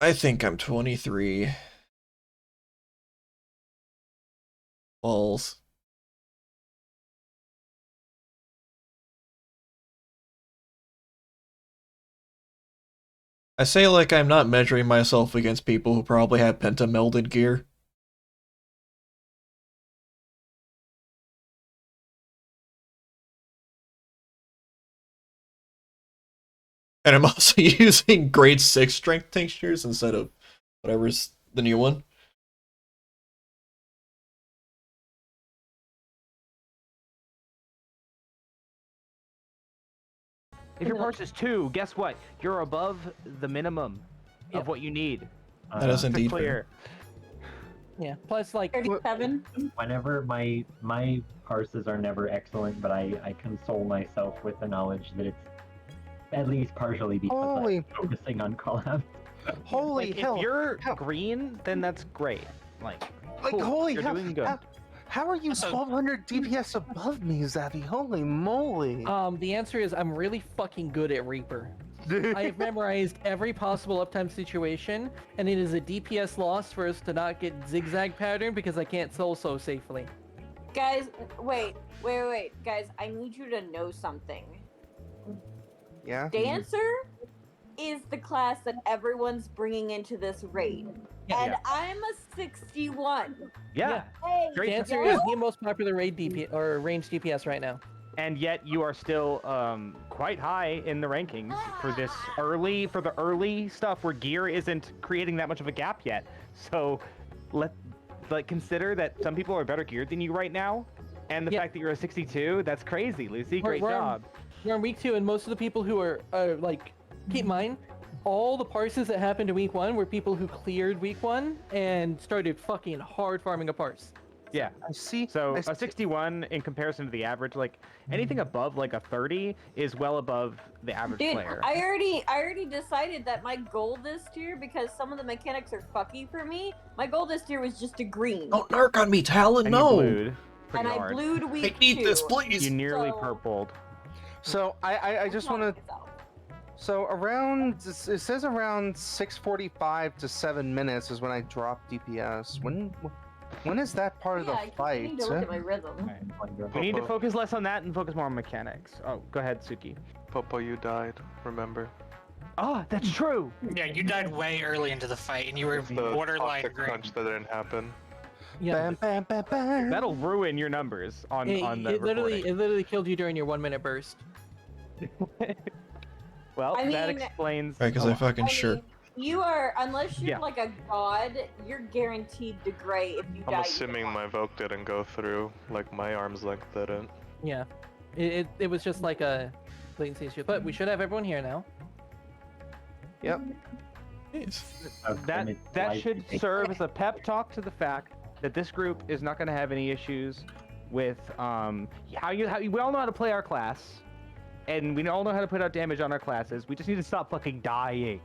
I think I'm 23. Balls. I say like I'm not measuring myself against people who probably have pentamelded gear. And I'm also using grade 6 strength tinctures instead of whatever's the new one. If your parse is 2, guess what? You're above the minimum of what you need. That is indeed clear. Yeah. Plus, like 37. Whenever my parses are never excellent, but I console myself with the knowledge that it's at least partially because I'm focusing on collabs. Holy like, hell! If you're green, then that's great. Like cool, holy you're hell! doing good. How are you 1200 DPS above me, Zappy? Holy moly! The answer is I'm really fucking good at Reaper. I've memorized every possible uptime situation, and it is a DPS loss for us to not get zigzag pattern because I can't solo safely. Guys, wait. Guys, I need you to know something. Yeah? Dancer is the class that everyone's bringing into this raid. And I'm a 61. Yeah. Hey, Dancer is the most popular raid DP or range DPS right now. And yet you are still quite high in the rankings for this early, for the early stuff where gear isn't creating that much of a gap yet. So consider that some people are better geared than you right now. And the fact that you're a 62, that's crazy, Lucy. Great job. We're on week 2, and most of the people who are keep in mind, all the parses that happened in week 1 were people who cleared week 1 and started fucking hard farming a parse. Yeah. I see. So a 61 in comparison to the average, like anything above like a 30 is well above the average player. I already decided that my goal this year, because some of the mechanics are fucky for me, my goal this year was just a green. Don't narc on me, Talon, And no! And I blued week 2. I need this, please! You nearly purpled. So I just want to. So around it says around 6:45 to 7 minutes is when I drop DPS. When is that part of the fight? I need to look at my rhythm. We need to focus less on that and focus more on mechanics. Oh, go ahead, Suki. Popo, you died, remember? Oh, that's true! Yeah, you died way early into the fight, and you were borderline The green. crunch that didn't happen. Yeah. Bam, bam, bam, bam. That'll ruin your numbers on the it literally killed you during your 1 minute burst. Well, I that mean- explains. Right, because I fucking sure. You are, unless you're like a god, you're guaranteed to gray if you die. I'm assuming my Vogue didn't go through, like my arm's length didn't. Yeah. It was just like a latency issue. But we should have everyone here now. Yep. That should serve as a pep talk to the fact that this group is not going to have any issues with we all know how to play our class, and we all know how to put out damage on our classes. We just need to stop fucking dying.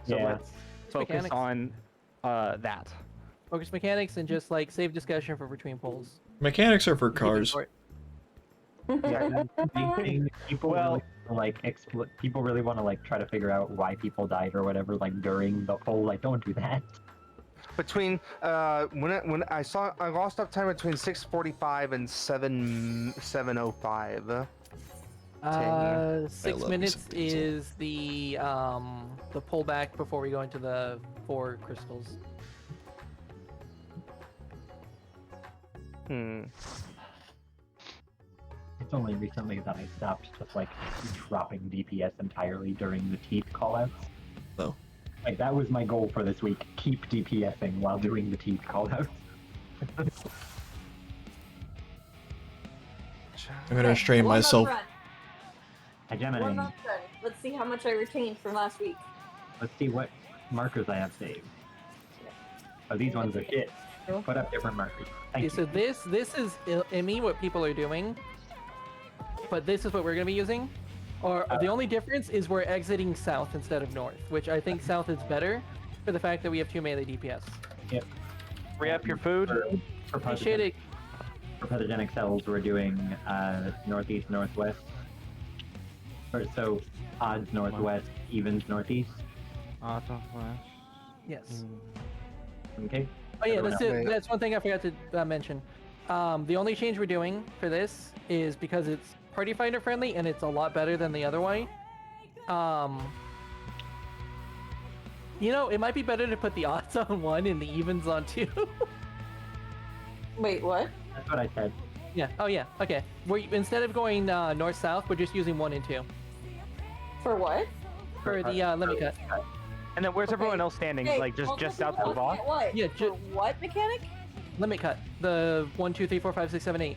So let's focus Mechanics. on that. Focus mechanics and just like save discussion for between polls. Mechanics are for cars. Yeah, people people really want to like try to figure out why people died or whatever, like during the poll. Like, don't do that. Between when I lost up time between 6:45 and 7:05. 6 minutes is the pullback before we go into the 4 crystals. It's only recently that I stopped just like dropping DPS entirely during the teeth callouts. Oh. Like that was my goal for this week. Keep DPSing while doing the teeth callouts. I'm gonna restrain myself. Hegemony. Let's see how much I retained from last week. Let's see what markers I have saved. Oh, these ones are shit. Put up different markers. Thank Okay, so this is IMI, what people are doing, but this is what we're gonna be using. Or the only difference is we're exiting south instead of north, which I think south is better for the fact that we have 2 melee DPS. Yep. Free up your food. For Appreciate it. For pathogenic cells, we're doing northeast, northwest. So odds northwest, evens northeast. Odds northwest. Yes. Okay. Oh yeah, Everyone that's else? it. That's one thing I forgot to mention. The only change we're doing for this is because it's party finder friendly and it's a lot better than the other way. You know, it might be better to put the odds on 1 and the evens on 2. Wait, what? That's what I said. Yeah. Oh yeah. Okay. Instead of going north south, we're just using 1 and 2 For what? for the limit cut. And then where's Okay. everyone else standing? Hey, Like just hold south on, of the ball? What? Yeah, For what mechanic? Limit cut. The 1, 2, 3, 4, 5, 6, 7, 8.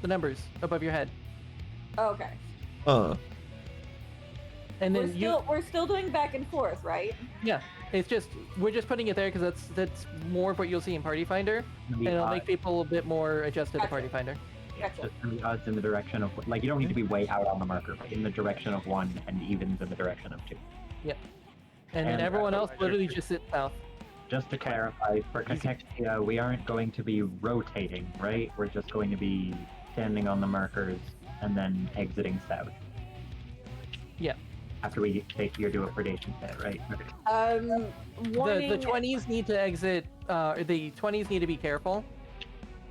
The numbers above your head. Oh, okay. And then We're still doing back and forth, right? Yeah. It's just we're just putting it there because that's more of what you'll see in Party Finder, and it'll make people a bit more adjusted to Party Finder. Gotcha. Just the odds in the direction of, like, you don't need to be way out on the marker, but in the direction of 1 and evens in the direction of 2. Yep. And then And everyone else literally just sits south. Just to clarify, for Cachexia, we aren't going to be rotating, right? We're just going to be standing on the markers and then exiting south. Yeah. After we take your do a predation set, right? Okay. Warning. The 20s need to exit. The 20s need to be careful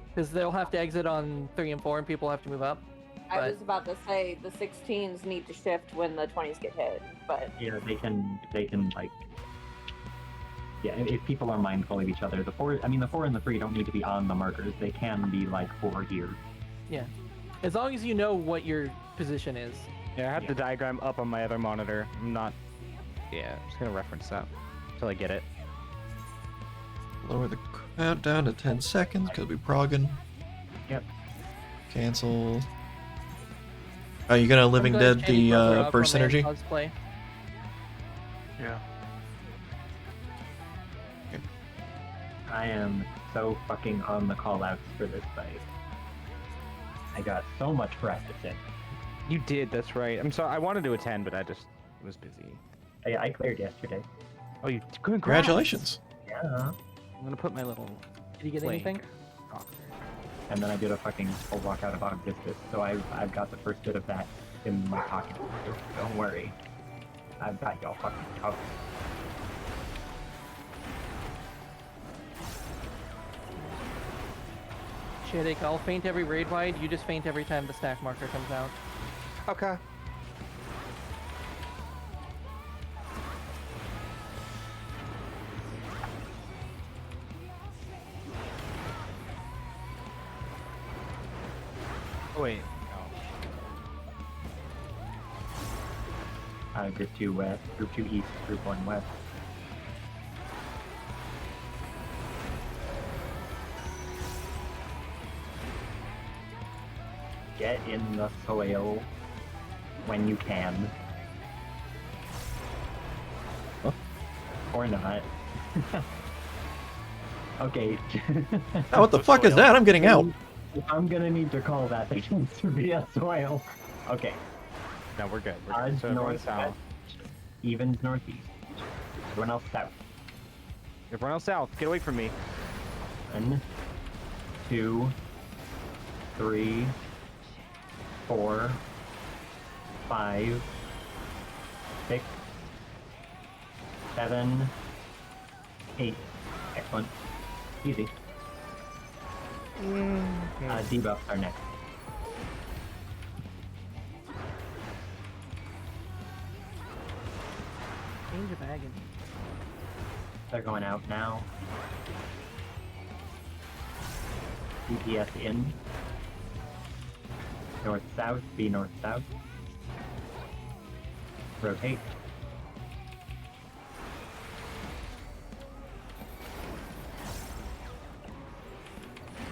because they'll have to exit on 3 and 4, and people have to move up. I was about to say the 16s need to shift when the 20s get hit, but Yeah, they can like. Yeah, if people are mindful of each other, the 4 and the 3 don't need to be on the markers. They can be like 4 here. Yeah. As long as you know what your position is. Yeah, I have the diagram up on my other monitor. I'm not. Yeah, I'm just gonna reference that until I get it. Lower the countdown to 10 seconds because we progging. Yep. Cancel. Are you gonna Living I'm going Dead Jenny Brother the up burst from energy? Cosplay. Yeah. I am so fucking on the call outs for this fight. I got so much practice in. You did, that's right. I'm sorry, I wanted to attend, but I just was busy. I cleared yesterday. Oh, you congrats. Congratulations. Yeah. I'm gonna put my little. Did you get link anything? off And then I did a fucking full walkout of Augustus, so I've got the first bit of that in my pocket. Don't worry. I've got y'all fucking covered. Shittick, I'll faint every raid wide. You just faint every time the stack marker comes out. Okay. Oh, wait. Group 2 west, Group 2 east, Group 1 west. Get in the soil when you can. Huh? Or not. Okay. Oh, what the fuck is that? I'm getting out. I'm gonna need to call that to be a soil. Okay. No, we're good. We're Odds good. So everyone north, south. evens northeast. Everyone else south. Everyone else south. Get away from me. 1, 2, 3, 4, 5, 6, 7, 8. Excellent. Easy. Debuffs are next. Change of agony. They're going out now. DPS in. North-south, be north-south. Rotate.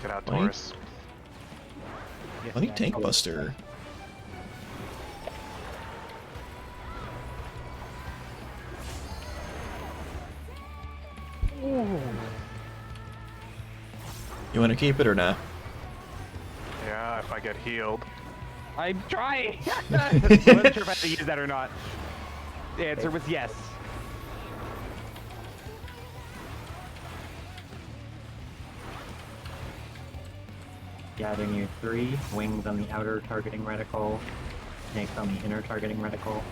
Get out, Blink. Taurus. Bloody Tank Buster. You want to keep it or not? Yeah, if I get healed. I'm trying. I wasn't sure if I had to use that or not. The answer was yes. Gathering your 3. Wings on the outer targeting reticle. Snakes on the inner targeting reticle.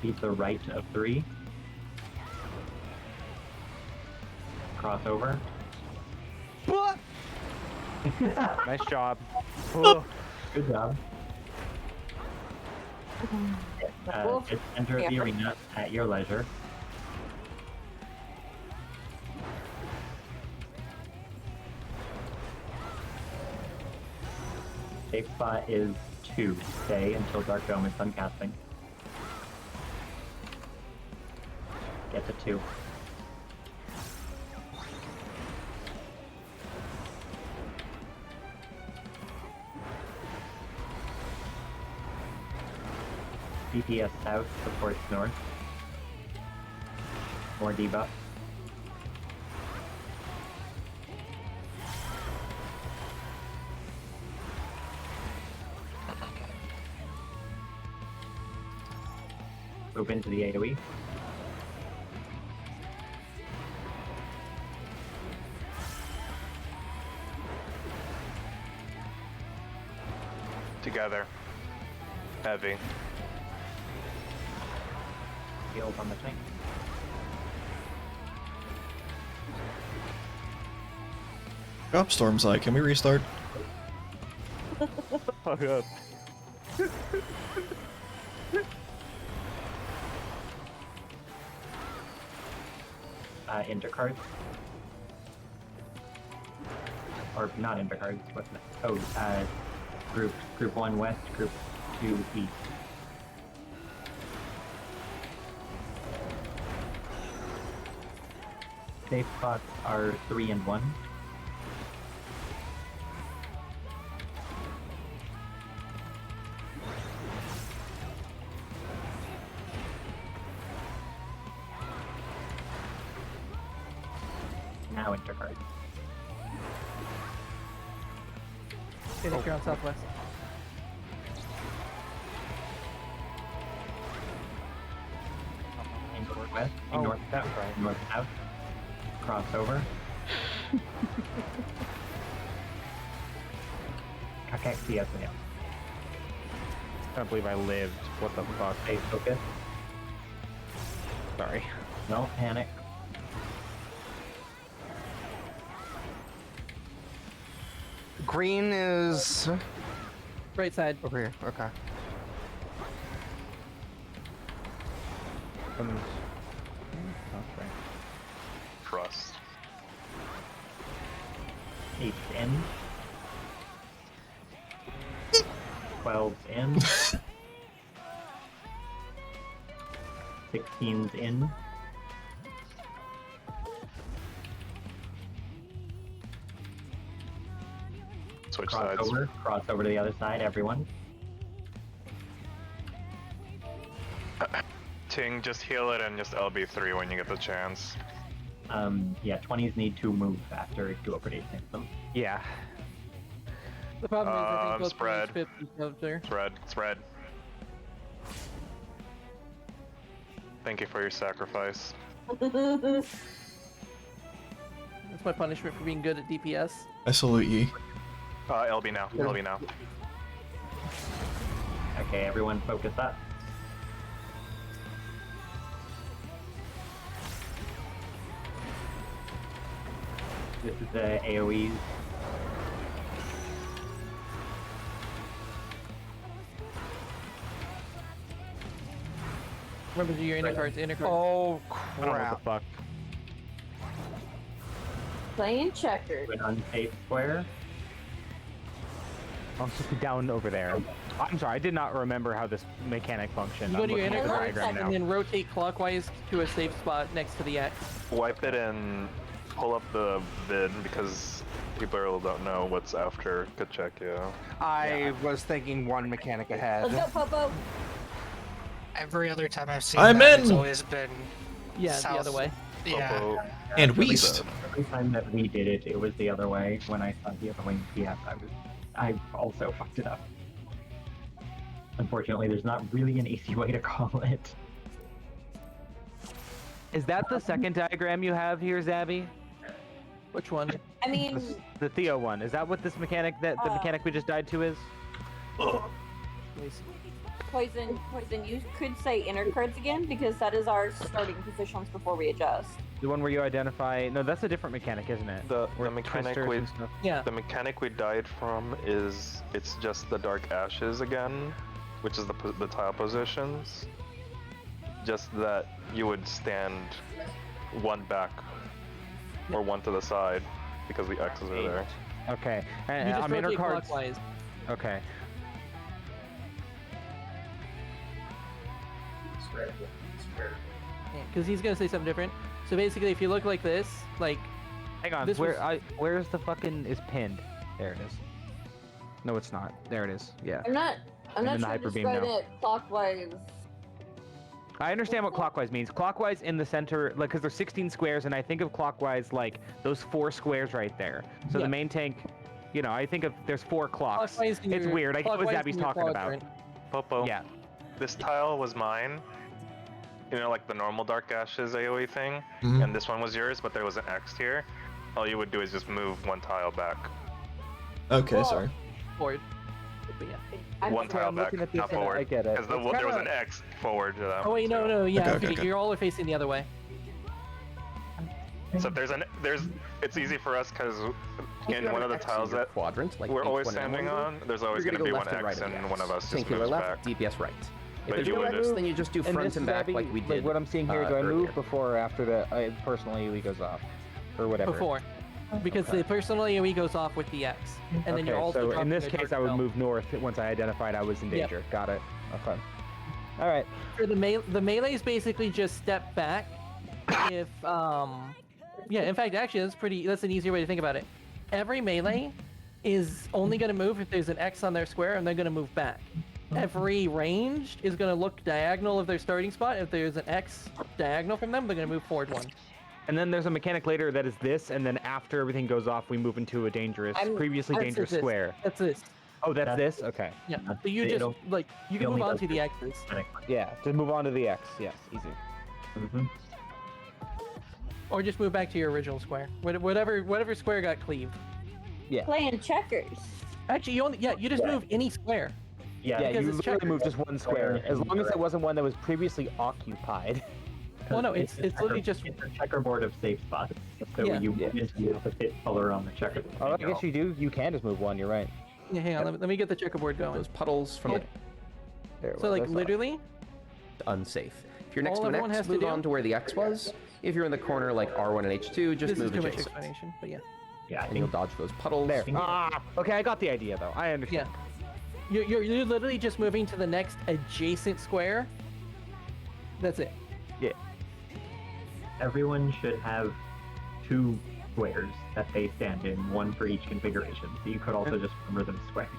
Feet to the right of 3. Crossover. Nice job. Oh, Good job. Just enter the arena at your leisure. Safe spot is 2. Stay until Dark Dome is done casting. Get to 2. DPS south supports north. More debuff. Move into the AoE. Together. Heavy. Heals on the tank. Oh, Storm's like, can we restart? fuck up. Intercards. Or not intercards, what's that? Oh, group 1 west, group 2 east. Safe spots are 3 and 1. Now intercards. Okay, you're on southwest. Northwest, Oh, north south, that's right. north south. Crossover. Okay, yes, yeah. I can't believe I lived. What the fuck? Stay focused. Sorry. No panic. Green is Right side. over here. Okay. Okay. Trust. 8's in. 12's in. 16's in. Switch sides. Cross over to the other side, everyone. Ting, just heal it and just LB3 when you get the chance. Yeah, 20s need to move after dual-predate hits them. Yeah. The problem is, I think both Spread. 50 comes there. It's red. Thank you for your sacrifice. That's my punishment for being good at DPS. I salute ye. LB now. LB now. Okay, everyone focus up. This is the AoEs. Remember to do your inner cards, inner cards. Oh I don't know what crap! the fuck. Playing checkers. An unsafe square. I'm supposed to be down over there. I'm sorry, I did not remember how this mechanic functioned. You go I'm to your looking at inner the cards diagram now. and then rotate clockwise to a safe spot next to the X. Wipe it and pull up the vid because people don't know what's after Kachek, yeah. I was thinking one mechanic ahead. Let's go, Popo. Every other time I've seen I'm that, in! it's always been Yeah, south. the other way. Yeah. Popo. And Really Weast. bad. Every time that we did it, it was the other way. When I saw the other way in PS, I also fucked it up. Unfortunately, there's not really an easy way to call it. Is that the second diagram you have here, Zabby? Which one? I mean, The Theo one. Is that what this mechanic, the mechanic we just died to is? Let me see. Poison, you could say inner cards again, because that is our starting positions before we adjust. The one where you identify... No, that's a different mechanic, isn't it? The Where mechanic twisters we and stuff. Yeah. the mechanic we died from is it's just the dark ashes again, which is the tile positions. Just that you would stand one back or one to the side because the X's are there. Okay. You And just on inner rotate cards... clockwise. Okay. Because he's gonna say something different. So basically, if you look like this, like Hang on. This was- Where's the fucking... is pinned? There it is. No, it's not. There it is. Yeah. I'm not in the sure hyper to beam describe now. it clockwise. I understand what clockwise means. Clockwise in the center, like, because there's 16 squares, and I think of clockwise like those 4 squares right there. So Yeah. the main tank, you know, I think of there's 4 clocks. clockwise in It's your- weird. I get what clockwise Zabby's in your talking quadrant. about. Popo. Yeah. This tile was mine. You know, like the normal dark ashes AoE thing, Mhm. and this one was yours, but there was an X here. All you would do is just move one tile back. Okay, Well, sorry. Forward. But yeah. One tile I'm back, looking at this not and I forward. get it. Because It's there was kinda- an X forward to that. Oh wait, one, no, too. yeah. Okay, Okay, okay. you're all facing the other way. So if it's easy for us because If in you have one of an the X in tiles your that quadrant, like we're each always one in standing one on, there's always you're going to be go one left and X right of the and one of us just Singular moves left, back. DPS right. If But it's you would X, just- then you just do front and back like we did. What I'm seeing here, do I earlier. move before or after the personal AoE goes off? Or whatever? Before. Because Okay. the personal AoE goes off with the X. And then you're Okay, also so in dropping this a case, dark I would spell. move north once I identified I was in Yep. danger. Got it. Okay. All right. For the melee is basically just step back. If yeah, in fact, actually, that's an easier way to think about it. Every melee is only going to move if there's an X on their square, and they're going to move back. Every ranged is going to look diagonal of their starting spot. If there's an X diagonal from them, they're going to move forward one. And then there's a mechanic later that is this, and then after everything goes off, we move into a dangerous, previously That's dangerous this. square. That's this. Oh, that's this? Okay. Yeah. That's- So you just it'll- like you it can only move on does to the this X's. Yeah, just move on to the X. Yes, easy. Mm-hmm. Or just move back to your original square. Whatever square got cleaved. Playing checkers. Actually, you just move any square. Yeah, Yeah, because you it's literally checkers. move just one square, as long as it wasn't one that was previously occupied. Well, no, it's literally just it's a checkerboard of safe spots. So Yeah. you move into the opposite color on the checkerboard. Oh, I guess you do. You can just move one. You're right. yeah. Hang on, let me get the checkerboard going. Those puddles from Yeah. There, So like that's literally, unsafe. If you're next All to an everyone X, has to move do- on to where the X was. If you're in the corner like R1 and H2, just this is move too much adjacent. explanation, but yeah. Yeah, I And you'll think dodge those puddles. There. Ah, okay, I got the idea though. I understand. Yeah. You're literally just moving to the next adjacent square. That's it. everyone should have 2 squares that they stand in, one for each configuration. So you could also just remember them squares.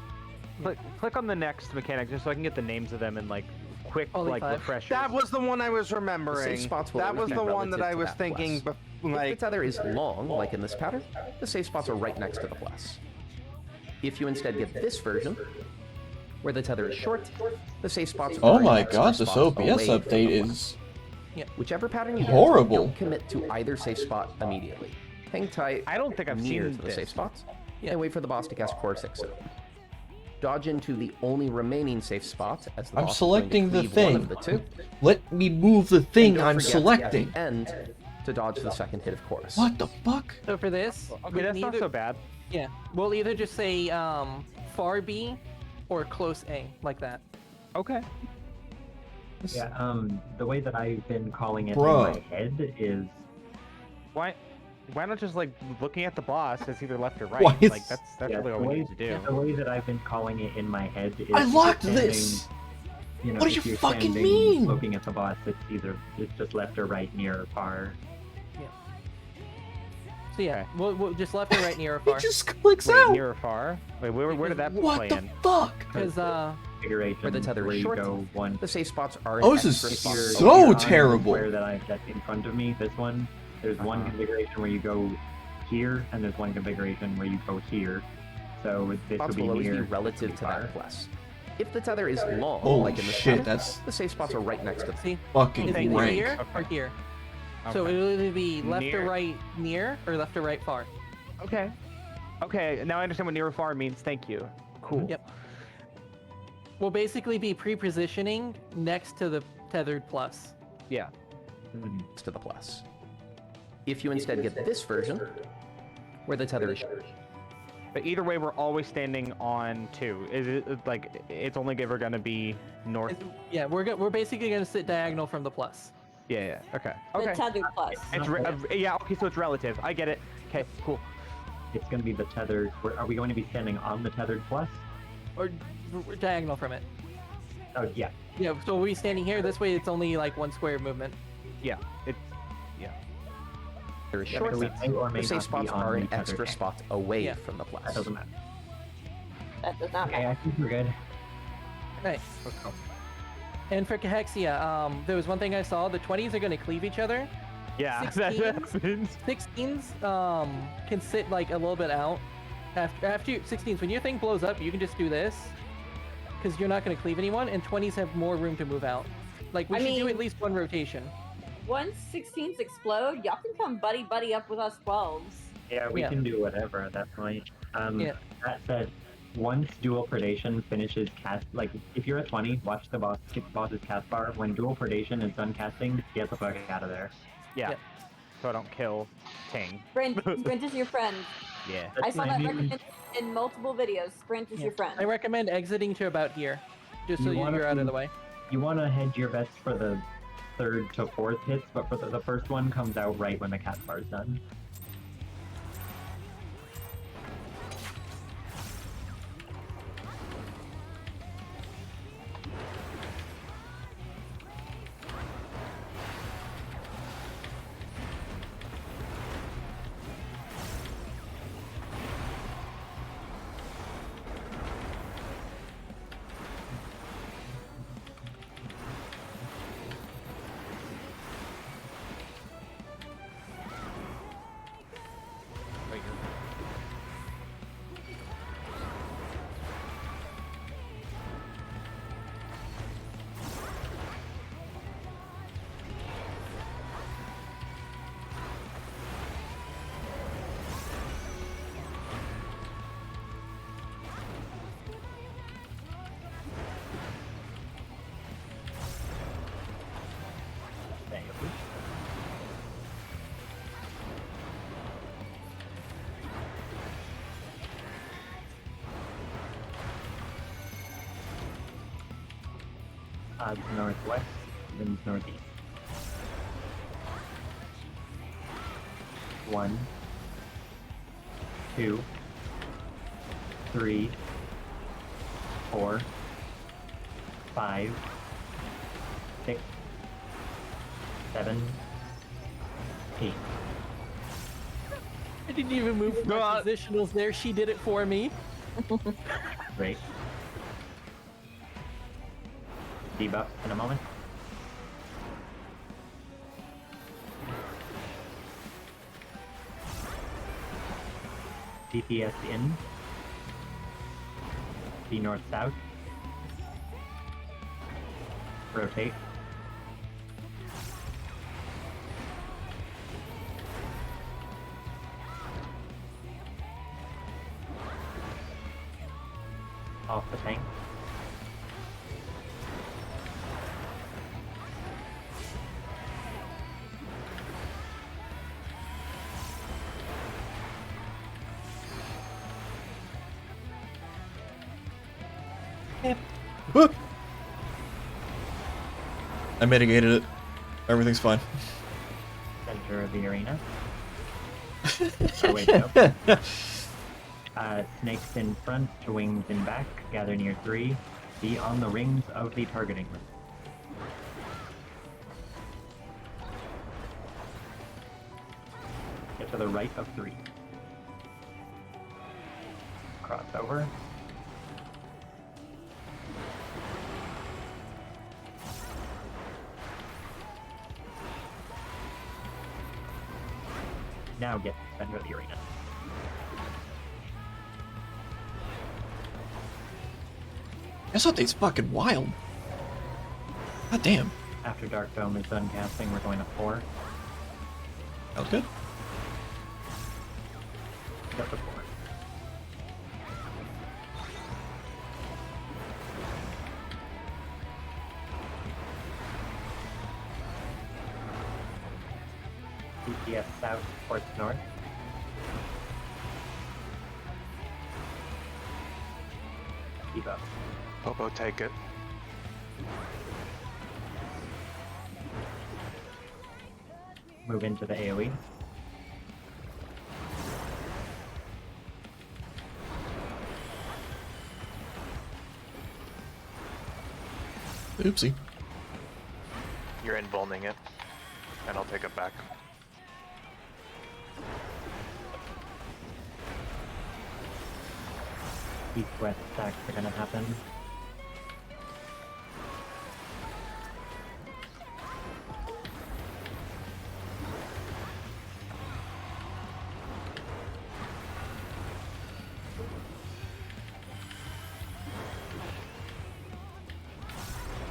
Click on the next mechanic just so I can get the names of them and like quick Only like 5. refreshers. That was the one I was The remembering. safe spots will That always was be the one that relative I to was that thinking. plus. Bef- If the like, tether is long, like in this pattern, the safe spots are right next to the plus. If you instead get this version, where the tether is short, the safe spots are Oh right my next to god, the this spots OBS away from update the plus. is Whichever pattern you get, horrible. don't commit to either safe spot immediately. Hang tight I don't think I've near seen to the this. safe spots, Yeah. and wait for the boss to cast Core 6. Dodge into the only remaining safe spot as the I'm boss is going to selecting the cleave thing. one of the two. Let me move the thing And don't I'm forget selecting. At the end to dodge the second hit of Chorus. What the fuck? So for this, Okay, we that's can not either- so bad. Yeah, we'll either just say far B or close A, like that. Okay. Yeah, the way that I've been calling it Bruh. in my head is Why not just like looking at the boss as either left or right? Why is- Like that's yeah, really all we need to do. the way that I've been calling it in my head is I if locked you're this! standing- You know, What do if you you're fucking standing mean? Looking at the boss, it's just left or right, near or far. So yeah, we'll just left or right, near or It far. just clicks Wait, out. near or far? Wait, where did that What play the in? fuck? Because Configuration Where the tether is where you short, go one. the safe spots are Oh, an this is extra spot. You're- so you're on the terrible. square that's in front of me, this one. There's one configuration where you go here, and there's one configuration where you go here. So this Spots will will be always be near relative to far. that plus. If the tether is long, Holy like in this shit, pattern, that's the safe spots are right next to them. see, fucking it's either rank. here or Okay. here. So Okay. it'll either be left Near. or right near or left or right far. Okay. Okay, now I understand what near or far means. Thank you. Cool. Yep. will basically be pre-positioning next to the tethered plus. Yeah. Next to the plus. If you instead get this version, where the tether is short, But either way, we're always standing on 2. Is it like it's only ever gonna be north? Yeah, we're basically gonna sit diagonal from the plus. Yeah. Okay. The Okay. tethered plus. It's yeah. Okay, so it's relative. I get it. Okay. Cool. It's going to be the tethered. Are we going to be standing on the tethered plus? Or diagonal from it. Oh, yeah. Yeah, so we're standing here. This way, it's only like 1 square movement. Yeah. It's yeah. there is Yeah, short so we may or may the safe not be spots on are the an tethered extra tank. spot away Yeah. from the plus. That doesn't matter. That does not Okay, matter. I think we're good. Right. Let's go. And for Cahexia, there was one thing I saw. The 20s are gonna cleave each other. Yeah. 16s 16s can sit like a little bit out. After 16s, when your thing blows up, you can just do this, because you're not gonna cleave anyone. And 20s have more room to move out. Like we I should do mean- at least 1 rotation. Once 16s explode, y'all can come buddy up with us 12s. Yeah, we Yeah. can do whatever at that point. Yeah. That said, once dual predation finishes cast, like if you're at 20, watch the boss's cast bar. When dual predation is done casting, get the fuck out of there. Yeah. Yep. So I don't kill Ting. Sprint is your friend. Yeah. I saw that I mean- recommended in multiple videos. Sprint is Yeah. your friend. I recommend exiting to about here, just so You wanna you're out of be- the way. You want to hedge your bets for the 3rd to 4th hits, but for the first one comes out right when the cast bar is done. Odds northwest, winds northeast. 1, 2, 3, 4, 5, 6, 7, 8. I didn't even move my on. positionals there. She did it for me. Great. Debuff in a moment. DPS in. Be north-south. Rotate. Off the tank. Whoop. I mitigated it. Everything's fine. Center of the arena. Oh wait, no. Snakes in front to wings in back. Gather near 3. Be on the rings of the targeting list. Get to the right of 3. Cross over. Now get to the center of the arena. This update's fucking wild. God damn. After Dark Dome is done casting, we're going to 4. That was good. Get the 4. DPS south towards north. Keep up. Popo, take it. Move into the AoE. Oopsie. You're invulning it, and I'll take it back. East-west stacks are gonna happen.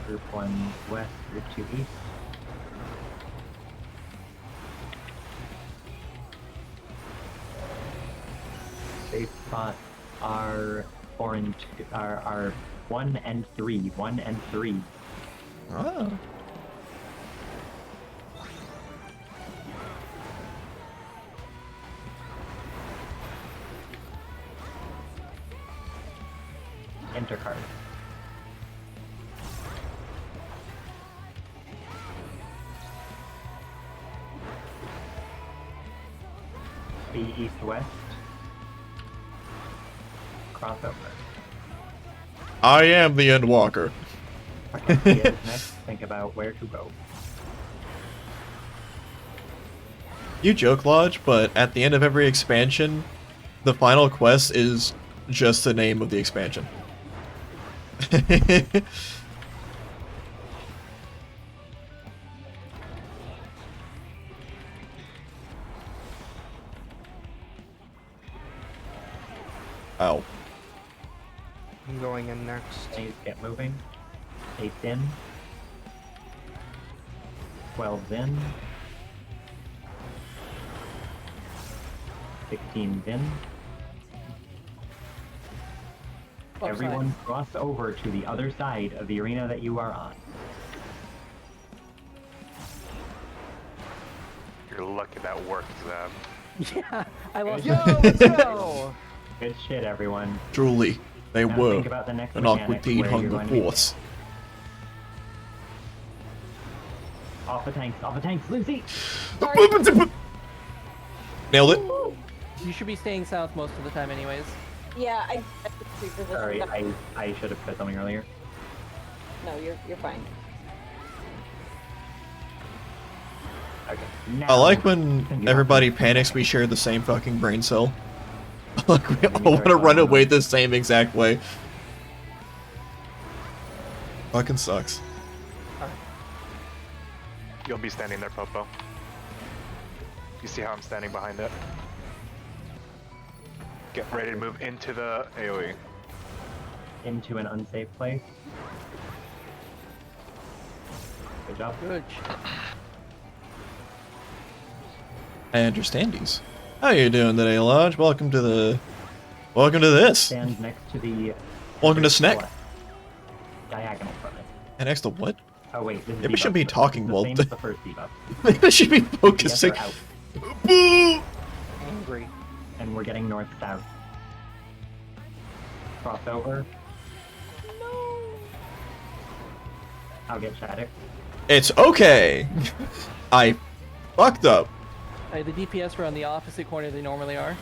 Group 1 west, Group 2 east. Safe spots are 4 and 2, are 1 and 3. 1 and 3. Oh. Enter card. Be east-west. Crossover. I am the Endwalker. Next, think about where to go. You joke, Lodge, but at the end of every expansion, the final quest is just the name of the expansion. Ow. I'm going in next. Please get moving. 8's in. 12's in. 16's in. Everyone cross over to the other side of the arena that you are on. You're lucky that worked, Zab. Yeah, I lost. Yo, let's go! Good shit, everyone. Truly, they Now were think about the next an mechanic awkward deed where on you're the going to be- force. Off the tanks, Lucy! Nailed it. You should be staying south most of the time, anyways. Yeah, I pre-positioned. Sorry, I should have said something earlier. No, you're fine. Okay. I like now, when everybody panics we share the same fucking brain cell. Like we all want to run away the same exact way. Fucking sucks. You'll be standing there, Popo. You see how I'm standing behind it? Get ready to move into the AoE. into an unsafe place. Good job. Good. I understand these. How you doing today, Lodge? Welcome to this. Stand next to the. Welcome to Snack. left, diagonal from it. And next to what? Oh wait, this is Maybe we should debuff. be talking This is while. the same as the first debuff. Maybe I should be Yes, focusing. they're out, Boo! Angry. and we're getting north south. Crossover. No. I'll get Shattuck. It's okay. I fucked up. The DPS were on the opposite corner they normally are.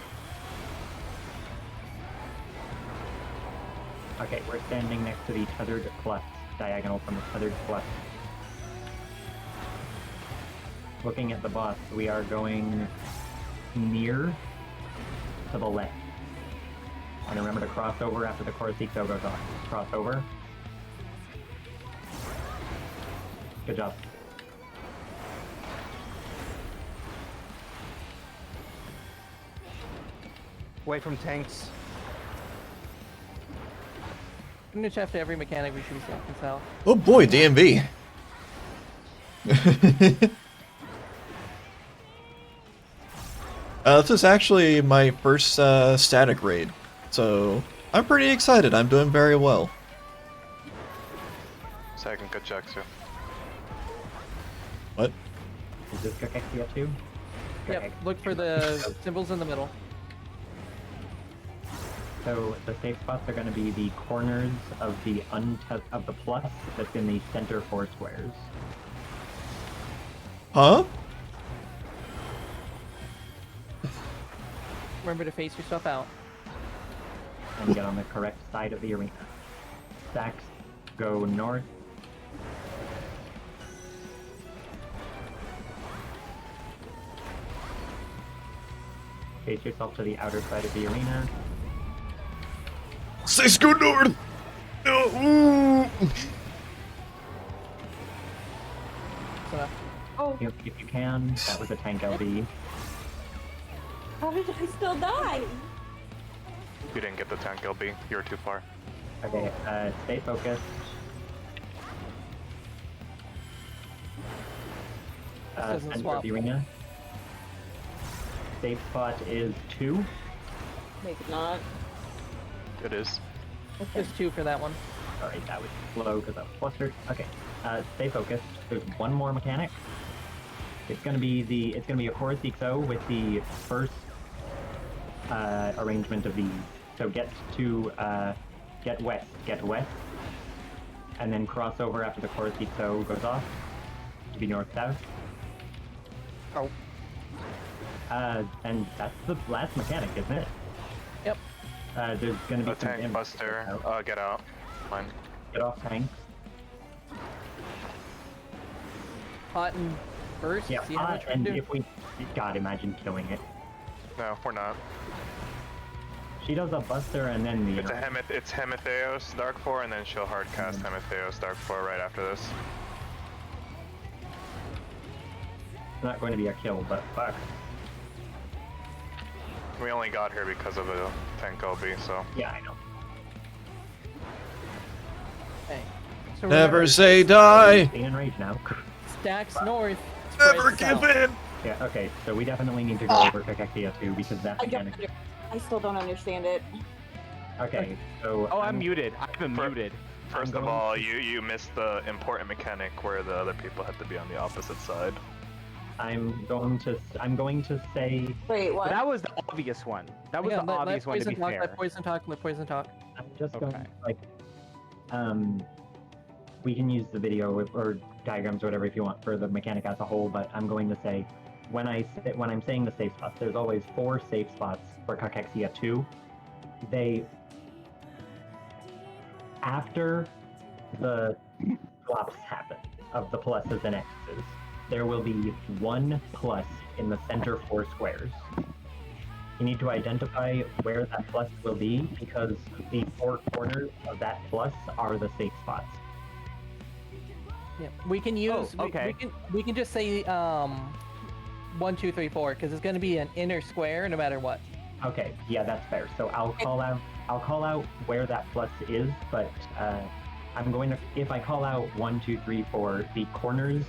Okay, we're standing next to the tethered plus, diagonal from the tethered plus. Looking at the boss, we are going near to the left. And remember to cross over after the Corsico goes off. Cross over. Good job. Away from tanks. Pretty much after every mechanic we should be staying south. Oh boy, DMV. This is actually my first static raid, so I'm pretty excited. I'm doing very well. Second Kachexia. What? Is this Kakexia too? Yep, look for the symbols in the middle. So the safe spots are going to be the corners of the of the plus that's in the center 4 squares. Huh? Remember to face yourself out. And get on the correct side of the arena. Stacks go north. Face yourself to the outer side of the arena. Six go north! Ooh. So, Oh, If you can, that was a tank LB. how did I still die? You didn't get the tank LB. You were too far. Okay, stay focused. doesn't Center swap. of the arena. Safe spot is 2. Maybe not. It is. just 2 for that one. Sorry, that was slow because I was flustered. Okay, stay focused. There's one more mechanic. It's gonna be a chorus XO with the first arrangement of these. So get west, and then cross over after the chorus XO goes off to be north south. Oh. And that's the last mechanic, isn't it? Yep. There's gonna be A some tank damage. buster. Get out. Fine. Get off tanks. Hot and burst. Yeah, See how much we and can do. if we... God, imagine killing it. No, we're not. She does a buster and then the... It's Hemetheos Dark 4, and then she'll hard cast Hemetheos Dark 4 right after this. It's not going to be a kill, but fuck. We only got here because of the tank LB, so. Yeah, I know. Okay. So Never remember, say die! Being in rage now. stacks north. Never spreads give south. in! Yeah, okay, so we definitely need to go over Kakexia too, because that I don't. mechanic... I still don't understand it. Okay, so... Oh, I'm muted. I've been muted. First of all, you missed the important mechanic where the other people had to be on the opposite side. I'm going to say... Wait, what? That was the obvious one. That was Yeah, the obvious one, to be fair. Let poison talk. I'm just going Okay. like... We can use the video or diagrams or whatever if you want for the mechanic as a whole, but I'm going to say when I'm saying the safe spots, there's always 4 safe spots for Kakexia 2. After the flops happen of the pluses and X's, there will be 1 plus in the center 4 squares. You need to identify where that plus will be because the 4 corners of that plus are the safe spots. Yeah, we can use. okay. We can just say 1, 2, 3, 4 because it's going to be an inner square no matter what. Okay, yeah, that's fair. So I'll call out where that plus is, but I'm going to, if I call out 1, 2, 3, 4, the corners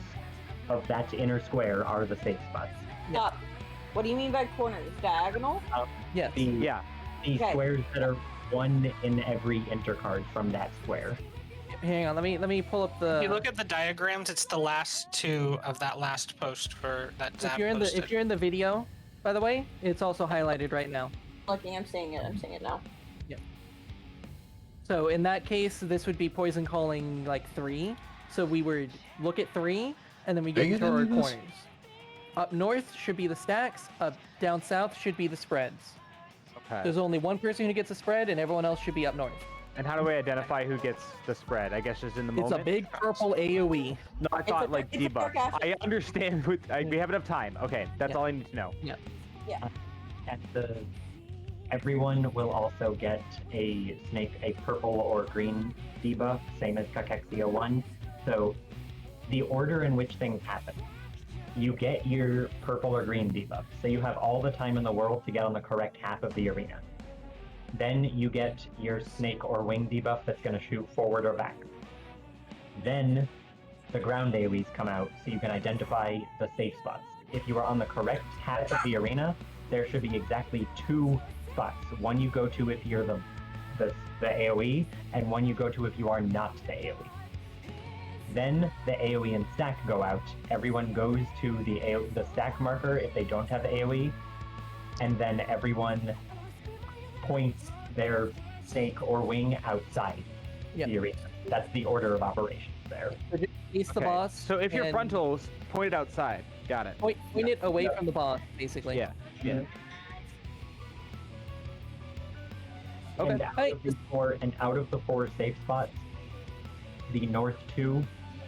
of that inner square are the safe spots. Stop. What do you mean by corners? Diagonal? Yes. The Okay. squares that are 1 in every intercard from that square. Hang on. Let me pull up the. If you look at the diagrams, it's the last 2 of that last post for that Zap posted. If you're in the video, by the way, it's also highlighted right now. Looking, I'm seeing it. I'm seeing it now. So in that case, this would be poison calling like 3. So we would look at 3, and then we get into our corners. Up north should be the stacks. Up down south should be the spreads. Okay. There's only one person who gets a spread, and everyone else should be up north. And how do we identify who gets the spread? I guess just in the It's moment. a big purple AOE. No, I thought like it's a debuff. dark I understand. We have enough time. Okay, that's Yeah. all I need to know. And everyone will also get a purple or green debuff, same as Kakexia 1. So the order in which things happen. You get your purple or green debuff, so you have all the time in the world to get on the correct half of the arena. Then you get your snake or wing debuff that's going to shoot forward or back. Then the ground AoEs come out, so you can identify the safe spots. If you are on the correct half of the arena, there should be exactly 2 spots. One you go to if you're the AoE, and one you go to if you are not the AoE. Then the AoE and stack go out. Everyone goes to the stack marker if they don't have AoE, and then everyone points their snake or wing outside the arena. That's the order of operations there. Face the boss. So if your and frontals, point it outside. Got it. point it away from the boss, basically. Yeah. Yeah. Okay. And out of the four safe spots, the north 2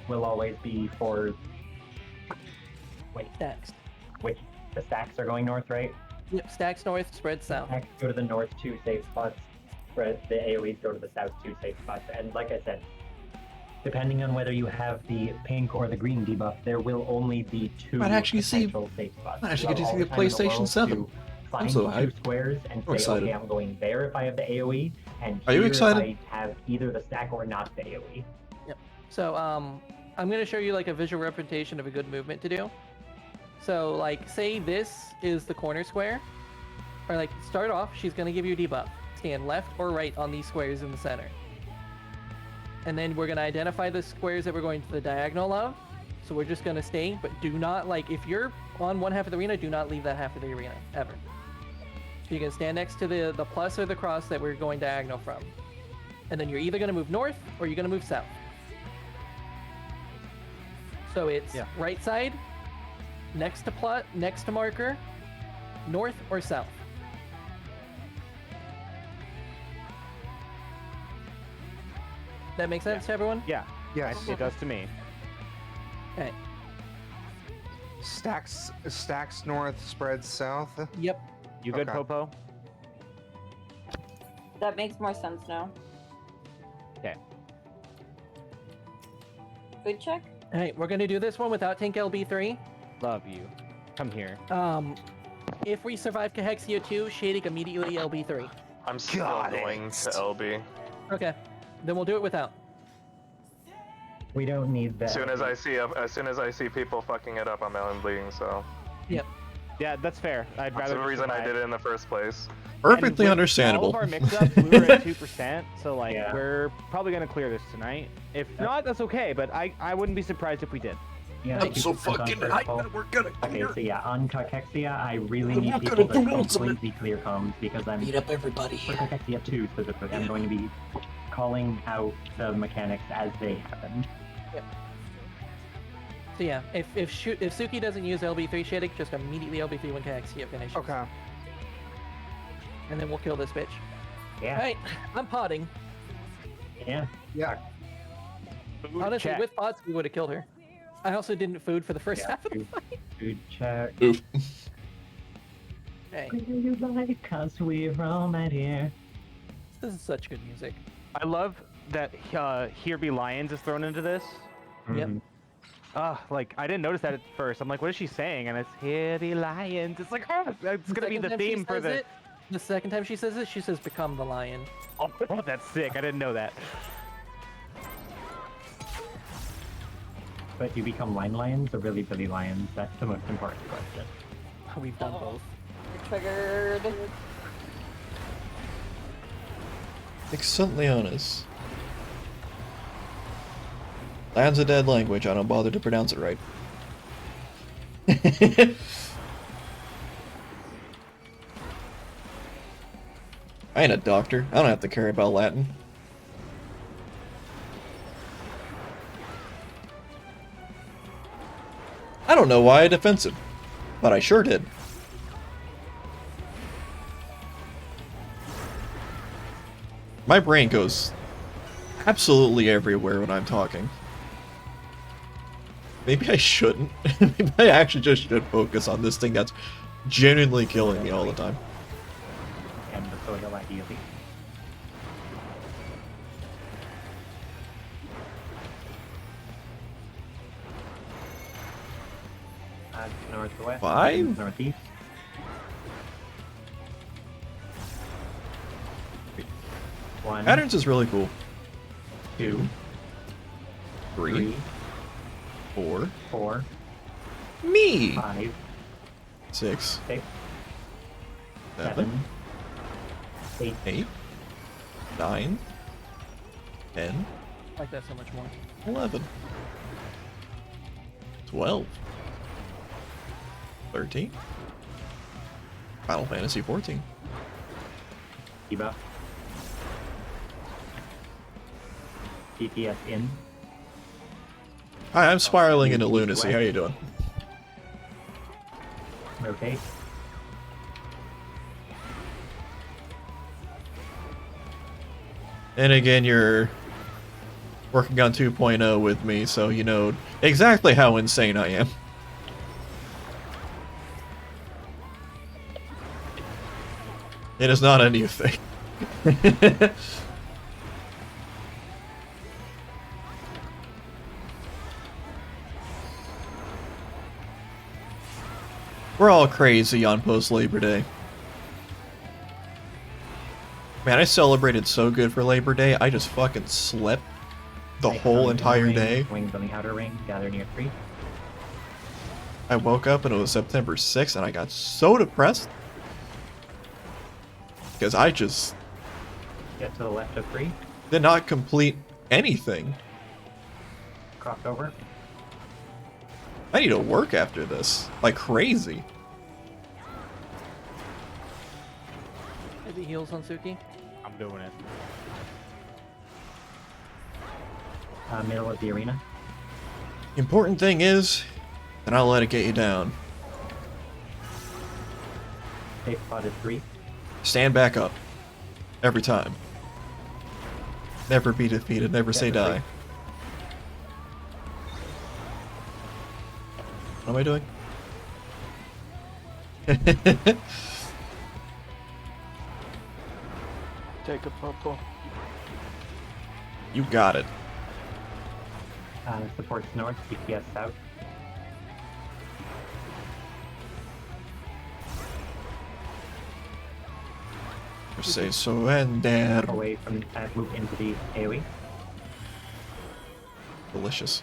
will always be for. Wait. Stacks. Which the stacks are going north, right? Yep. Stacks north, spread south. Stacks go to the north 2 safe spots. Whereas the AoEs go to the south 2 safe spots. And like I said, depending on whether you have the pink or the green debuff, there will only be 2 potential safe spots. I actually get to see the PlayStation 7. Find so 2 hyped. squares and say, excited. okay, I'm going there if I have the AoE, and Are you here excited? if I have either the stack or not the AoE. Yep. So I'm gonna show you like a visual representation of a good movement to do. So like, say this is the corner square, or like start off, she's gonna give you a debuff. Stand left or right on these squares in the center. And then we're gonna identify the squares that we're going to the diagonal of. So we're just gonna stay, but do not, like, if you're on one half of the arena, do not leave that half of the arena, ever. So you can stand next to the plus or the cross that we're going diagonal from. And then you're either gonna move north or you're gonna move south. So it's right side, next to marker, north or south. That make sense to everyone? Yeah. Yes. It does to me. Okay. Stacks north, spreads south. Yep. You good, Okay. Popo? That makes more sense now. Okay. Good check. All right, we're gonna do this one without tank LB3. Love you. Come here. If we survive Cahexia 2, Shadig immediately LB3. I'm still going to LB. Okay, then we'll do it without. We don't need that. As soon as I see people fucking it up, I'm LBing. So Yep. Yeah, that's fair. I'd that's rather. the reason I survive. did it in the first place. Perfectly And with understandable. All of our mix-ups, we were at 2%, so like Yeah. we're probably gonna clear this tonight. If not, that's okay. But I wouldn't be surprised if we did. Yeah, I'm so keep this on fucking first hyped call. that we're gonna Okay, clear. so yeah, on Cachexia, I really need not people gonna to do ultimate. completely clear comms because I'm Beat up everybody. for Cachexia 2 specifically. I'm going to be calling out the mechanics as they happen. So yeah, if Suki doesn't use LB3 Shadig, just immediately LB3 when Cahexia finishes. Okay. And then we'll kill this bitch. Yeah. Alright, I'm potting. Yeah. Yeah. Food Honestly, check. with pots, we would have killed her. I also didn't food for the first Yeah, half of the food. fight. Food check. Oof. Hey, Will you like cause we're all right here? this is such good music. I love that Here Be Lions is thrown into this. Yep. Mhm. Like I didn't notice that at first. I'm like, what is she saying? And it's Here Be Lions. It's like, oh, it's gonna be Second the time she theme for says the. it- The second time she says it, she says "Become the lion." Oh, that's sick. I didn't know that. But you become lions or really lions? That's the most important question. We've done both. You're triggered. Excellently honest. Land's a dead language. I don't bother to pronounce it right. I ain't a doctor. I don't have to care about Latin. I don't know why I defensive, but I sure did. My brain goes absolutely everywhere when I'm talking. Maybe I shouldn't. Maybe I actually just should focus on this thing that's genuinely killing me all the time. And the soil ideally. Northwest. 5? Northeast. One. Patterns is really cool. 2, 3, 3, 4, 4, me! 5, 6, 6, 7, 7, 8, 8, 9, 10, I like that so much more. 11. 12. 13. Final Fantasy 14. Debuff. DPS in. Hi, I'm spiraling into lunacy. How you doing? Rotate. And again, you're working on 2.0 with me, so you know exactly how insane I am. It is not a new thing. We're all crazy on post-Labor Day. Man, I celebrated so good for Labor Day, I just fucking slept the whole entire day. Wings on the outer ring, gather near 3. I woke up and it was September 6th and I got so depressed. Because I just Get to the left of 3. did not complete anything. Cross over. I need to work after this. Like crazy. Maybe heals on Suki. I'm doing it. Middle of the arena. Important thing is, then I'll let it get you down. Safe spot is 3. Stand back up. Every time. Never be defeated, never say die. What am I doing? Take a purple. You got it. Supports north, DPS south. Say surrender. Away from move into the AoE. Delicious.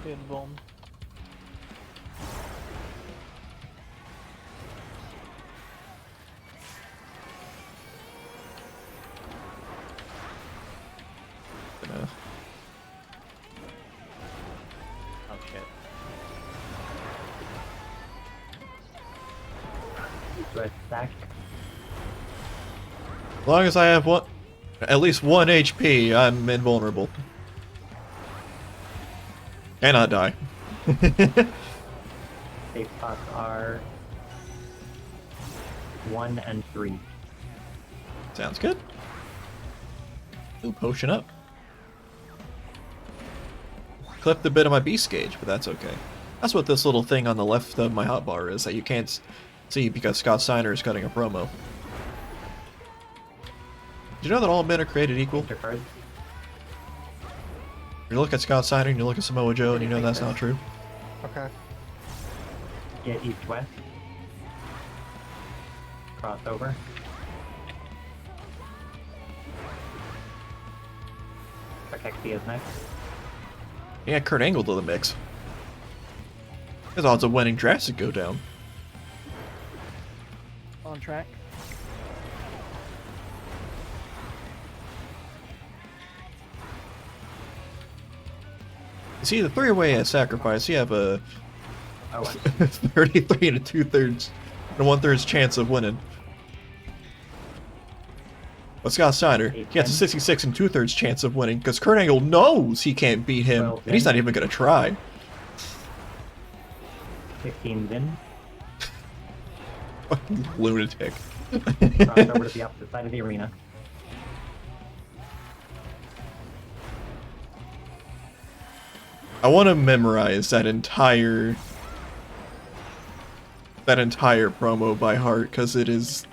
Invuln. Gonna Oh shit. Red stack. As long as I have at least 1 HP, I'm invulnerable. Cannot die. Safe spots are 1 and 3. Sounds good. Ooh, potion up. Clipped a bit of my beast gauge, but that's okay. That's what this little thing on the left of my hotbar is that you can't see because Scott Steiner is cutting a promo. Did you know that all men are created equal? Intercard. You look at Scott Steiner and you look at Samoa Joe and you know that's not true. Okay. Get east-west. Crossover. Kakexia is next. Yeah, Kurt Angle to the mix. His odds of winning drastic go down. On track. You see, the 3-way at Sacrifice, you have a Oh, 33 and a 2/3 and a 1/3 chance of winning. But Scott Steiner, he has a 66 and 2/3 chance of winning because Kurt Angle knows he can't beat him, and he's not even gonna try. 16's in. Lunatic. Crossover to the opposite side of the arena. I want to memorize that entire promo by heart because it is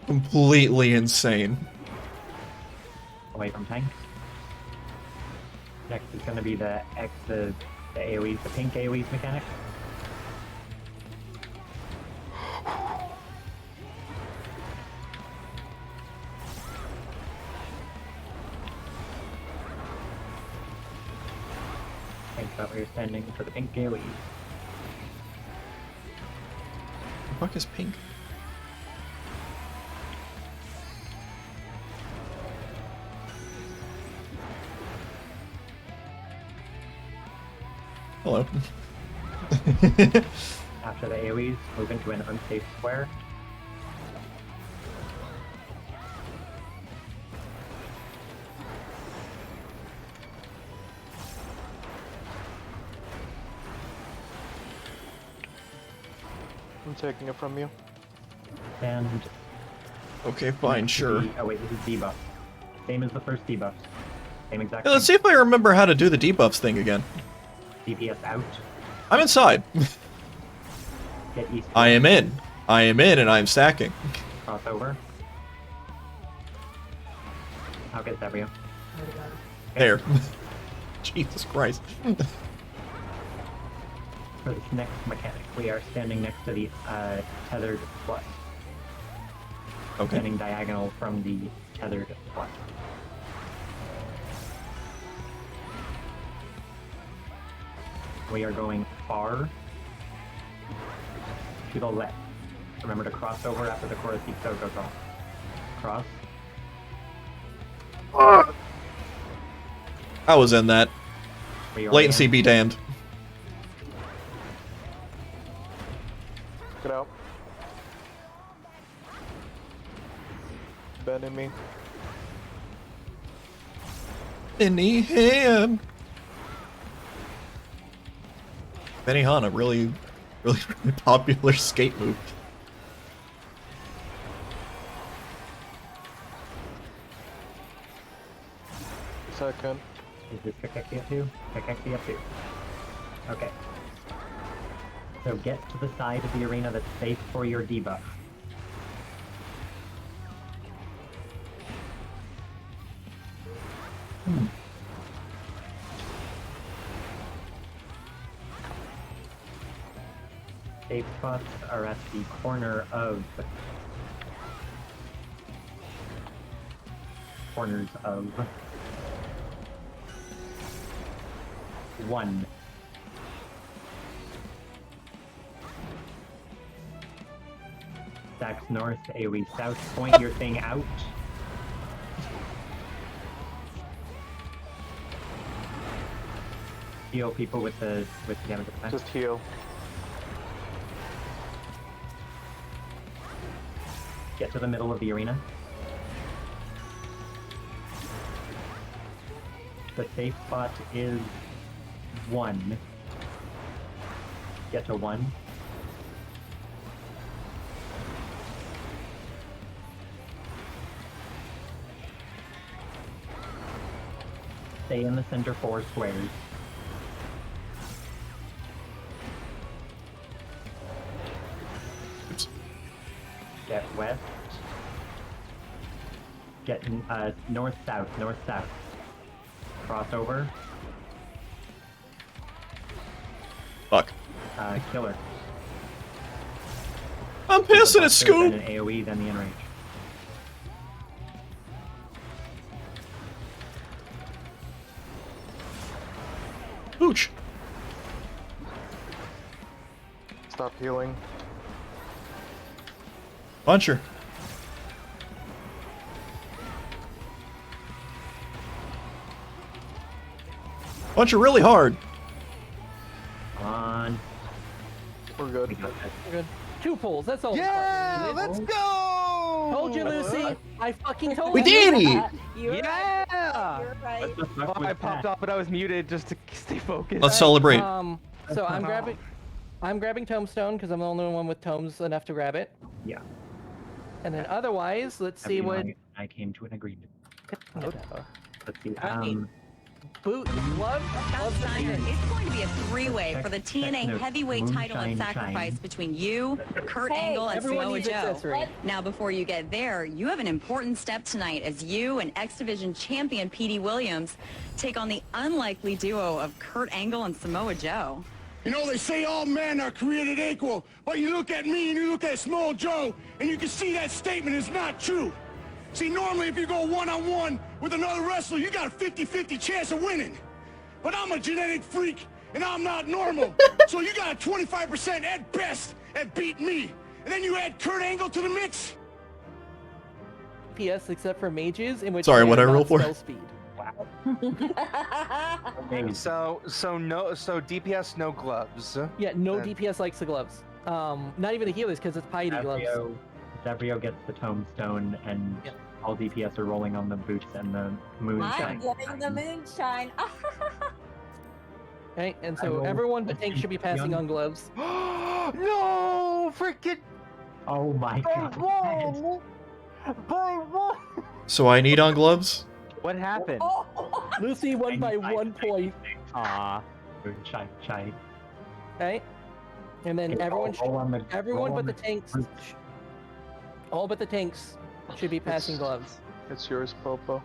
completely insane. Away from tank. Next is going to be the AoEs, the pink AoEs mechanic. Think about where you're standing for the pink AoE. The fuck is pink? Hello. After the AoEs, move into an unsafe square. I'm taking it from you. And Okay, fine, sure. oh wait, this is debuff. Same as the first debuff. Same exact Yeah, let's see if I remember how to do the debuffs thing again. DPS out. I'm inside. Get east. I am in. I am in, and I'm stacking. Crossover. I'll get Zebrio. There. Jesus Christ. For this next mechanic, we are standing next to the tethered plus. Okay. Standing diagonal from the tethered plus. We are going far to the left. Remember to cross over after the Coracito goes off. Cross. I was in that. Latency Reorient. be damned. Get out. Bending me. Benny hand. Benihana, really popular skate move. Second. Is this Kakexi up 2? Kakexi up 2. Okay. So get to the side of the arena that's safe for your debuff. Safe spots are at the corners of 1. Stacks north, AoE south, point your thing out. Heal people with the damage effect. Just heal. Get to the middle of the arena. The safe spot is 1. Get to 1. Stay in the center 4 squares. Oops. Get west. Get north-south, north-south. Crossover. Fuck. Killer. I'm pissing at Then Scoop! an AoE, then the in-range. Pooch. Stop healing. Puncher. Puncher really hard. On. We're good. We got that. We're good. 2 pulls, that's all. Yeah, let's go! Told you, Lucy. I fucking told We you. did it! You're Yeah! right. You're right. What the fuck Oh, was I popped that? off, but I was muted just to stay focused. Let's celebrate. So I'm grabbing Tombstone because I'm the only one with tomes enough to grab it. Yeah. And then otherwise, let's see what Everyone, I came to an agreement. Let's see. I mean, boot love Outsider, it's going to be a three-way Check for the Techno TNA heavyweight title and Moonshine sacrifice Shine. between you, Kurt Hey, Angle, and everyone Samoa needs Joe. accessory. Now, before you get there, you have an important step tonight as you and X Division champion Petey Williams take on the unlikely duo of Kurt Angle and Samoa Joe. You know, they say all men are created equal, but you look at me and you look at Small Joe, and you can see that statement is not true. See, normally if you go one-on-one with another wrestler, you got a 50-50 chance of winning. But I'm a genetic freak, and I'm not normal. So you got a 25% at best at beating me. And then you add Kurt Angle to the mix. PS except for mages in which Sorry, they what'd are I roll not for? spell speed. Wow. So DPS no gloves. Yeah, no Then- DPS likes the gloves. Not even the healers because it's piety gloves. Zavrio gets the tombstone, and all DPS are rolling on the boots and the moonshine. I'm getting the moonshine. Okay, and I so rolled everyone a but Tank should be passing young- on gloves. No, freaking. Oh my god. So I need on gloves? What happened? Lucy won by 1 point. Aw. Moonshine, shine. Okay, and then everyone, everyone roll but on the tanks, all but the tanks should be passing gloves. It's yours, Popo.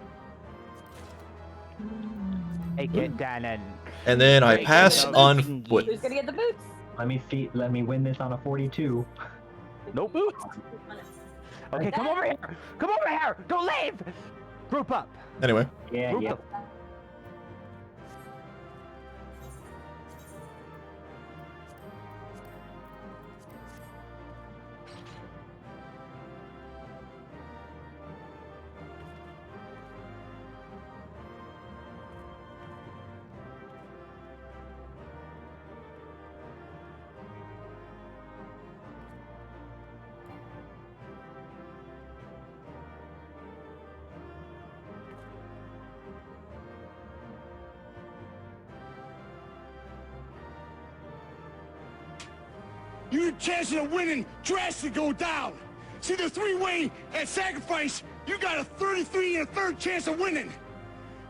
Take it, Danon. And then I Take pass it, on Bingy. foot. Who's gonna get the boots? Let me win this on a 42. Nope. Okay, come over here. Come over here. Don't leave. Group up. Anyway. Yeah, Group yeah. up. Your chances of winning drastically go down. See, the three-way at Sacrifice, you got a 33 and a third chance of winning.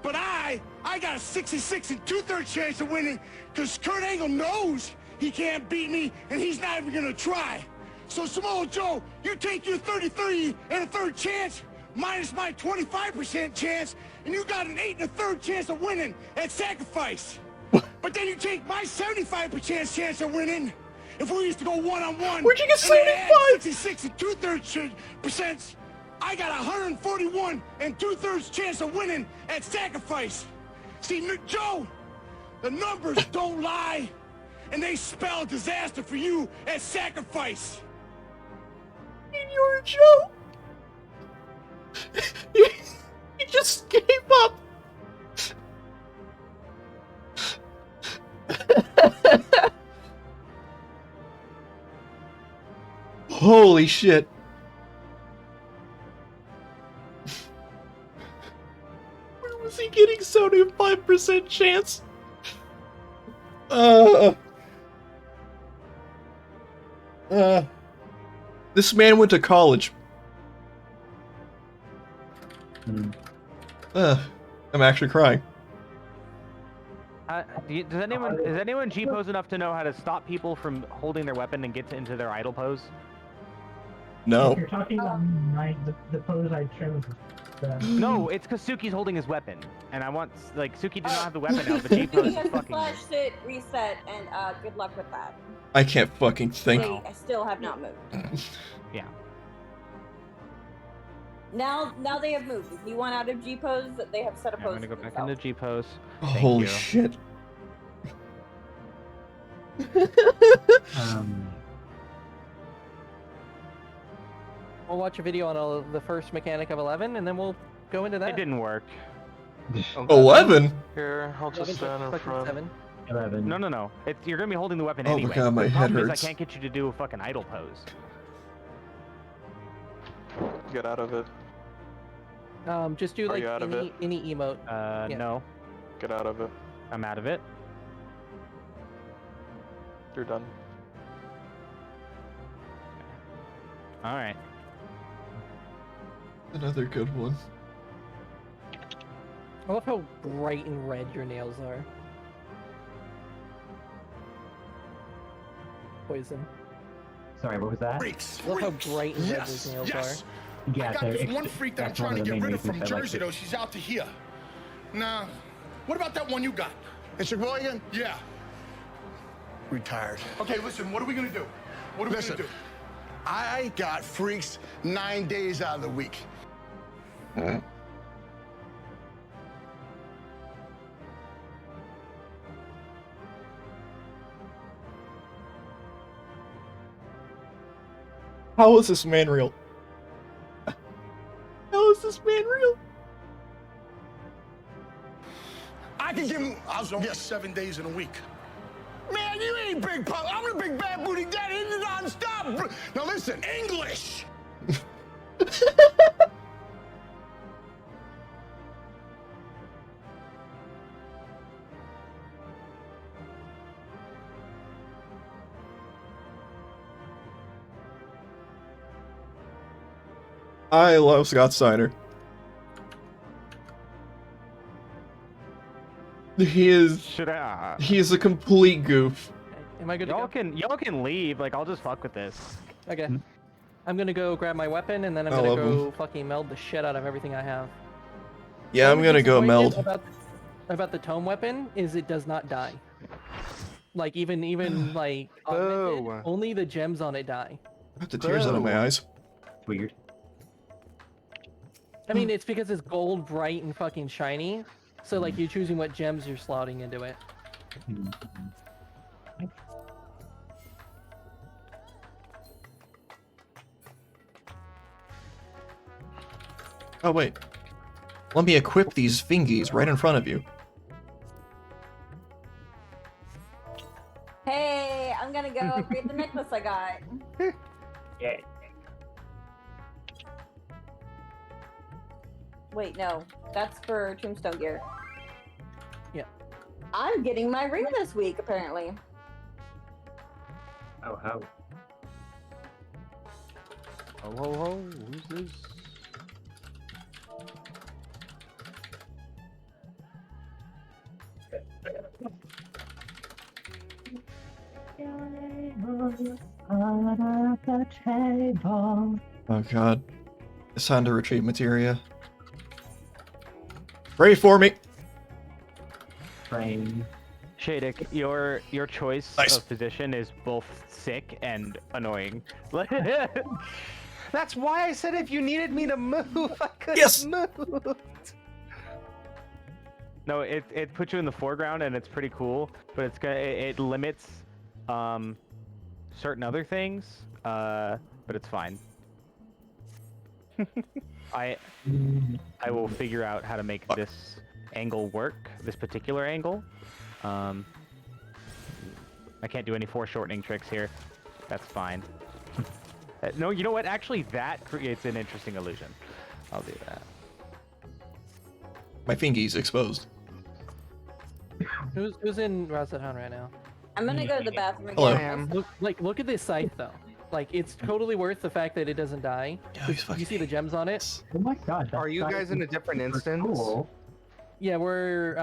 But I got a 66 and 2/3 chance of winning because Kurt Angle knows he can't beat me and he's not even gonna try. So Samoa Joe, you take your 33 and a third chance minus my 25% chance and you got an 8 and a third chance of winning at Sacrifice. But then you take my 75% chance of winning. If we used to go one-on-one, Where'd you get and then add 75? 66 and 2/3%, I got 141 and 2/3 chance of winning at Sacrifice. See, Joe, the numbers don't lie, and they spell disaster for you at Sacrifice. And you're Joe. You just gave up. Holy shit. Where was he getting 75% chance? This man went to college. I'm actually crying. Is anyone G pose enough to know how to stop people from holding their weapon and get into their idle pose? No. If you're talking about the pose I chose. No, it's because Suki's holding his weapon, and I want Suki did not have the weapon now, but G pose is Because the fucking. slash sit, reset, and good luck with that. I can't fucking think. I still have not moved. Yeah. Now they have moved. If you want out of G pose, they have set a I'm pose. gonna go for back themselves. into G pose. Holy shit. We'll watch a video on the first mechanic of 11, and then we'll go into that. It didn't work. 11? Here, I'll just stand in front. 11. No. You're gonna be holding the weapon Oh my anyway. God, my the head problem hurts. is I can't get you to do a fucking idle pose. Get out of it. Just do Are like you out of any emote. Yeah. No. Get out of it. I'm out of it. You're done. All right. Another good one. I love how bright and red your nails are. Poison. Sorry, what was that? Freaks. I love how bright and red those nails Yes. Yeah, I got they're this one freak that I'm that's one trying to of the get main rid of from reasons I like Jersey, it. though. She's out to here. Now, what about that one you got? It's your boy again? Yeah. Retired. Okay, listen, what are we gonna do? What are we gonna do? I got freaks 9 days out of the week. How is this man real? How is this man real? I can give him, I'll guess 7 days in a week. Man, you ain't Big Pop. I'm the big bad booty daddy. It's non-stop. Now listen, English. I love Scott Steiner. He is a complete goof. Am I good to go? Y'all can leave. Like, I'll just fuck with this. Okay. I'm gonna go grab my weapon, and then I'm gonna go fucking meld the shit out of everything I have. Yeah, I'm gonna go meld. About the tome weapon is it does not die. Like even like augmented, only the gems on it die. I have the tears out of my eyes. Weird. I mean, it's because it's gold, bright, and fucking shiny. So like you're choosing what gems you're slotting into it. Oh wait. Let me equip these fingies right in front of you. Hey, I'm gonna go upgrade the necklace I got. Yay. Wait, no. That's for Tombstone gear. Yeah. I'm getting my ring this week, apparently. Oh, how? Oh, ho, ho. Who's this? Oh god. It's time to retrieve materia. Pray for me! Frame. Shadek, your choice of position is both sick and annoying. That's why I said if you needed me to move, I could Yes! have moved. No, it puts you in the foreground and it's pretty cool, but it limits certain other things, but it's fine. I will figure out how to make this angle work, this particular angle. I can't do any foreshortening tricks here. That's fine. No, you know what? Actually, that creates an interesting illusion. I'll do that. My fingies exposed. Who's in Razatan right now? I'm gonna go to the bathroom again. Hello. Look at this scythe though. Like it's totally worth the fact that it doesn't die. You see the gems on it? Oh my god. Are you guys in a different instance? Cool. Yeah, we're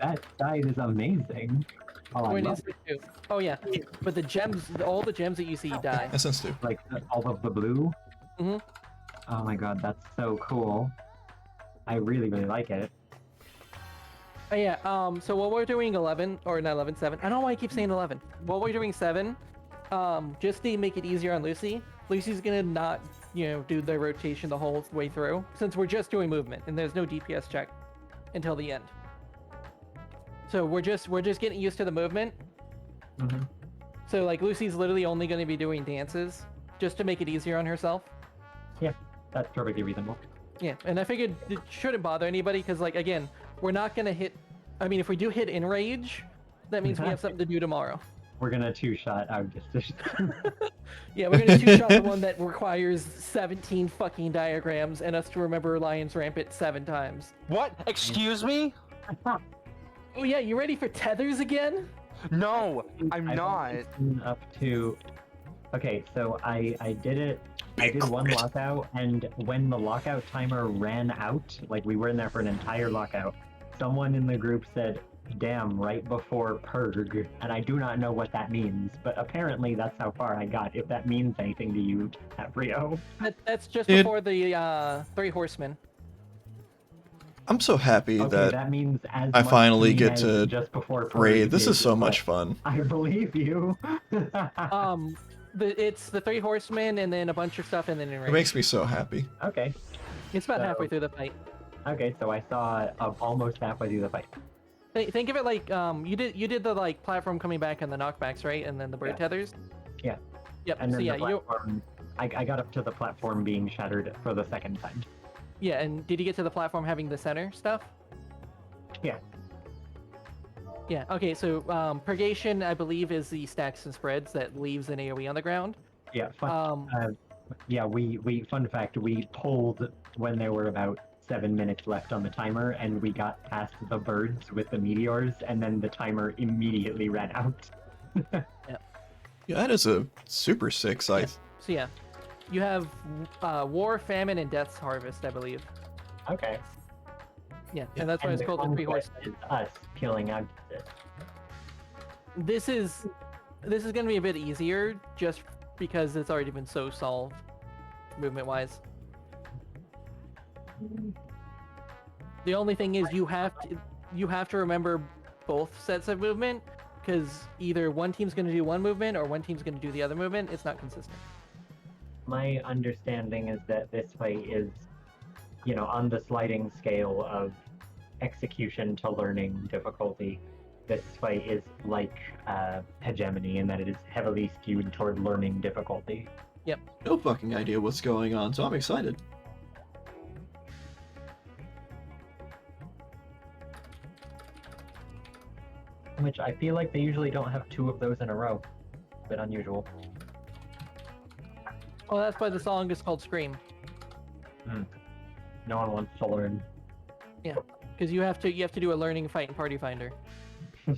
That side is amazing. Oh, I we're in love instance 2. Oh yeah, but the gems, all the gems that you see die. Essence 2. Like all of the blue. Mm-hmm. Oh my god, that's so cool. I really like it. Oh yeah. So while we're doing 11 or not 11, 7. I don't know why I keep saying 11. While we're doing 7, just to make it easier on Lucy, Lucy's gonna not, do the rotation the whole way through since we're just doing movement and there's no DPS check until the end. So we're just getting used to the movement. Mm-hmm. So like Lucy's literally only going to be doing dances just to make it easier on herself. Yeah, that's perfectly reasonable. Yeah, and I figured it shouldn't bother anybody because like again, we're not going to hit. I mean, if we do hit Enrage, that means we have something to do tomorrow. We're gonna two-shot our decision. Yeah, we're gonna two-shot the one that requires 17 fucking diagrams and us to remember Lion's Rampant 7 times. What? Excuse me? Oh yeah, you ready for tethers again? No, I'm not. Up to. Okay, so I did it. I did one lockout, and when the lockout timer ran out, like we were in there for an entire lockout, someone in the group said, "Damn, right before purg," and I do not know what that means, but apparently that's how far I got. If that means anything to you, Aprio. That's just before the 3 horsemen. I'm so happy that means as I much finally to me get as to just before raid. purg This did, is so but much fun. I believe you. It's the 3 horsemen and then a bunch of stuff and then Enrage. It makes me so happy. Okay. It's about halfway through the fight. Okay, so I saw almost halfway through the fight. Think of it like you did the like platform coming back and the knockbacks, right? And then the bird tethers. Yeah. Yep. And then so the yeah, platform, I got up to the platform being shattered for the second time. Yeah, and did you get to the platform having the center stuff? Yeah. Yeah, okay, so Purgation, I believe, is the stacks and spreads that leaves an AoE on the ground. Yeah, fun fact, we pulled when there were about 7 minutes left on the timer, and we got past the birds with the meteors, and then the timer immediately ran out. Yeah, that is a super sick scythe. Yeah. So yeah, you have War, Famine, and Death's Harvest, I believe. Okay. Yeah, and that's why it's called the 3-horse. Is us killing Agnes. This is going to be a bit easier, just because it's already been so solved, movement-wise. The only thing is you have to remember both sets of movement, because either one team's going to do one movement or one team's going to do the other movement. It's not consistent. My understanding is that this fight is, on the sliding scale of execution to learning difficulty. This fight is like hegemony in that it is heavily skewed toward learning difficulty. Yep. No fucking idea what's going on, so I'm excited. Which I feel like they usually don't have 2 of those in a row. A bit unusual. Well, that's why the song is called Scream. No one wants to learn. Yeah, because you have to do a learning fight in Party Finder. I'm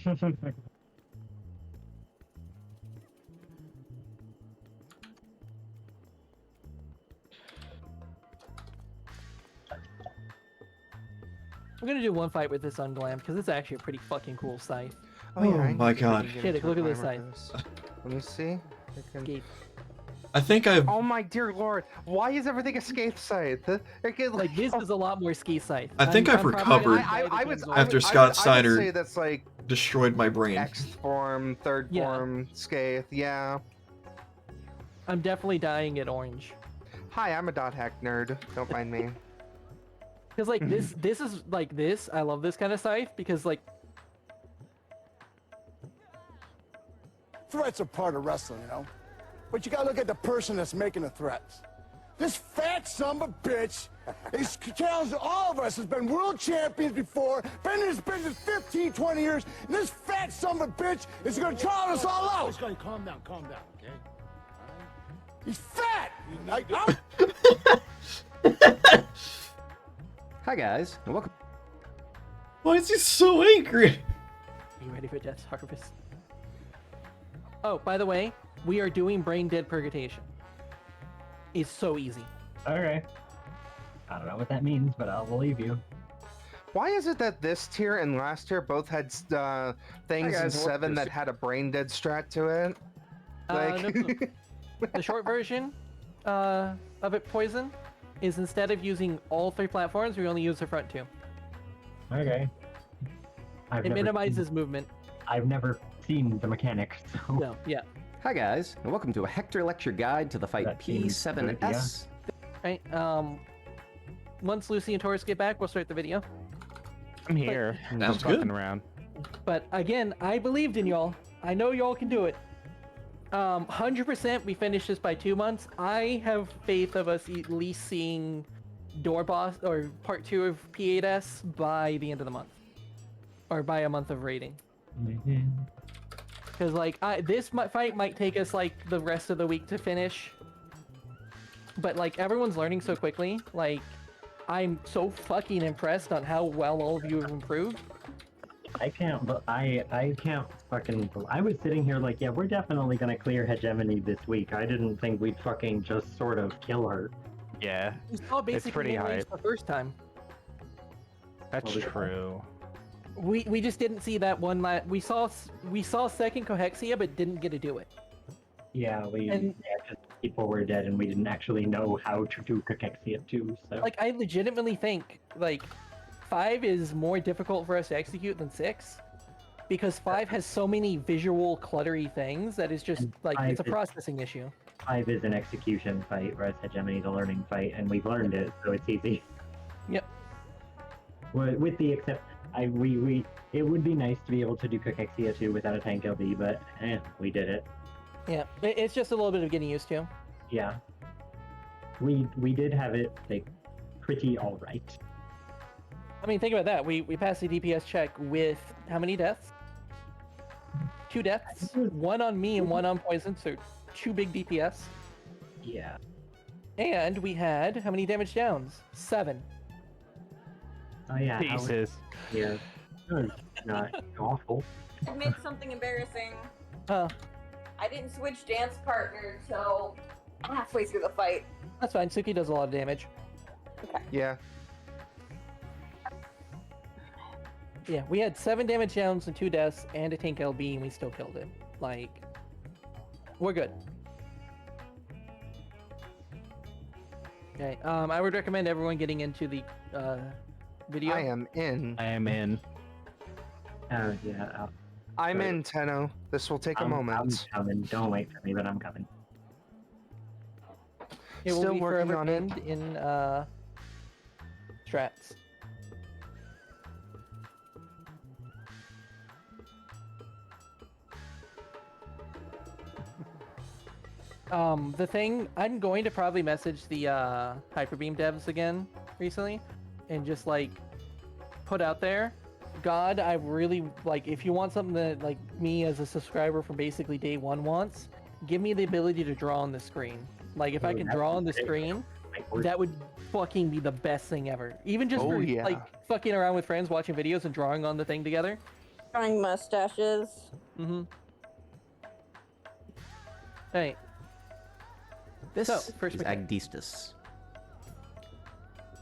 gonna do one fight with this Unglam because it's actually a pretty fucking cool scythe. Oh, yeah, I my need to God. get Shit, into look a at this timer side. for this. Let me see. Escape. I think I've... Oh my dear lord! Why is everything a scape scythe? Like this is a lot more ski scythe. I think I've recovered after Scott Steiner I would say that's like destroyed my brain. X form, third form, Scathe, yeah. I'm definitely dying at orange. Hi, I'm a dot hack nerd. Don't mind me. Because like this is like this. I love this kind of scythe because like Threats are part of wrestling, But you gotta look at the person that's making the threats. This fat son of a bitch is challenging all of us, has been world champions before, been in this business 15, 20 years, and this fat son of a bitch is gonna challenge us all out. Calm down, okay? He's fat! Hi guys, and welcome. Why is he so angry? Are you ready for Death's Harvest? Oh, by the way, we are doing Brain Dead Purgation. It's so easy. Okay. I don't know what that means, but I'll believe you. Why is it that this tier and last tier both had things in 7 that had a brain dead strat to it? Like... The short version of it, Poison, is instead of using all 3 platforms, we only use the front 2. Okay. It minimizes movement. I've never seen the mechanics, so... No, yeah. Hi guys, and welcome to a Hector lecture guide to the fight P6S. Right, once Lucy and Taurus get back, we'll start the video. I'm here. I'm Sounds just good. fucking around. But again, I believed in y'all. I know y'all can do it. 100% we finished this by 2 months. I have faith of us at least seeing Door Boss or part 2 of P8S by the end of the month. Or by a month of raiding. Because like this fight might take us like the rest of the week to finish. But like everyone's learning so quickly. Like I'm so fucking impressed on how well all of you have improved. I can't fucking... I was sitting here like, yeah, we're definitely gonna clear Hegemony this week. I didn't think we'd fucking just sort of kill her. Yeah, We saw basically pretty what we hype. the first time. That's true. We just didn't see that one. We saw second Cohexia, but didn't get to do it. Yeah, because people were dead and we didn't actually know how to do Cachexia 2, so... Like, I legitimately think, like, 5 is more difficult for us to execute than 6. Because 5 has so many visual, cluttery things that is just, like, it's a processing issue. 5 is an execution fight, whereas Hegemony is a learning fight, and we've learned it, so it's easy. Yep. With the except... it would be nice to be able to do Cachexia 2 without a tank LB, but we did it. Yeah, it's just a little bit of getting used to. Yeah. We did have it take pretty alright. I mean, think about that. We passed the DPS check with how many deaths? 2 deaths. 1 on me and 1 on poison, so 2 big DPS. Yeah. And we had how many damage downs? 7. Oh yeah. Pieces. Yeah. Not awful. I made something embarrassing. Oh, I didn't switch dance partner until halfway through the fight. that's fine. Suki does a lot of damage. Yeah. Yeah, we had 7 damage downs and 2 deaths and a tank LB, and we still killed him. Like, we're good. Okay, I would recommend everyone getting into the video. I am in. I am in. Oh yeah. I'm in, Tenno. This will take a moment. I'm coming. Don't wait for me, but I'm coming. It will Still be working forever on it. pinned in strats. The thing, I'm going to probably message the Hyperbeam devs again recently and just like put out there, God, I really like, if you want something that like me as a subscriber from basically day one wants, give me the ability to draw on the screen. Like if I can draw on the screen, that would fucking be the best thing ever. Even just for like fucking around with friends, watching videos and drawing on the thing together. Drawing mustaches. Mm-hmm. Hey. This So, is first Agdistis.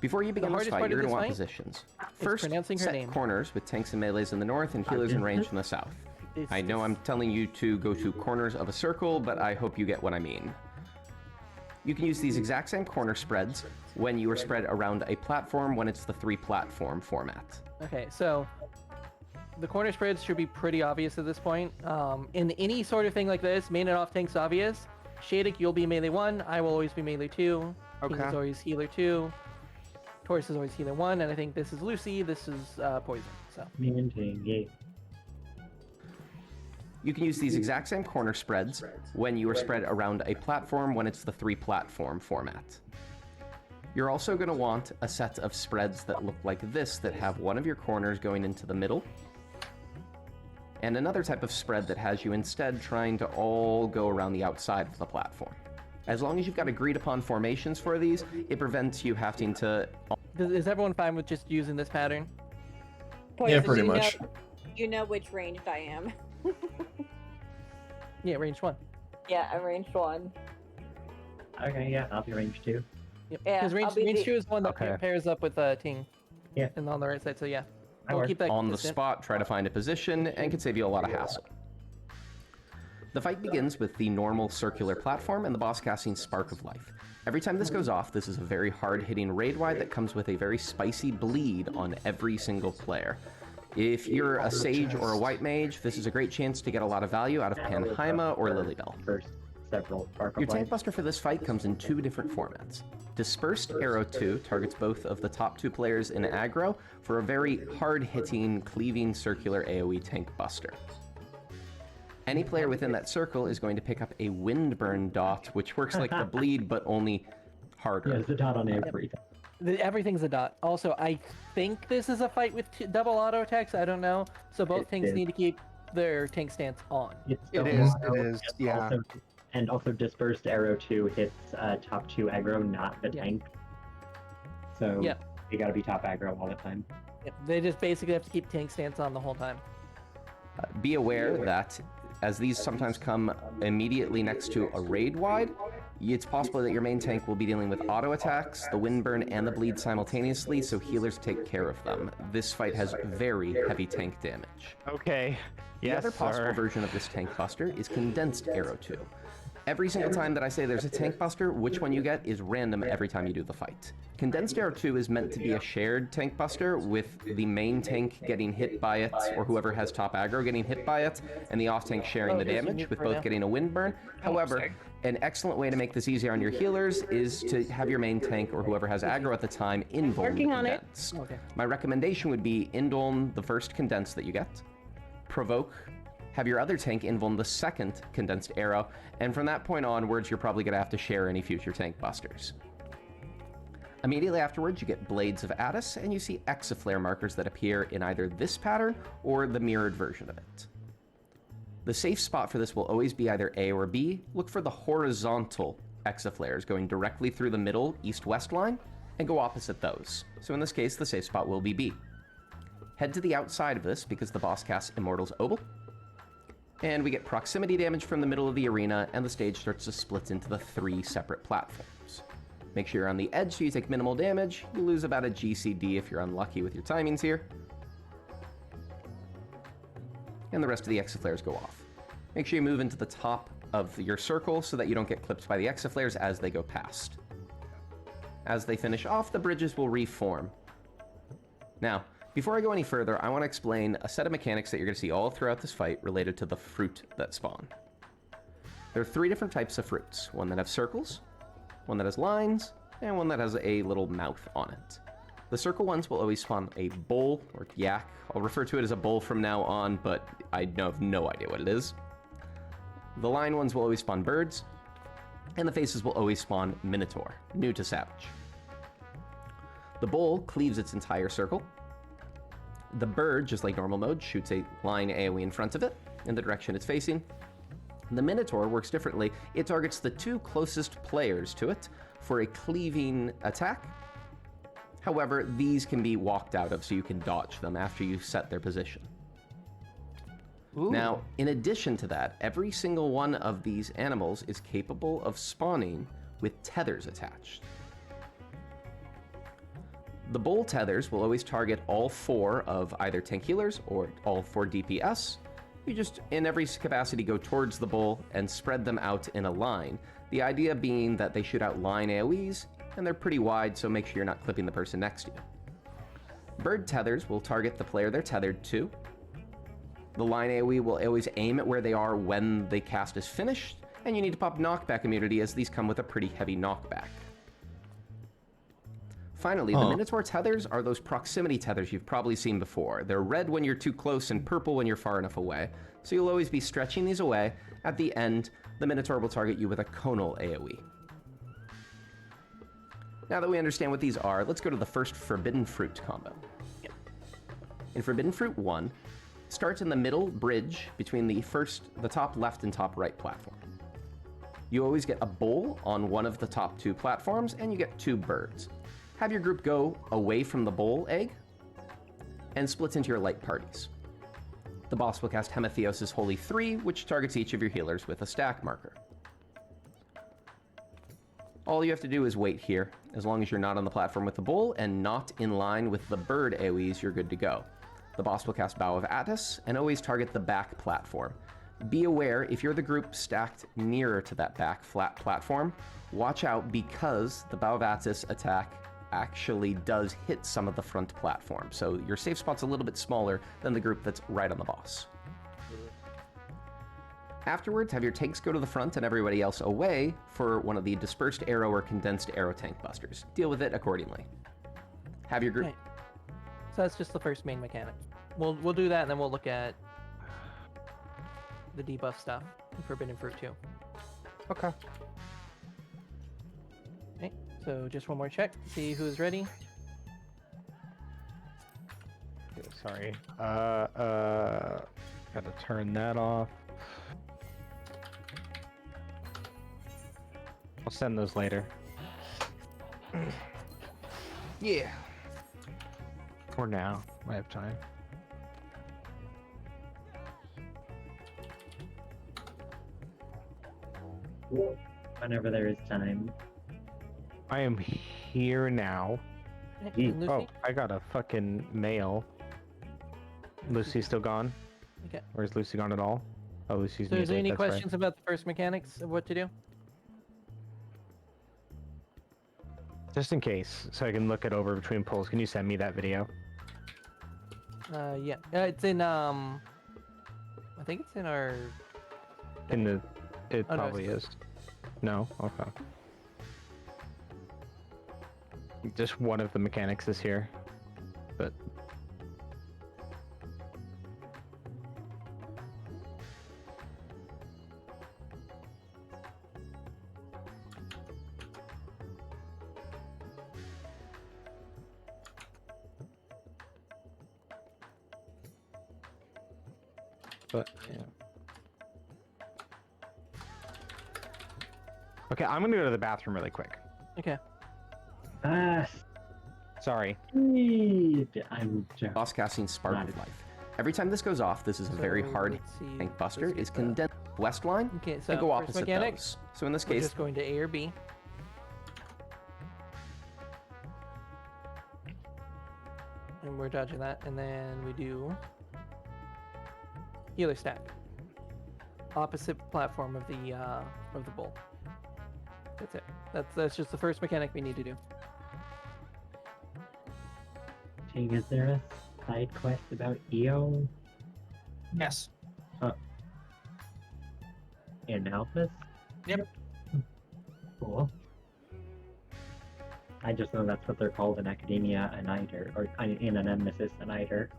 Before you begin this hardest fight, part you're of going to this want fight positions. is First, pronouncing her set name. corners with tanks and melees in the north and healers in range in the south. I know I'm telling you to go to corners of a circle, but I hope you get what I mean. You can use these exact same corner spreads when you are spread around a platform when it's the 3-platform format. Okay, so the corner spreads should be pretty obvious at this point. In any sort of thing like this, main and off tank's obvious. Shadek, you'll be melee 1. I will always be melee 2. King is always healer 2. Taurus is always healer 1, and I think this is Lucy. This is poison. So. You can use these exact same corner spreads when you are spread around a platform when it's the 3-platform format. You're also going to want a set of spreads that look like this that have one of your corners going into the middle, and another type of spread that has you instead trying to all go around the outside of the platform. As long as you've got agreed upon formations for these, it prevents you having to... Is everyone fine with just using this pattern? Yeah, pretty much. You know which ranged I am. Yeah, range 1. Yeah, I'm ranged 1. Okay, yeah, I'll be range 2. Yep. Yeah, Because range 2 is one that Okay. pairs up with Ting. Yeah. And on the right side, so yeah. That We'll works. keep that on the consistent. spot, try to find a position, and can save you a lot of hassle. The fight begins with the normal circular platform and the boss casting Spark of Life. Every time this goes off, this is a very hard-hitting raid-wide that comes with a very spicy bleed on every single player. If you're a Sage or a White Mage, this is a great chance to get a lot of value out of Panheima or Lilybell. First several Spark Your of Life. tank buster for this fight comes in 2 different formats. Dispersed Arrow 2 targets both of the top 2 players in aggro for a very hard-hitting, cleaving circular AoE tank buster. Any player within that circle is going to pick up a Windburn dot, which works like the bleed, but only harder. Yeah, it's a dot on everything. Everything's a dot. Also, I think this is a fight with double auto attacks. I don't know. So both tanks is. need to keep their tank stance on. It's It double is, auto, it is, and yeah. Also Dispersed Arrow 2 hits top 2 aggro, not the Yeah. tank. So Yeah. you gotta be top aggro all the time. Yep, they just basically have to keep tank stance on the whole time. Be aware that, as these sometimes come immediately next to a raid wide, it's possible that your main tank will be dealing with auto attacks, the Windburn, and the bleed simultaneously, so healers take care of them. This fight has very heavy tank damage. Okay. The Yes, other possible sir. version of this tank buster is Condensed Arrow 2. Every single time that I say there's a tank buster, which one you get is random every time you do the fight. Condensed Arrow 2 is meant to be a shared tank buster, with the main tank getting hit by it, or whoever has top aggro getting hit by it, and the off tank sharing the damage, with both getting a Windburn. However, an excellent way to make this easier on your healers is to have your main tank, or whoever has aggro at the time, Indoln Working on it. Condensed. Okay. My recommendation would be Indoln the first Condensed that you get, Provoke, have your other tank Invuln the second Condensed Arrow, and from that point onwards, you're probably going to have to share any future tank busters. Immediately afterwards, you get Blades of Attis, and you see Exaflare markers that appear in either this pattern or the mirrored version of it. The safe spot for this will always be either A or B. Look for the horizontal Exaflares going directly through the middle east-west line, and go opposite those. So in this case, the safe spot will be B. Head to the outside of this because the boss casts Immortal's Obol, and we get proximity damage from the middle of the arena, and the stage starts to split into the 3 separate platforms. Make sure you're on the edge so you take minimal damage. You lose about a GCD if you're unlucky with your timings here. And the rest of the Exaflares go off. Make sure you move into the top of your circle so that you don't get clipped by the Exaflares as they go past. As they finish off, the bridges will reform. Now, before I go any further, I want to explain a set of mechanics that you're going to see all throughout this fight related to the fruit that spawn. There are 3 different types of fruits. One that have circles, one that has lines, and one that has a little mouth on it. The circle ones will always spawn a bowl, or yak. I'll refer to it as a bowl from now on, but I have no idea what it is. The line ones will always spawn birds, and the faces will always spawn Minotaur, new to Savage. The bowl cleaves its entire circle. The bird, just like normal mode, shoots a line AoE in front of it, in the direction it's facing. The Minotaur works differently. It targets the 2 closest players to it for a cleaving attack. However, these can be walked out of so you can dodge them after you set their position. Ooh. Now, in addition to that, every single one of these animals is capable of spawning with tethers attached. The bull tethers will always target all 4 of either tank healers or all 4 DPS. You just, in every capacity, go towards the bull and spread them out in a line. The idea being that they shoot out line AoEs, and they're pretty wide, so make sure you're not clipping the person next to you. Bird tethers will target the player they're tethered to. The line AoE will always aim at where they are when the cast is finished, and you need to pop knockback immunity as these come with a pretty heavy knockback. Finally, the Minotaur tethers are those proximity tethers you've probably seen before. They're red when you're too close and purple when you're far enough away. So you'll always be stretching these away. At the end, the Minotaur will target you with a conal AoE. Now that we understand what these are, let's go to the first Forbidden Fruit combo. In Forbidden Fruit 1, starts in the middle bridge between the top left and top right platform. You always get a bowl on one of the top 2 platforms, and you get 2 birds. Have your group go away from the bowl egg and split into your light parties. The boss will cast Hemetheos' Holy 3, which targets each of your healers with a stack marker. All you have to do is wait here. As long as you're not on the platform with the bull and not in line with the bird AoEs, you're good to go. The boss will cast Bow of Attis and always target the back platform. Be aware, if you're the group stacked nearer to that back flat platform, watch out because the Bow of Attis attack actually does hit some of the front platform. So your safe spot's a little bit smaller than the group that's right on the boss. Afterwards, have your tanks go to the front and everybody else away for one of the dispersed arrow or condensed arrow tank busters. Deal with it accordingly. Have your group... Right. So that's just the first main mechanic. We'll do that and then we'll look at the debuff stuff in Forbidden Fruit 2. Okay. Okay, so just one more check, see who's ready. Sorry. Gotta turn that off. I'll send those later. Yeah. Or now. I have time. Whenever there is time. I am here now. And Lucy? Oh, I got a fucking mail. Lucy's still gone? Okay. Or is Lucy gone at all? Oh, Lucy's So is there muted, any that's right. questions about the first mechanics of what to do? Just in case, so I can look it over between pulls, can you send me that video? Yeah. It's in, I think it's in our... In the... It Oh, no, probably is. No? Okay. Just one of the mechanics is here. But... But yeah. Okay, I'm gonna go to the bathroom really quick. Okay. Sorry. I'm just... Boss casting Spark of Life. Every time this goes off, this is a very hard let's see, tank buster. let's Is get the- condense west line Okay, so and go first opposite mechanic, those. So in this We're case, just going to A or B. And we're dodging that, and then we do healer stack. Opposite platform of the bowl. That's it. That's just the first mechanic we need to do. Jing, is there a side quest about EO Yes. in Alphys? Yep. Cool. I just know that's what they're called in Academia a Niter, or in an Nemesis a Niter,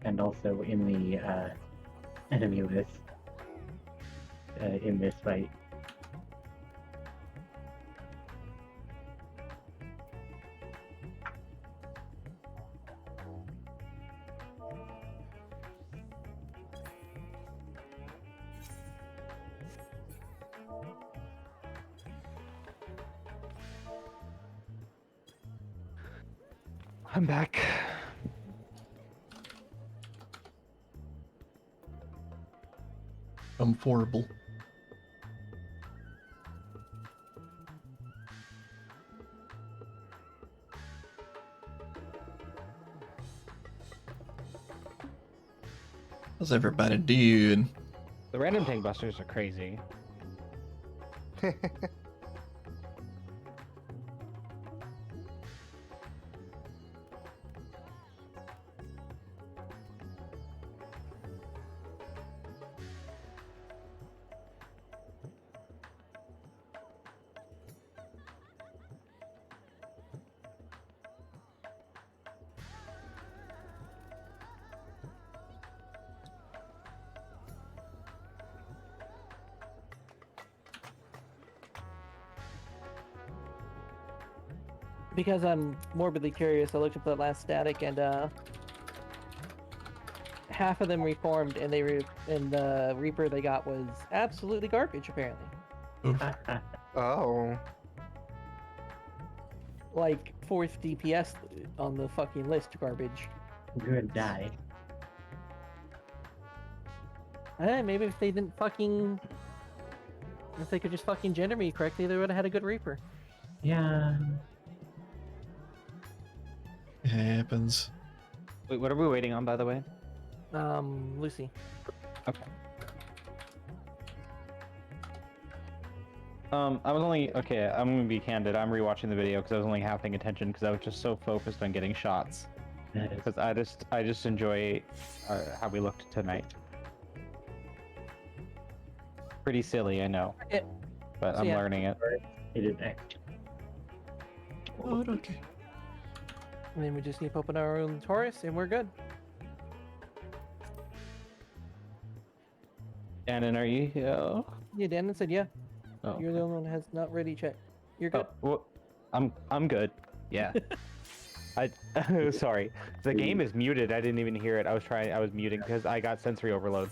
and also in the enemy list in this fight. I'm back. I'm horrible. How's everybody doing? The random tank busters are crazy. Because I'm morbidly curious, I looked up the last static, and half of them reformed, and and the Reaper they got was absolutely garbage, apparently. Oh. Like 4th DPS on the fucking list, garbage. Good die. Maybe if they didn't fucking... If they could just fucking gender me correctly, they would have had a good Reaper. Yeah. It happens. Wait, what are we waiting on, by the way? Lucy. Okay. I was only okay. I'm gonna be candid. I'm rewatching the video because I was only half paying attention because I was just so focused on getting shots. Because I just enjoy how we looked tonight. Pretty silly, I know, but I'm learning it. It is X. Oh, okay. And then we just need to open our own Taurus, and we're good. Dannon, are you here? Yeah, Dannon said yeah. Oh. You're the only one who has not ready check. You're good. Oh, well, I'm good. Yeah. Sorry. The game is muted. I didn't even hear it. I was muting because I got sensory overload.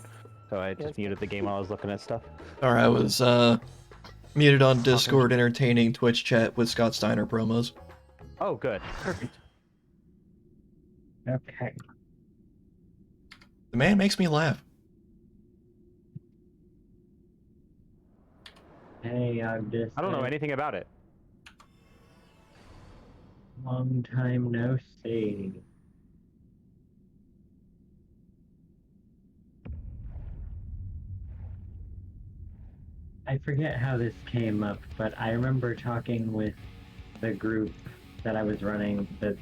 So I just muted the game while I was looking at stuff. Alright, I was muted on Discord entertaining Twitch chat with Scott Steiner promos. Oh, good. Perfect. Okay. The man makes me laugh. Hey, I'm just... I don't know anything about it. Long time no see. I forget how this came up, but I remember talking with the group that I was running, the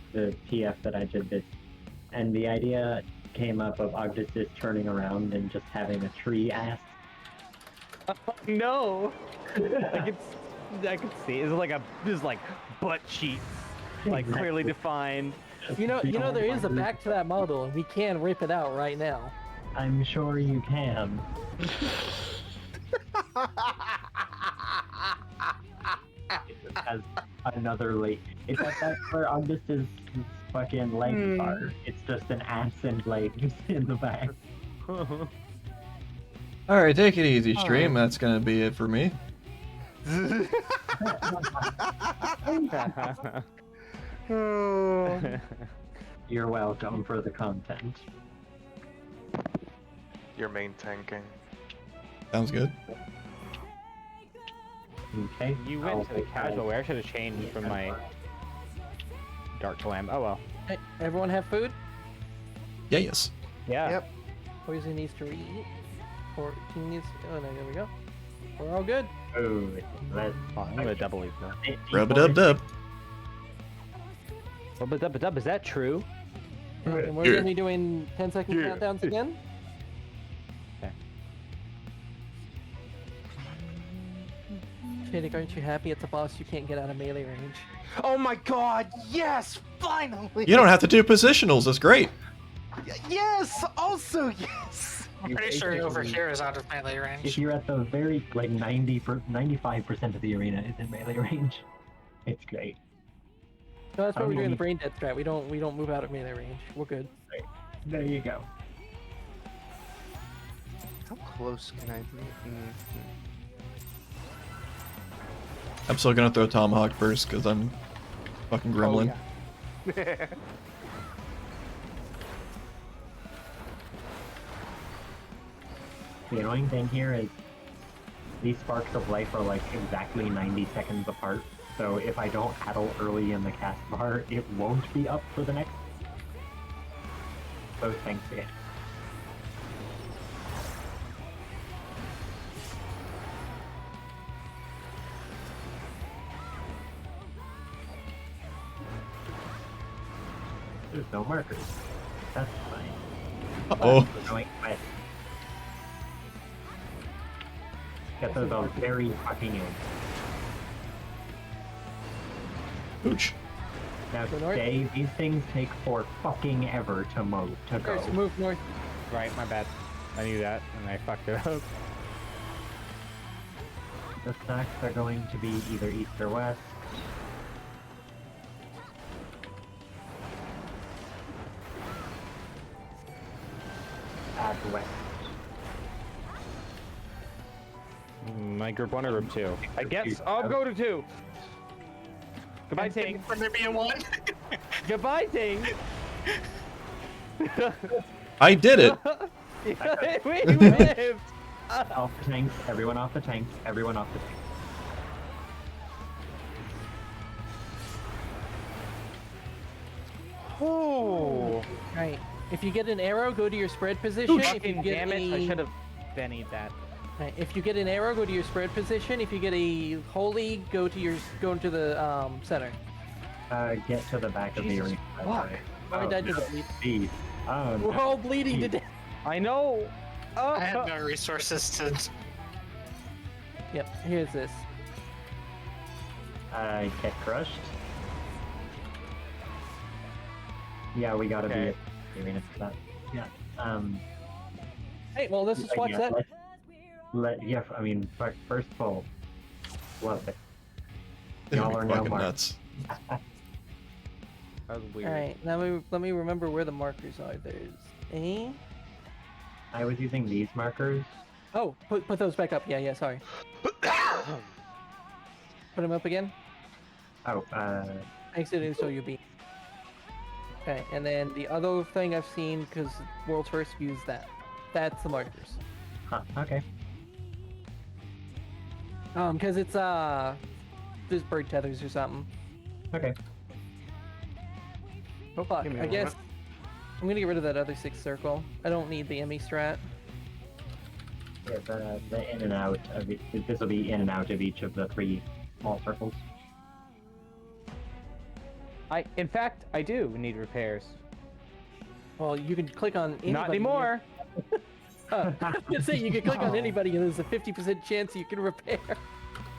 PF that I did this, and the idea came up of Ogdus turning around and just having a tree ass. No! I could see. It's like butt cheeks, like clearly defined. You know, there is a back to that model, and we can rip it out right now. I'm sure you can. As another lake. It's like that's where Ogdus's fucking legs are. It's just an ass and legs in the back. Alright, take it easy, stream. That's gonna be it for me. You're welcome for the content. Your main tanking. Sounds good. Okay. You went to the casual wear. I should have changed from my dark glam. Oh well. Hey, everyone have food? Yeah, yes. Yeah. Yep. Poison needs to eat. 14 needs. Oh no, there we go. We're all good. Oh, let's. I'm gonna double these now. Rub-a-dub-dub. Rub-a-dub-a-dub, is that true? And we're gonna be doing 10-second countdowns again. Okay. Fiddick, aren't you happy it's a boss you can't get out of melee range? Oh my god, yes! Finally! You don't have to do positionals. That's great. Yes! Also, yes! I'm pretty sure over here is out of melee If range. you're at the very, like, 95% of the arena is in melee range, it's great. No, that's why we're doing mean- the brain dead strat. We don't move out of melee range. We're good. There you go. How close can I be? I'm still gonna throw Tomahawk first because I'm fucking gremlin. The annoying thing here is these sparks of life are like exactly 90 seconds apart. So if I don't paddle early in the cast bar, it won't be up for the next. So thanks again. There's no markers. That's fine. Uh-oh. We're going west. Get those all very fucking in. Pooch. Now Go north. today, these things take for fucking ever to go. First, move north. Right, my bad. I knew that, and I fucked it up. The snacks are going to be either east or west. Add west. My group 1 or group 2? I guess I'll go to 2. Goodbye, Ting. Would there be a 1? Goodbye, Ting. I did it. We lived. Off the tanks, everyone off the tanks, everyone off the tanks. Oh. Right. If you get an arrow, go to your spread position. If you Fucking get damn it! a... I should have bennied that. Right, if you get an arrow, go to your spread position. If you get a holy, go into the center. Get to the back of the arena. Fuck. I died to the bleed. Jeez. Oh, no. We're all bleeding to death. I know. Oh. I had no resources to. Yep. Here's this. Get crushed. Yeah, we gotta be Okay. at the arena for that. Yeah. Hey, well, let's just watch yeah, that. Yeah, I mean, first pull. Love it. This Y'all would are be no fucking marks. nuts. That was weird. All right. Now let me remember where the markers are. There's a. I was using these markers. Oh, put those back up. Yeah. Sorry. Put them up again. Oh, Exiting so you beat. Okay, and then the other thing I've seen, because World's First used that. That's the markers. huh, okay. Because it's there's bird tethers or something. Okay. Oh fuck! Give me I a guess I'm gonna get rid of that other 6th circle. I don't need the ME strat. Yeah, the in and out of it. This will be in and out of each of the 3 small circles. In fact, I do need repairs. Well, you can click on anybody. Not anymore. I was gonna say you can click on anybody, and there's a 50% chance you can repair.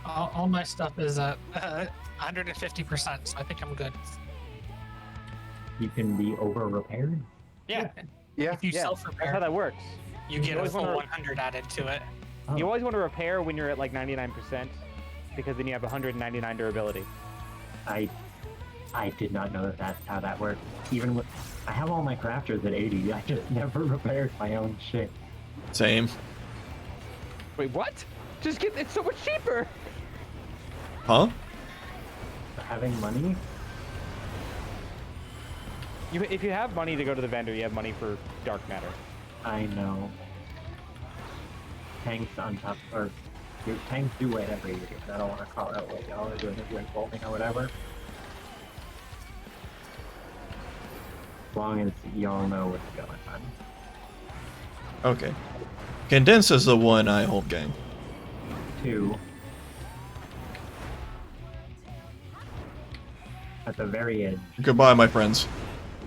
All my stuff is at 150%, so I think I'm good. You can be over repaired. Yeah. Yeah. If you Yeah, that's how self-repair, that works. you get a always full wanna- 100 added to it. Oh. You always want to repair when you're at like 99%, because then you have 199 durability. I did not know that that's how that worked. Even with I have all my crafters at 80. I just never repaired my own shit. Same. Wait, what? Just get it's so much cheaper. Huh? Having money? If you have money to go to the vendor, you have money for dark matter. I know. Tanks on top, or tanks do whatever you do. I don't want to call out what y'all are doing if you're involving or whatever. As long as y'all know what's going on. Okay. Condense is the one I hold, gang. 2. At the very edge. Goodbye, my friends.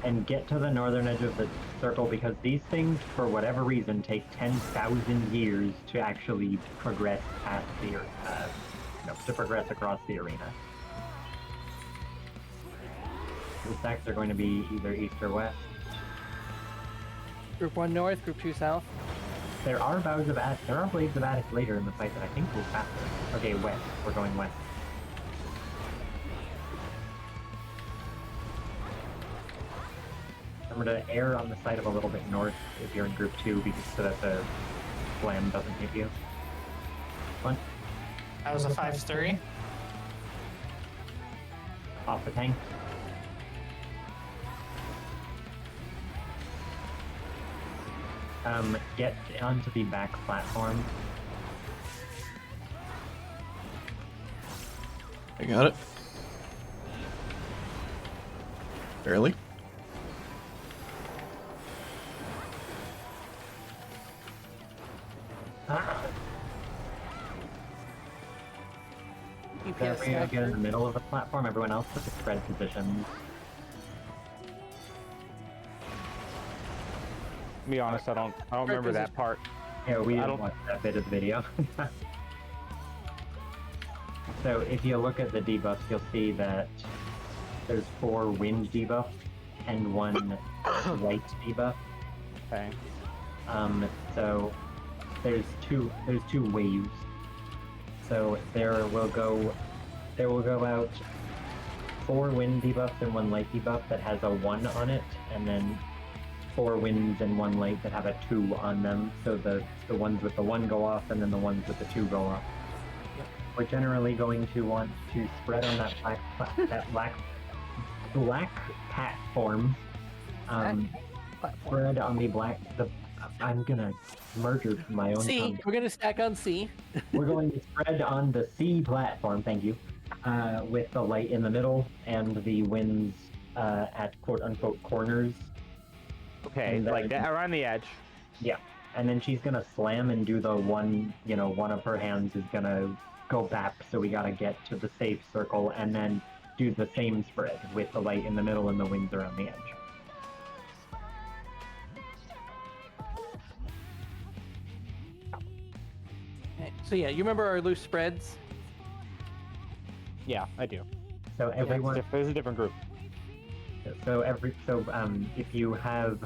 And get to the northern edge of the circle, because these things, for whatever reason, take 10,000 years to actually progress past the, to progress across the arena. The stacks are going to be either east or west. Group 1 north, group 2 south. There are blades of Attic later in the fight that I think will faster. Okay, west. We're going west. Remember to err on the side of a little bit north if you're in group 2, because so that the slam doesn't hit you. One. That was a 5-3. Off the tank. Get onto the back platform. I got it. Barely. Everyone get in the middle of the platform, everyone else with the spread positions. To be honest, I don't remember that part. Yeah, we didn't watch that bit of the video. So if you look at the debuffs, you'll see that there's 4 wind debuffs and 1 light debuff. Okay. So there's two waves. So there will go out 4 wind debuffs and 1 light debuff that has a 1 on it, and then 4 winds and 1 light that have a 2 on them. So the ones with the 1 go off, and then the ones with the 2 go off. Yep. We're generally going to want to spread on that black platform. Spread on the black. I'm gonna murder my own. C. Tongue. We're gonna stack on C. We're going to spread on the C platform. Thank you. With the light in the middle and the winds at quote-unquote corners. Okay, like that around the edge. Yeah, and then she's gonna slam and do the one. One of her hands is gonna go back, so we gotta get to the safe circle and then do the same spread with the light in the middle and the winds around the edge. So yeah, you remember our loose spreads? Yeah, I do. So everyone. Yeah, there's a different group. So if you have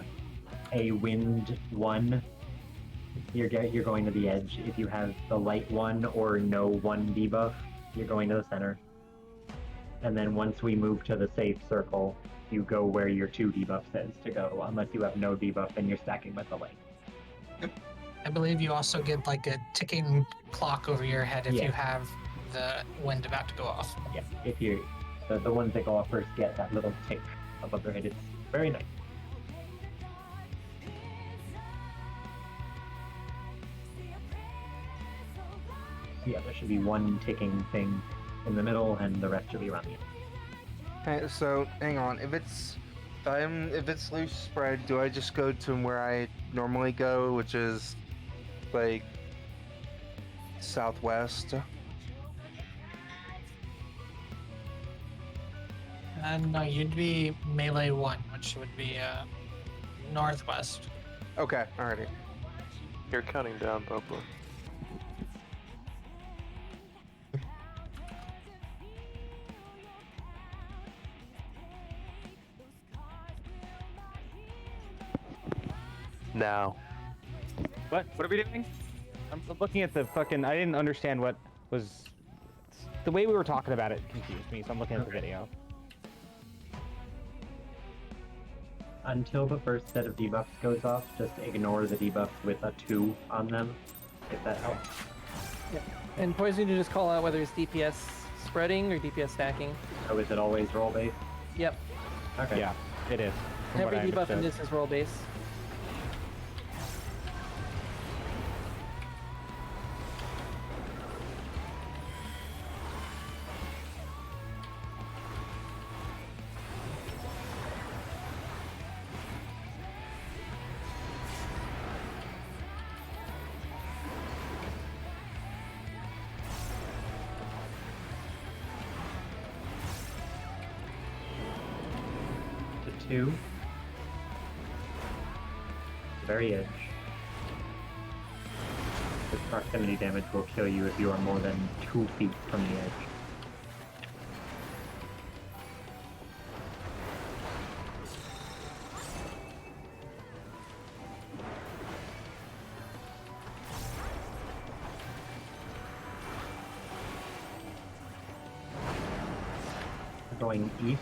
a wind 1, you're going to the edge. If you have the light 1 or no 1 debuff, you're going to the center. And then once we move to the safe circle, you go where your 2 debuff says to go. Unless you have no debuff, then you're stacking with the light. I believe you also get like a ticking clock over your head if you have the wind about to go off. Yeah, if you the ones that go off first get that little tick above their head. It's very nice. Yeah, there should be 1 ticking thing in the middle, and the rest should be around the edge. Okay, so hang on. If it's loose spread, do I just go to where I normally go, which is like southwest? No, you'd be melee 1, which would be northwest. Okay, alrighty. You're counting down, Bubba. Now. What are we doing? I'm looking at the fucking. I didn't understand what was. The way we were talking about it confused me, so I'm looking at the video. Until the first set of debuffs goes off, just ignore the debuffs with a 2 on them, if that helps. Yeah. And Poison, you just call out whether it's DPS spreading or DPS stacking. So is it always roll based? Yep. Okay. Yeah, it is. from what Every I debuff in understood. this is roll base. The 2. Very edge. This proximity damage will kill you if you are more than 2 feet from the edge. Going east.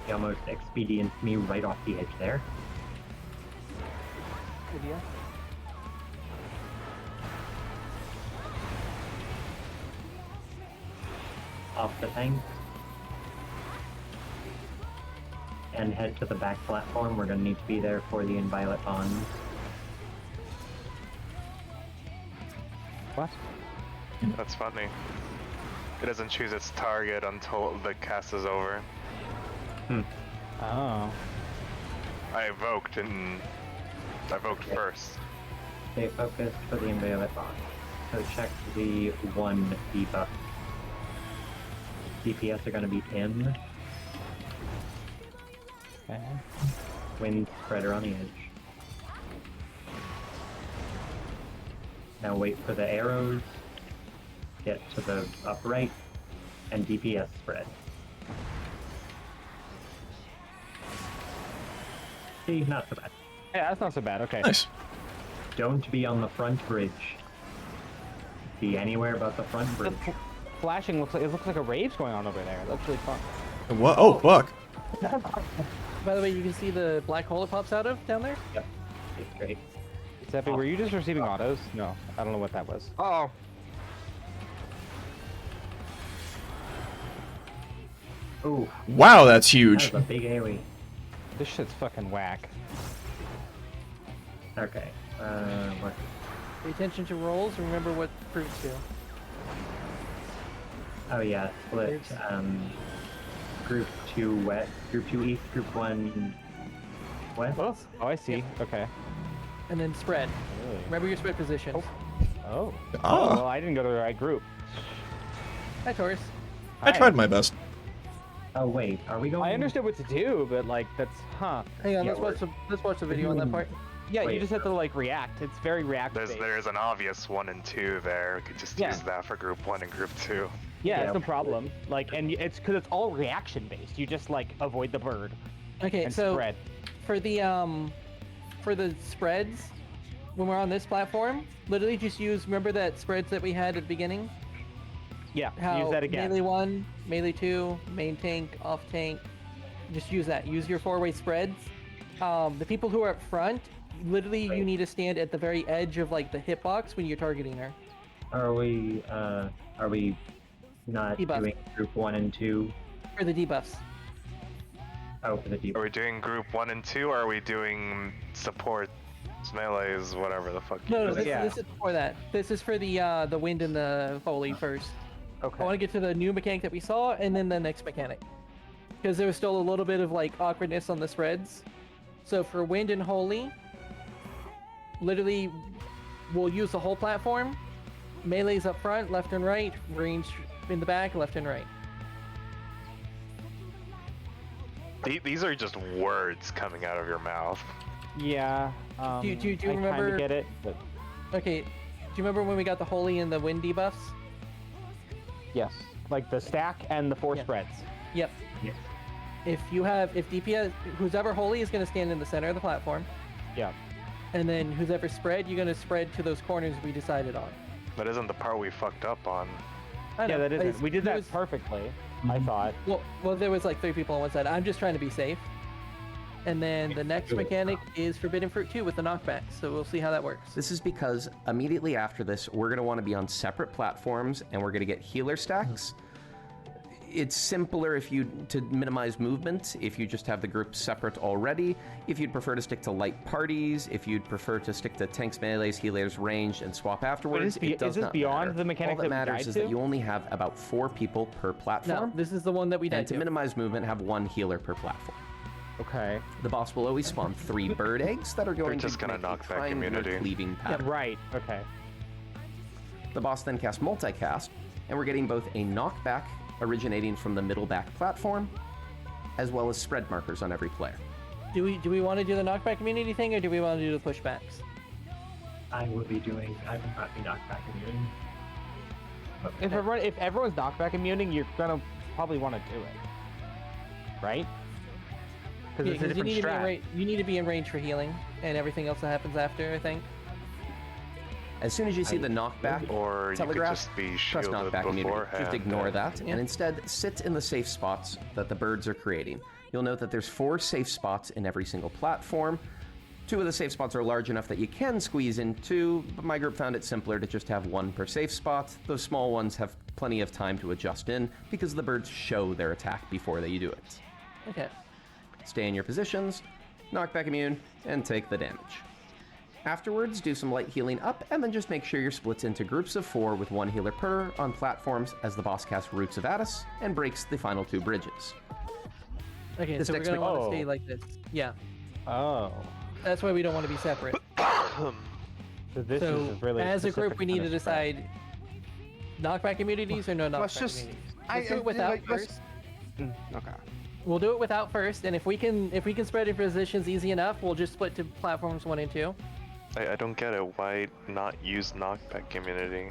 He almost expedients me right off the edge there. Good deal. Off the tank. And head to the back platform. We're going to need to be there for the Inviolate Bonds. What? That's funny. It doesn't choose its target until the cast is over. Oh. I evoked first. Stay focused for the Inviolate Bonds. So check the 1 debuff. DPS are going to be in. Okay. Wind spreader on the edge. Now wait for the arrows. Get to the upright. And DPS spread. See, not so bad. Yeah, that's not so bad. Okay. Nice. Don't be on the front bridge. Be anywhere but the front bridge. Flashing looks like a rave's going on over there. That's really fun. What? Oh, fuck. By the way, you can see the black hole it pops out of down there? Yep. It's great. Zeppy, were you just receiving autos? No, I don't know what that was. Uh-oh. Ooh, Wow, that's huge. that's a big AoE. This shit's fucking whack. Okay. What? Pay attention to rolls and remember what fruits do. Oh yeah, split. Group 2 west, group 2 east, group 1 west. Oh, I see. Okay. And then spread. Really? Remember your spread positions. Oh. Ah. Well, I didn't go to the right group. Hi, Taurus. I tried my best. Oh wait, are we going? I understood what to do, but like that's Hang on, Yeah, let's watch the video on that part. Yeah, you Wait. just have to like react. It's very reactive. There's an obvious 1 and 2 there. We could just Yeah. use that for group 1 and group 2. Yeah, Yeah. it's no problem. Like, and it's because it's all reaction based. You just like avoid the bird Okay, and so spread. for the spreads, when we're on this platform, literally just use, remember that spreads that we had at the beginning? Yeah, How use that again. melee 1, melee 2, main tank, off tank. Just use that. Use your 4-way spreads. The people who are up front, literally you need to stand at the very edge of like the hitbox when you're targeting her. Are we not Debuff. doing group 1 and 2? For the debuffs. Oh, for the debuff. Are we doing group 1 and 2, or are we doing support, melees, whatever the fuck? No, Yeah. this is for that. This is for the wind and the holy first. Okay. I want to get to the new mechanic that we saw, and then the next mechanic. Because there was still a little bit of like awkwardness on the spreads. So for wind and holy, literally, we'll use the whole platform. Melee's up front, left and right. Range in the back, left and right. These are just words coming out of your mouth. Yeah. Do you I kinda remember- get it, but Okay, do you remember when we got the holy and the wind debuffs? yes, like the stack and the 4 Yeah. spreads. Yep. Yes. If DPS, who's ever holy is going to stand in the center of the platform. Yeah. And then who's ever spread, you're going to spread to those corners we decided on. That isn't the part we fucked up on. I Yeah, know, that isn't. it's- We did there that was- perfectly. I thought. Well, there was like 3 people on one side. I'm just trying to be safe. And then the next mechanic is Forbidden Fruit 2 with the knockback, so we'll see how that works. This is because immediately after this, we're going to want to be on separate platforms, and we're going to get healer stacks. It's simpler to minimize movement if you just have the groups separate already. If you'd prefer to stick to light parties, if you'd prefer to stick to tanks, melees, healers, ranged, and swap afterwards, it does not beyond matter. the mechanic All that matters is to? that you only have about 4 people per platform. No, this is the one that we died And to minimize movement, have 1 healer per platform. Okay. The boss will always spawn 3 bird eggs that are going just to gonna make knock a back kind immunity. cleaving pattern. Right. Okay. The boss then casts multicast, and we're getting both a knockback originating from the middle back platform, as well as spread markers on every player. Do we want to do the knockback immunity thing, or do we want to do the pushbacks? I would not be knockback immune. If everyone's knockback immuning, you're gonna probably want to do it, right? Because it's a different strat. You need to be in range for healing, and everything else that happens after, I think. As soon as you see the knockback Or you could telegraph, just be press shielded knockback immunity. beforehand. Just ignore that, and instead sit in the safe spots that the birds are creating. You'll note that there's 4 safe spots in every single platform. 2 of the safe spots are large enough that you can squeeze in 2, but my group found it simpler to just have 1 per safe spot. Those small ones have plenty of time to adjust in, because the birds show their attack before they do it. Okay. Stay in your positions, knockback immune, and take the damage. Afterwards, do some light healing up, and then just make sure you're split into groups of 4 with 1 healer per on platforms as the boss casts Roots of Addis and breaks the final 2 bridges. Okay, This so we're next going to want to mech- stay like this. Yeah. Oh. That's why we don't want to be separate. So this So, is really as a group, specific we need kind to of strat. decide knockback immunities or no knockback Let's just- immunities. I- Let's do I- it without like, let's- first. Okay. We'll do it without first, and if we can spread in positions easy enough, we'll just split to platforms 1 and 2. I don't get it. Why not use knockback immunity?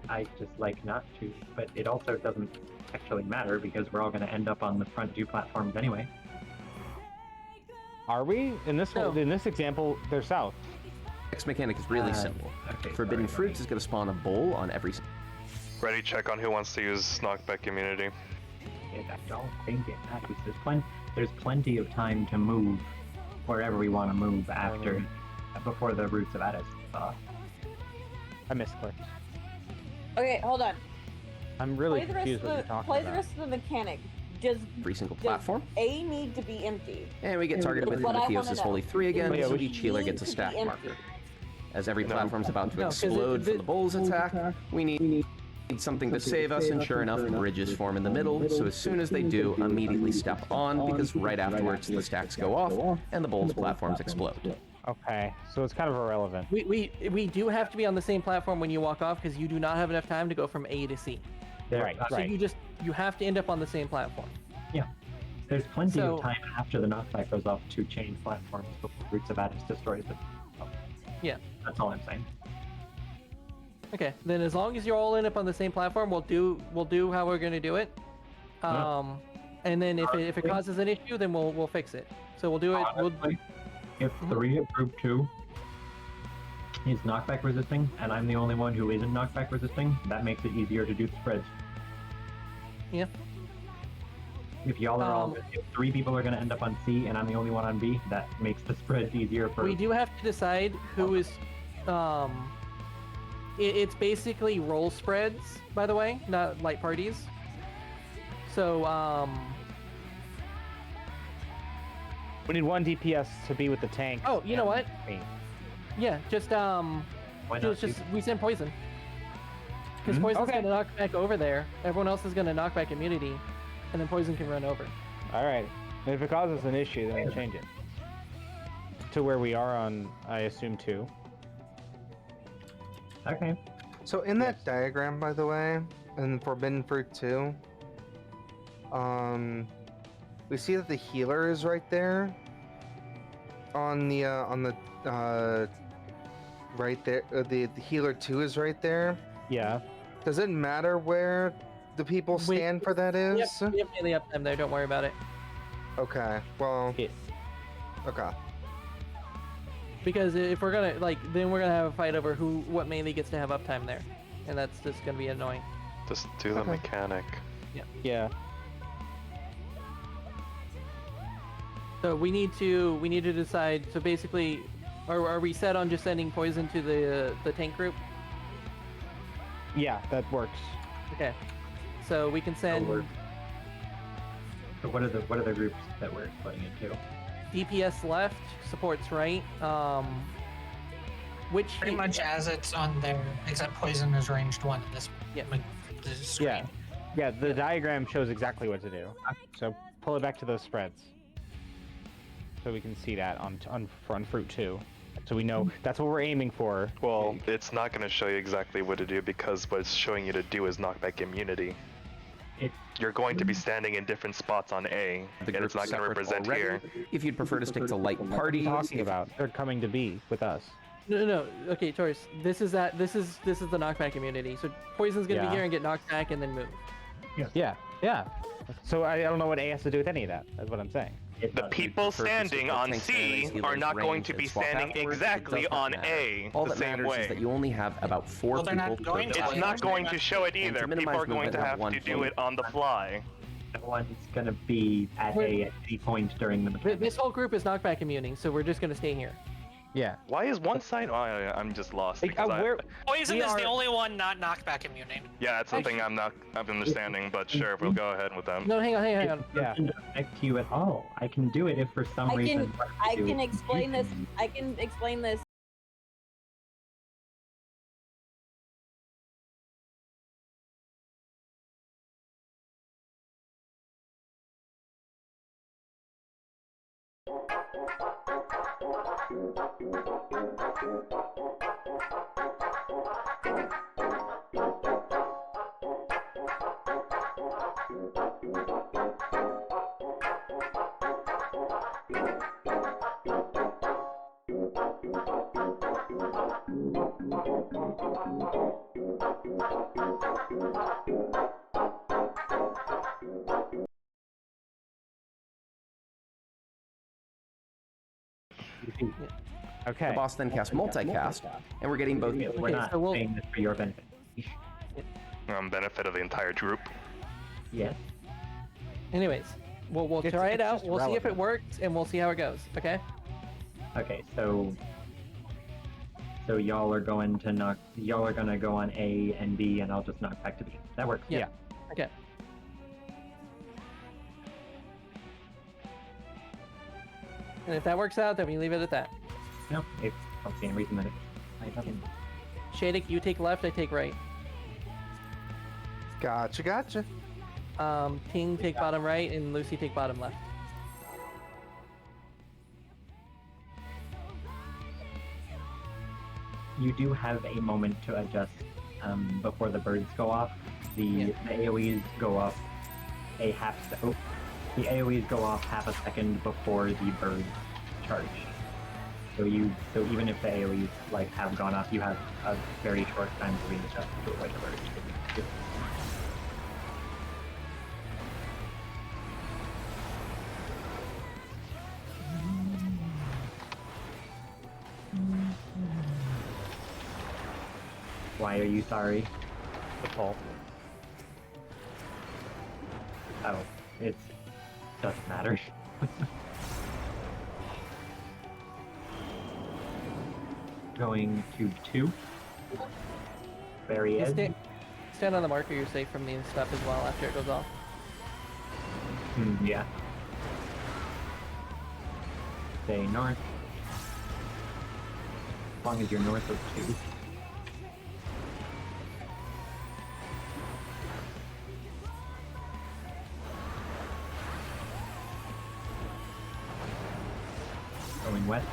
I just like not to, but it also doesn't actually matter because we're all going to end up on the front 2 platforms anyway. Are we? In this No. in this example, they're south. Next mechanic is really simple. Okay, Forbidden sorry, Fruits is going to spawn a bowl on every... Ready, check on who wants to use knockback immunity. I don't think it matters. There's plenty of time to move wherever we want to move before the Roots of Addis. I missed Claire. Okay, hold on. I'm really Play the rest confused of what the you're talking play about. the rest of the mechanic. Does Every single does platform. A need to be empty? And we get targeted with What I wanna Theos' know Holy 3 again, is so which each healer need gets a to be stack empty. marker. As every No. platform's about to No, 'cause explode from the bull's attack, we need something to save us, and sure enough, bridges form in the middle, so as soon as they do, immediately step on, because right afterwards the stacks go off, and the bull's platforms explode. Okay, so it's kind of irrelevant. We do have to be on the same platform when you walk off, because you do not have enough time to go from A to C. Right, So right. you have to end up on the same platform. Yeah. There's plenty So- of time after the knockback goes off to change platforms before Roots of Addis destroys it. Yeah. That's all I'm saying. Okay, then as long as you're all end up on the same platform, we'll do how we're gonna do it. And then if it causes an issue, then we'll fix it. So we'll do it. Honestly, if 3 of Group 2 is knockback resisting, and I'm the only one who isn't knockback resisting, that makes it easier to do the spreads. Yeah. If y'all are all, if 3 people are going to end up on C and I'm the only one on B, that makes the spreads easier for. We do have to decide who is. It's basically roll spreads, by the way, not light parties. So We need 1 DPS to be with the tank. Oh, you know what? Me. Yeah, just Why not? we send poison. Because poison's gonna knock back over there. Everyone else is gonna knock back immunity, and then poison can run over. All right. And if it causes an issue, then we'll change it to where we are on, I assume, 2. Okay. So in that diagram, by the way, in Forbidden Fruit 2, we see that the healer is right there. On the right there, the healer 2 is right there. Yeah. Does it matter where the people stand for that is? Yep, we have melee uptime there. Don't worry about it. Okay. Well. Okay. Because if we're gonna then we're gonna have a fight over what melee gets to have uptime there, and that's just gonna be annoying. Just do the mechanic. Yeah. Yeah. So we need to decide. So basically, are we set on just sending poison to the tank group? Yeah, that works. Okay. So we can send So what are the groups that we're splitting into? DPS left, supports right. Which Pretty much as it's on there, except poison is ranged 1 in this, this screen. Yeah, the diagram shows exactly what to do. So pull it back to those spreads. So we can see that on fruit 2. So we know that's what we're aiming for. Well, it's not going to show you exactly what to do because what it's showing you to do is knockback immunity. You're going to be standing in different spots on A, and it's not going to represent here. If you'd prefer to stick to light What are parties, you talking about? They're coming to B with us. No. Okay, Taurus. This is the knockback immunity. So poison's gonna be here and get knocked back and then move. Yeah. So I don't know what A has to do with any of that. That's what I'm saying. The people standing on C are not going to be standing exactly on A all the that same matters way. is that you only have about 4 Well, they're people. not going to. It's not going to show it either. minimize People are going movement, to have have one to do float. it on the fly. One's gonna be at any point during the mechanic. This whole group is knockback immuning, so we're just gonna stay here. Yeah. Why is one side? Oh, I'm just lost. Because Poison is the only one not knockback immuning. yeah, that's something I'm understanding, but sure, we'll go ahead with them. No, hang on. It doesn't affect you at all. I can do it if for some reason. I can explain this. I can explain this. Okay. The boss then casts multicast, and we're getting both. We're not saying this for your benefit. Benefit of the entire group. Yes. Anyways, we'll try it out. just We'll see if it relevant. works, and we'll see how it goes. Okay. Okay, so y'all are gonna go on A and B, and I'll just knock back to B. That works. Yeah. Okay. And if that works out, then we leave it at that. No, I don't see any reason that it doesn't. Shadik, you take left, I take right. Gotcha. Ting take bottom right, and Lucy take bottom left. You do have a moment to adjust before the birds go off. The AoEs go up a the AoEs go off half a second before the birds charge. So even if the AoEs have gone off, you have a very short time to readjust to avoid the birds. Why are you sorry? The pulse. Oh, it doesn't matter. Going to 2. Very edge. Stand on the marker, you're safe from the stuff as well after it goes off. Yeah. Stay north. As long as you're north of 2. Going west.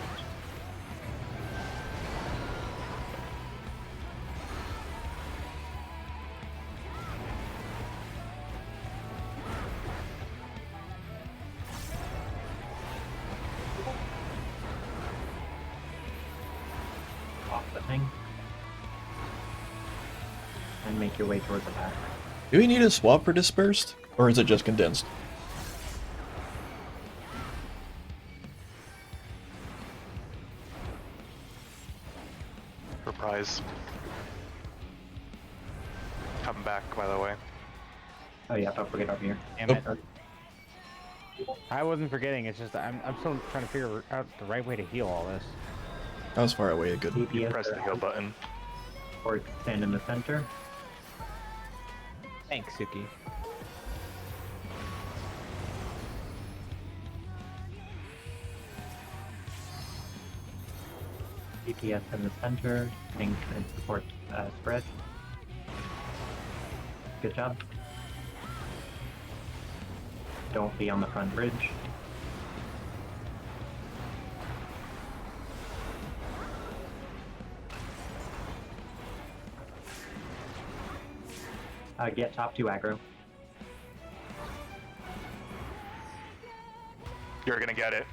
Off the thing. And make your way towards the back. Do we need a swap for dispersed? Or is it just condensed? Reprise. Come back, by the way. Oh yeah, don't forget over here. Damn it. I wasn't forgetting. It's just I'm still trying to figure out the right way to heal all this. I was far away a good. DPS Press the heal button. or stand in the center. Thanks, Suki. DPS in the center. Tank and support spread. Good job. Don't be on the front bridge. Get top 2 aggro. You're gonna get it.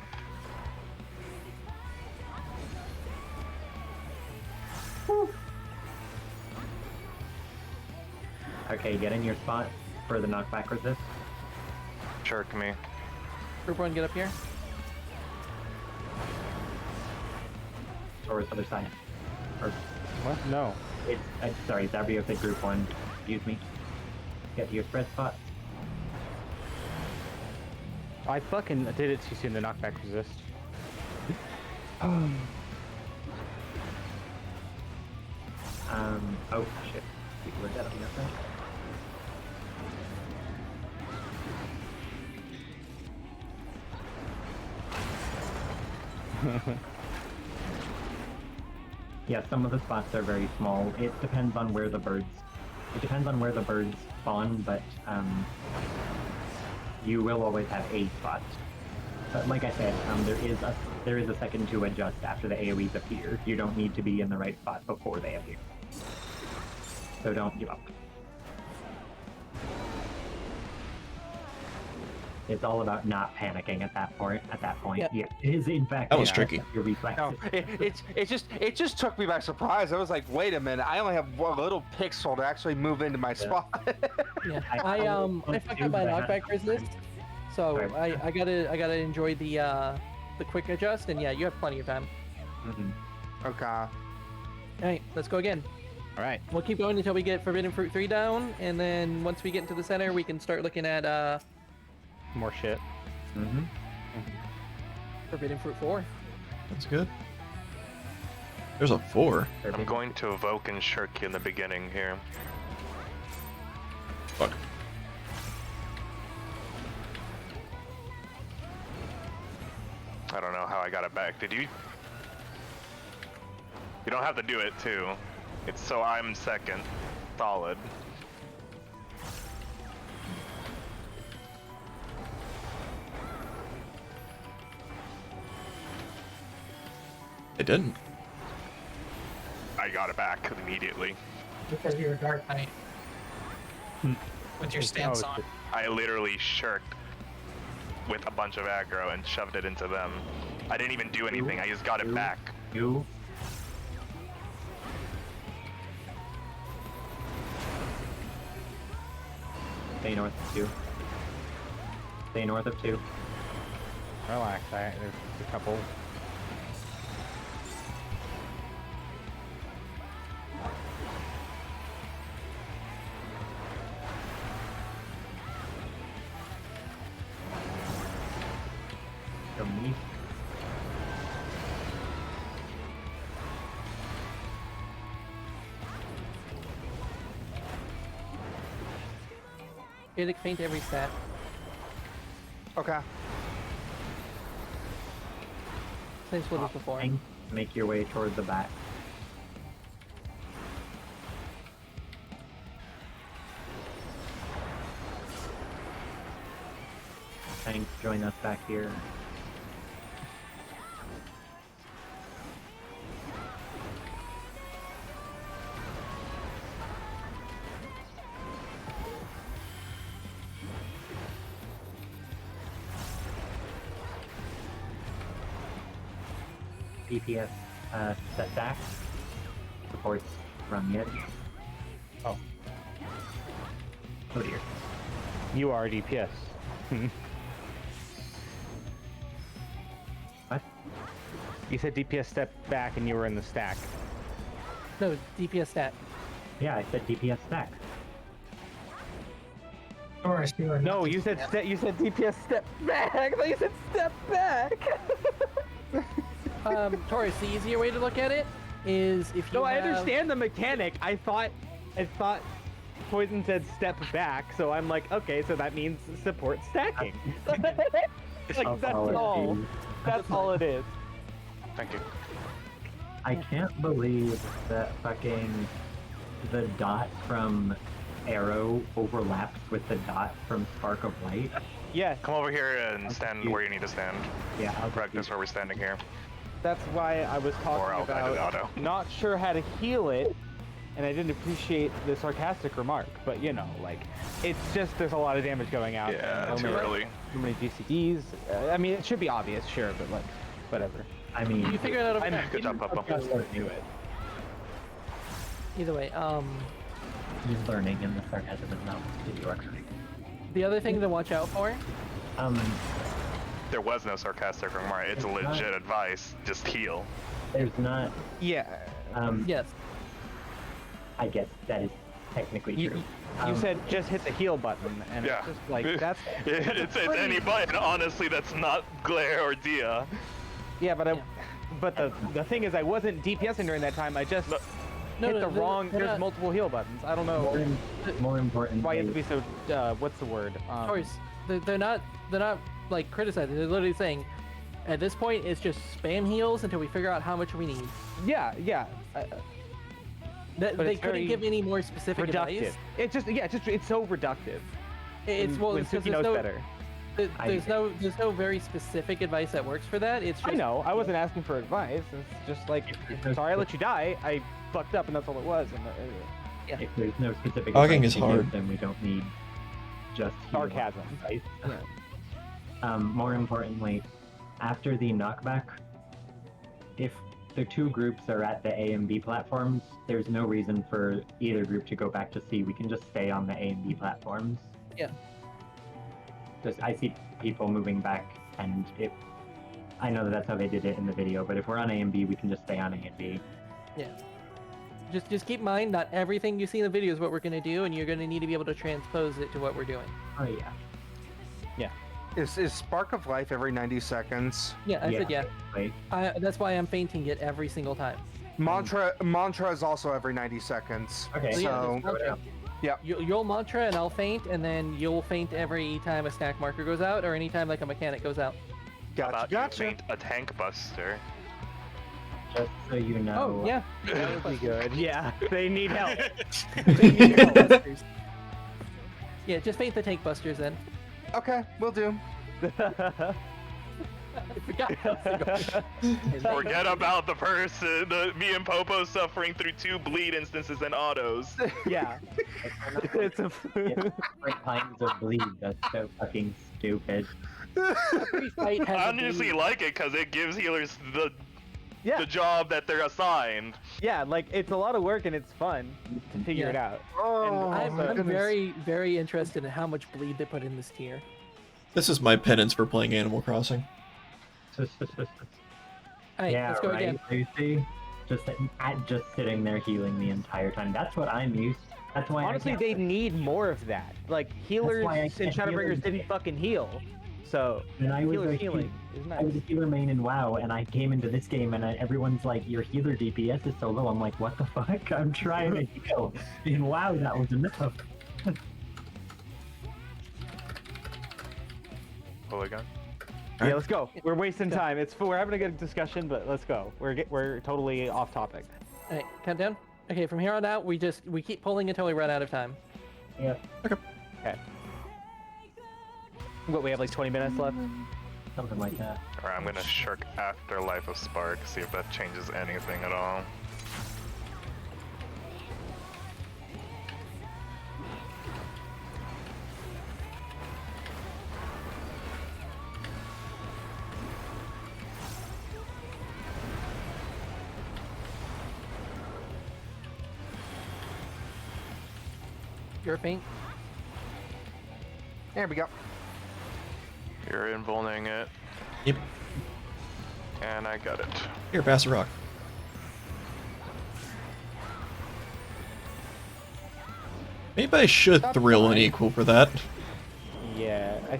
Okay, get in your spot for the knockback resist. Shirk me. Group 1, get up here. Or other side. Or, What? No. it's, sorry, Zabrio said group 1. Excuse me. Get to your spread spot. I fucking did it too soon. The knockback resist. Oh shit. People are dead on your side. Yeah, some of the spots are very small. It depends on where the birds. It depends on where the birds spawn, but you will always have a spot. But like I said, there is a second to adjust after the AoEs appear. You don't need to be in the right spot before they appear. So don't give up. It's all about not panicking at that point. Yeah. Yeah, it is in fact. That was yeah, tricky. Your reflex. No, it just took me by surprise. I was like, wait a minute, I only have one little pixel to actually move into my spot. Yeah, I I fucked up my knockback resist, so Sorry. I gotta enjoy the quick adjust, and yeah, you have plenty of time. Okay. All right, let's go again. All right. We'll keep going until we get Forbidden Fruit 3 down, and then once we get into the center, we can start looking at More shit. Forbidden Fruit 4. That's good. There's a 4. I'm going to evoke and shirk you in the beginning here. Fuck. I don't know how I got it back. Did you? You don't have to do it too. It's so I'm second. Solid. It didn't. I got it back immediately. Because you're a Dark Knight. With your stance on. I literally shirked with a bunch of aggro and shoved it into them. I didn't even do anything. I just got it back. You. Stay north of 2. Stay north of 2. Relax. There's a couple. Go east. It'll faint every stat. Okay. Same split as before. Tank, make your way toward the back. Tank, join us back here. DPS set back. Supports around the edge. Oh. Oh dear. You are DPS. What? You said DPS stepped back and you were in the stack. No, DPS stat. Yeah, I said DPS stack. Taurus, you are No, not- you said DPS step back. I thought you said step back. Taurus, the easier way to look at it is if you No, I have... understand the mechanic. I thought Poison said step back, so I'm like, okay, so that means support stacking. Like that's all. That's all it is. Thank you. I can't believe that fucking the dot from Arrow overlaps with the dot from Spark of Light. Yeah, Come over here and stand where you need to stand. Yeah, I'll Practice where we're standing here. that's why I was Or I'll talking guide it about auto. not sure how to heal it, and I didn't appreciate the sarcastic remark. But you know, like, it's just there's a lot of damage going out. Yeah, and too early. So many GCDs. I mean, it should be obvious, sure, but like, whatever. I mean, You figure it out over time. Good job, Papa. do it. Either way, He's learning, and the sarcasm is not completely working. the other thing to watch out for, There was no sarcastic remark. It's legit advice. Just heal. There's not. Yeah. yes, I guess that is technically You, true. you said just hit the heal button, and Yeah. it's just like that's. It's any button. Honestly, that's not Glare or Dia. Yeah, but the thing is, I wasn't DPSing during that time. I just hit the wrong. they're There's not- multiple heal buttons. I don't know More important. why you have to be so. What's the word? Taurus, they're not like criticizing. They're literally saying, at this point, it's just spam heals until we figure out how much we need. Yeah. They But couldn't it's very give any more specific Reductive. advice. It's so reductive. It's well, when it's 'cause Suki knows there's no, better. there's no very specific advice that works for that. It's just I know. I wasn't asking for advice. It's just like, sorry I let you die. I fucked up, and that's all it was. And, If there's no specific Talking advice is to give, hard. then we don't need just heal Sarcasm. advice. More importantly, after the knockback, if the two groups are at the A and B platforms, there's no reason for either group to go back to C. We can just stay on the A and B platforms. Yeah. Just I see people moving back, and I know that's how they did it in the video. But if we're on A and B, we can just stay on A and B. Yeah. Just keep in mind, not everything you see in the video is what we're going to do, and you're going to need to be able to transpose it to what we're doing. Oh yeah. Is Spark of Life every 90 seconds? Yeah, I said yeah. Right. That's why I'm fainting it every single time. Mantra is also every 90 seconds. Okay. So, yeah, So there's mantra. yeah. You'll mantra and I'll faint, and then you'll faint every time a stack marker goes out, or anytime like a mechanic goes out. About Gotcha. you faint a tank buster. Just so you know. Oh yeah. that would be good. Yeah, they need help. Yeah, just faint the tank busters then. Okay, will do. I forgot. Forget about the person. Me and Popo suffering through 2 bleed instances and autos. Yeah. It's a. Different kinds of bleed. That's so fucking stupid. Every fight has I a honestly bleed. like it because it gives healers the Yeah. job that they're assigned. Yeah, like it's a lot of work and it's fun to figure it out. Oh, I'm my goodness. very, very interested in how much bleed they put in this tier. This is my penance for playing Animal Crossing. Alright, Yeah, let's go right, again. Lucy? Just sitting there healing the entire time. That's what I'm used. That's why. Honestly, I they need more of that. Like healers why I and can't heal Shadowbringers them. didn't fucking heal, so And I was healer a healing is I was nice. a healer main in WoW, and I came into this game, and everyone's like, "Your healer DPS is so low." I'm like, "What the fuck? I'm trying to heal." In WoW, that was enough. Pull again. Yeah, let's go. We're wasting time. We're having a good discussion, but let's go. We're totally off topic. Alright, countdown. Okay, from here on out, we keep pulling until we run out of time. Yeah, Okay. What, we have like 20 minutes left? something like that. Alright, I'm gonna shirk Afterlife of Spark, see if that changes anything at all. You're faint. There we go. You're invulning it, Yep. and I got it. Here, pass the rock. Maybe I should thrill an equal for that. I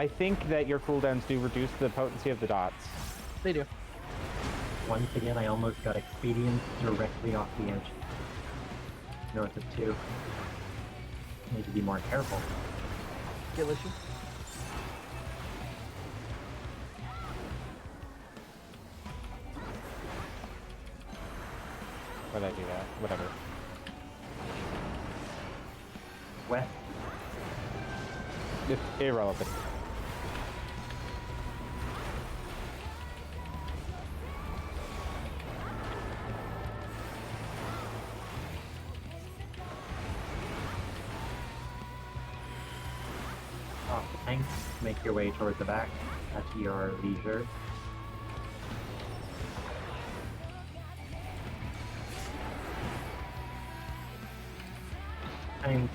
think that your cooldowns do reduce the potency of the dots. They do. Once again, I almost got expedient directly off the edge. North of 2. Need to be more careful. Kill issue. Why'd I do that? Whatever. West. It's irrelevant. Off the tank. Make your way towards the back at your leisure. Tanks,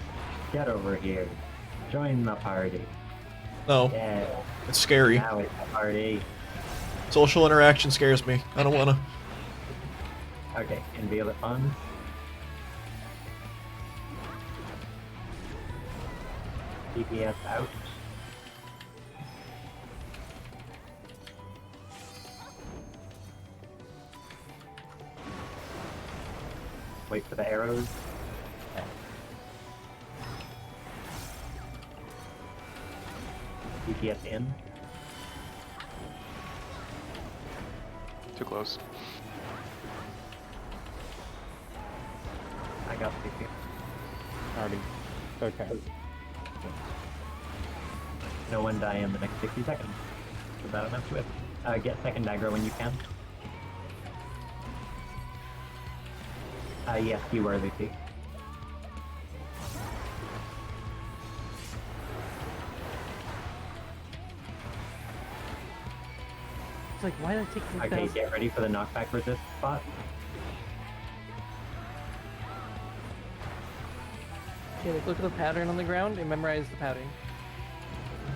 get over here. Join the party. No, Yeah. it's scary. Now it's a party. Social interaction scares me. I don't wanna. Okay, inviolate funds. DPS out. Wait for the arrows. DPS in. Too close. I got DPS. Already. Okay. No one die in the next 60 seconds. Is that enough to it? Get second aggro when you can. Yes, you are Lucy. It's like, why not take the Okay, get ready for the knockback resist spot. Okay, like look at the pattern on the ground and memorize the pattern.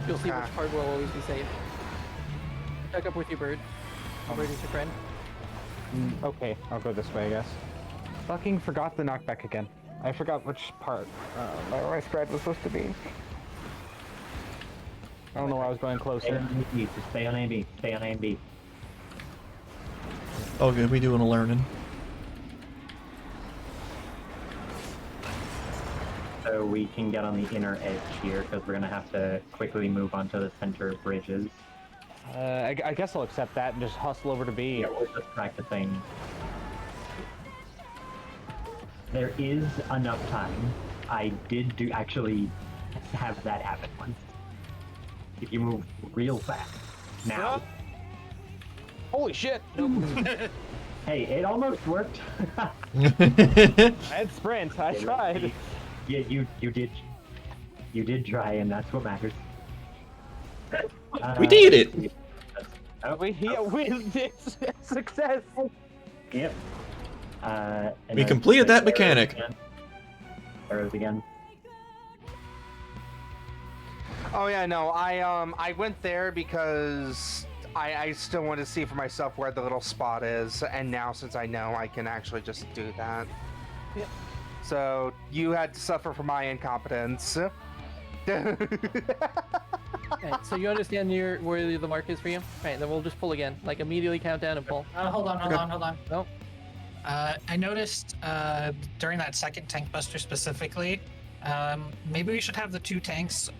You'll see which part will always be safe. Check up with your bird. Your bird is your friend. Okay, I'll go this way, I guess. Fucking forgot the knockback again. I forgot which part my spread was supposed to be. I don't know why I was going Stay closer. on AB, just stay on AB, stay on AB. Oh, good. We doing a learning. So we can get on the inner edge here, because we're going to have to quickly move onto the center bridges. I guess I'll accept that and just hustle over to B. Yeah, we're just practicing. There is enough time. I did actually have that happen once. If you move real fast. Now. Holy shit! Nope. Hey, it almost worked. I had sprint. I tried. Yeah, you did try, and that's what matters. We did it! We did success! Yep. We completed that mechanic. Arrows again. Oh yeah, no, I went there because I still want to see for myself where the little spot is, and now since I know, I can actually just do that. Yep. So you had to suffer for my incompetence. Okay, so you understand where the mark is for you? Right, then we'll just pull again. Like immediately count down and pull. Hold on. No. I noticed during that second tank buster specifically, maybe we should have the two tanks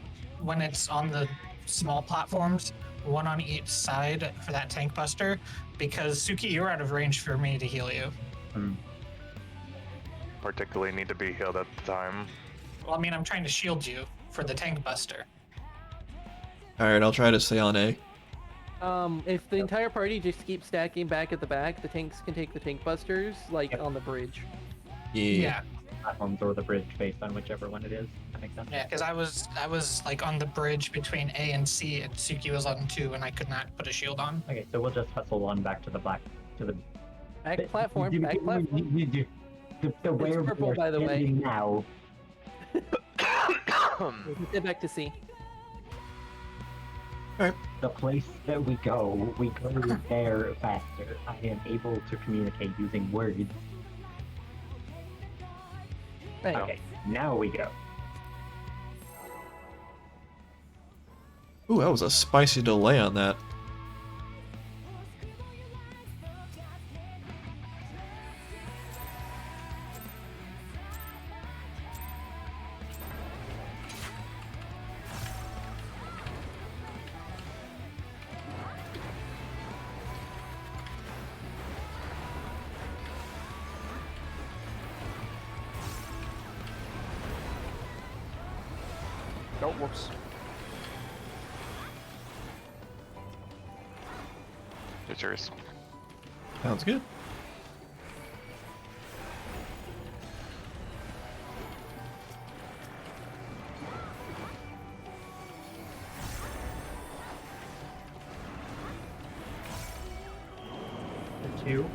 when it's on the small platforms, one on each side for that tank buster, because Suki, you're out of range for me to heal you. Particularly need to be healed at the time. Well, I mean, I'm trying to shield you for the tank buster. Alright, I'll try to stay on A. If the entire party just keeps stacking back at the back, the tanks can take the tank busters, like on the bridge. Yeah. Platforms or the bridge based on whichever one it is. That makes sense. Yeah, because I was like on the bridge between A and C, and Suki was on 2, and I could not put a shield on. Okay, so we'll just hustle on back to the back, to the Back platform, back platform. The where purple, we're by the way. standing now. We can get back to C. The place that we go there faster. I am able to communicate using words. Right. Okay, now we go. Ooh, that was a spicy delay on that. Oh, whoops. It's yours. Sounds good. The 2,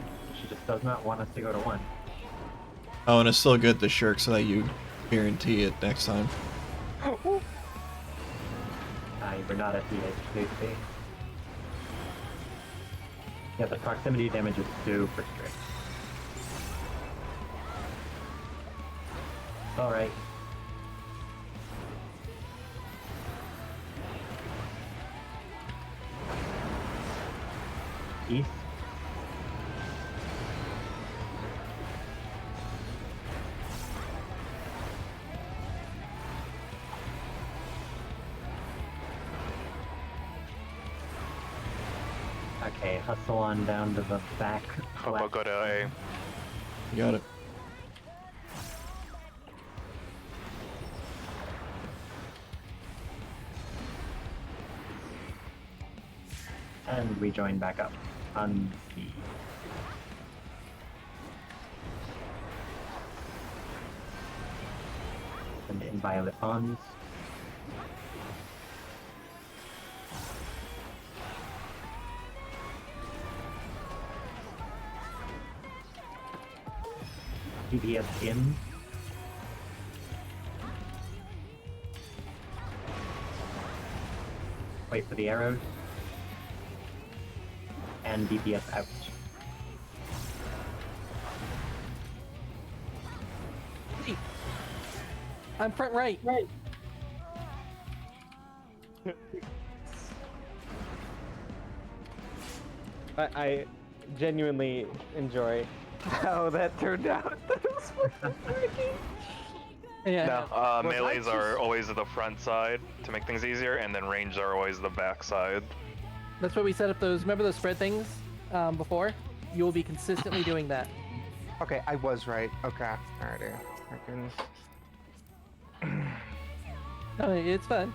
she just does not want us to go to 1. Oh, and it's still good to shirk so that you guarantee it next time. We're not at the edge, please. Yeah, the proximity damage is super strict. Alright. East. Okay, hustle on down to the back. Hope I'll go to A. You got it. And we join back up on C. And in violet bonds. DPS in. Wait for the arrows. And DPS out. Hey. I'm front right. I genuinely enjoy how that turned out. Yeah. No, melees are always the front side to make things easier, and then range are always the back side. That's why we set up those. Remember those spread things before? You will be consistently doing that. Okay, I was right. Okay, alrighty. Oh, it's fun.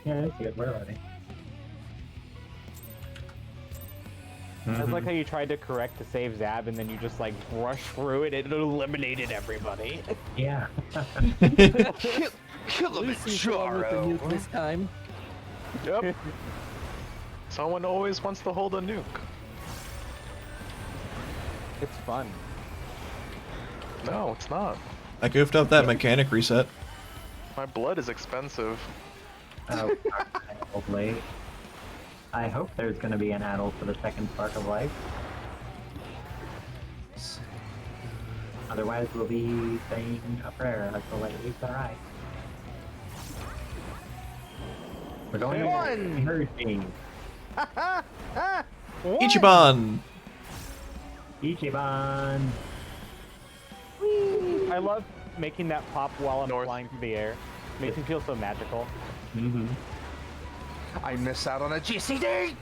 Yeah, that's good. Where are they? I like how you tried to correct to save Zab and then you just like rushed through it. It eliminated everybody. Yeah. Kill him, Lucy's the one with the nuke this time. Yep. Someone always wants to hold a nuke. It's fun. No, it's not. I goofed up that mechanic reset. My blood is expensive. Oh, probably. I hope there's going to be an addle for the second spark of life. Otherwise, we'll be saying a prayer as the light leaves our eye. We're going to hurricane. Ichiban! Ichiban! I love making that pop while I'm flying through the air. Makes me feel so magical. Mm-hmm. I miss out on a GCD!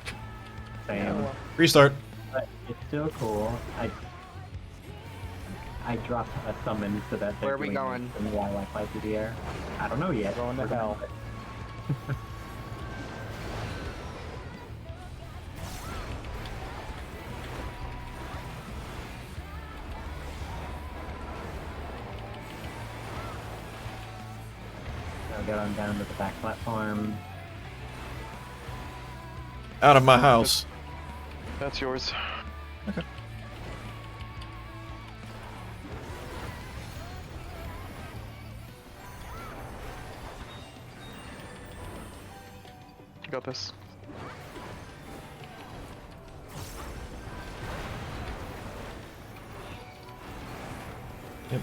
Same. Restart. But it's still cool. I dropped a summon so that Where are we going? While I fly through the air. I don't know yet. Going to hell. I'll get on down to the back platform. Out of my house. That's yours. Okay. You got this. Yep.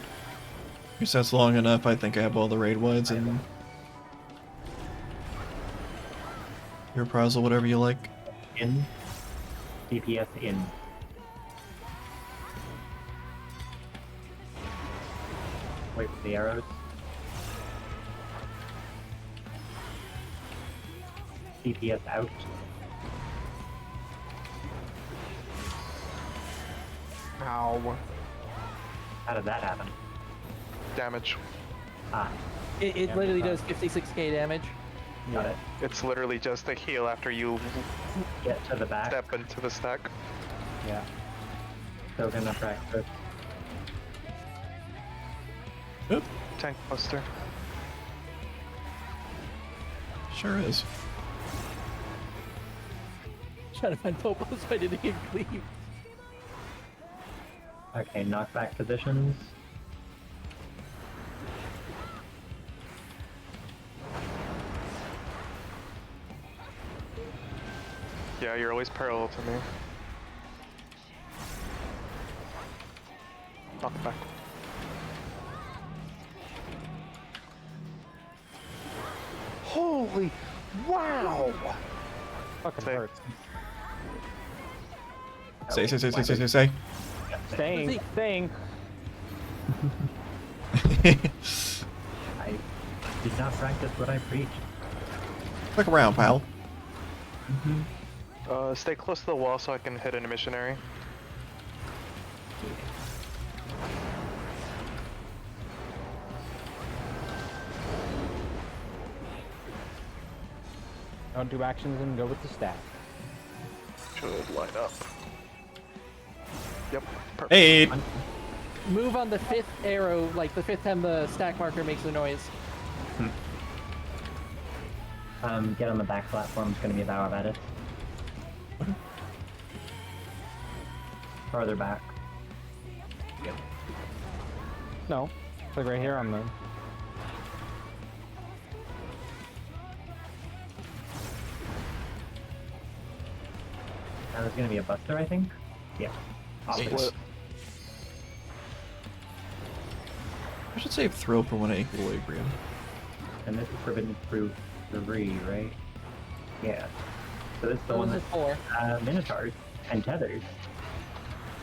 Guess that's long enough. I think I have all the raid wides and Your reprisal, whatever you like. In. DPS in. Wait for the arrows. DPS out. Ow. How did that happen? Damage. Ah, It literally does 56k damage. got it. It's literally just a heal after you Get to the back. step into the stack. Yeah. So gonna practice. Oop, Tank buster. sure is. Trying to find Popo so I didn't get cleave. Okay, knockback positions. Yeah, you're always parallel to me. Knock back. Holy wow! Fucking Say. hurts. Say. Staying. I did not practice what I preached. Look around, pal. Stay close to the wall so I can hit in a missionary. Don't do actions and go with the staff. Should line up. Yep. Perfect. Hey, Move on the 5th arrow, like the 5th time the stack marker makes the noise. Get on the back platform. It's gonna be about at it. Farther back. No, it's like right here on the. Now there's gonna be a buster, I think. Yeah. Opposite. Yes. I should save throw for when I equilibrium. And this is forbidden through 3, right? Yeah. So this is the So one this that's is 4. Minotaurs and tethers.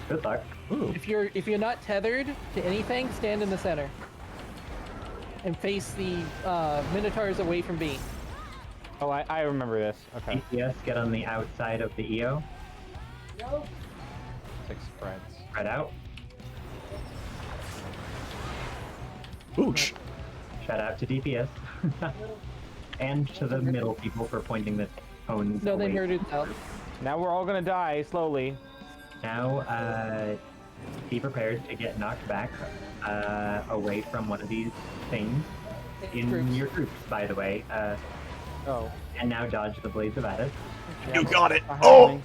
Good luck. Ooh. If you're not tethered to anything, stand in the center. And face the Minotaurs away from B. Oh, I remember this. Okay. DPS, get on the outside of the EO. 6 spreads. Spread out. Ooch. Shout out to DPS. And to the middle people for pointing the cones No, they away. heard it out. Now we're all gonna die slowly. Now, be prepared to get knocked back away from one of these things in Groups. your groups, by the way. Oh. And now dodge the blades of Addis. You got it. Behind Oh. me.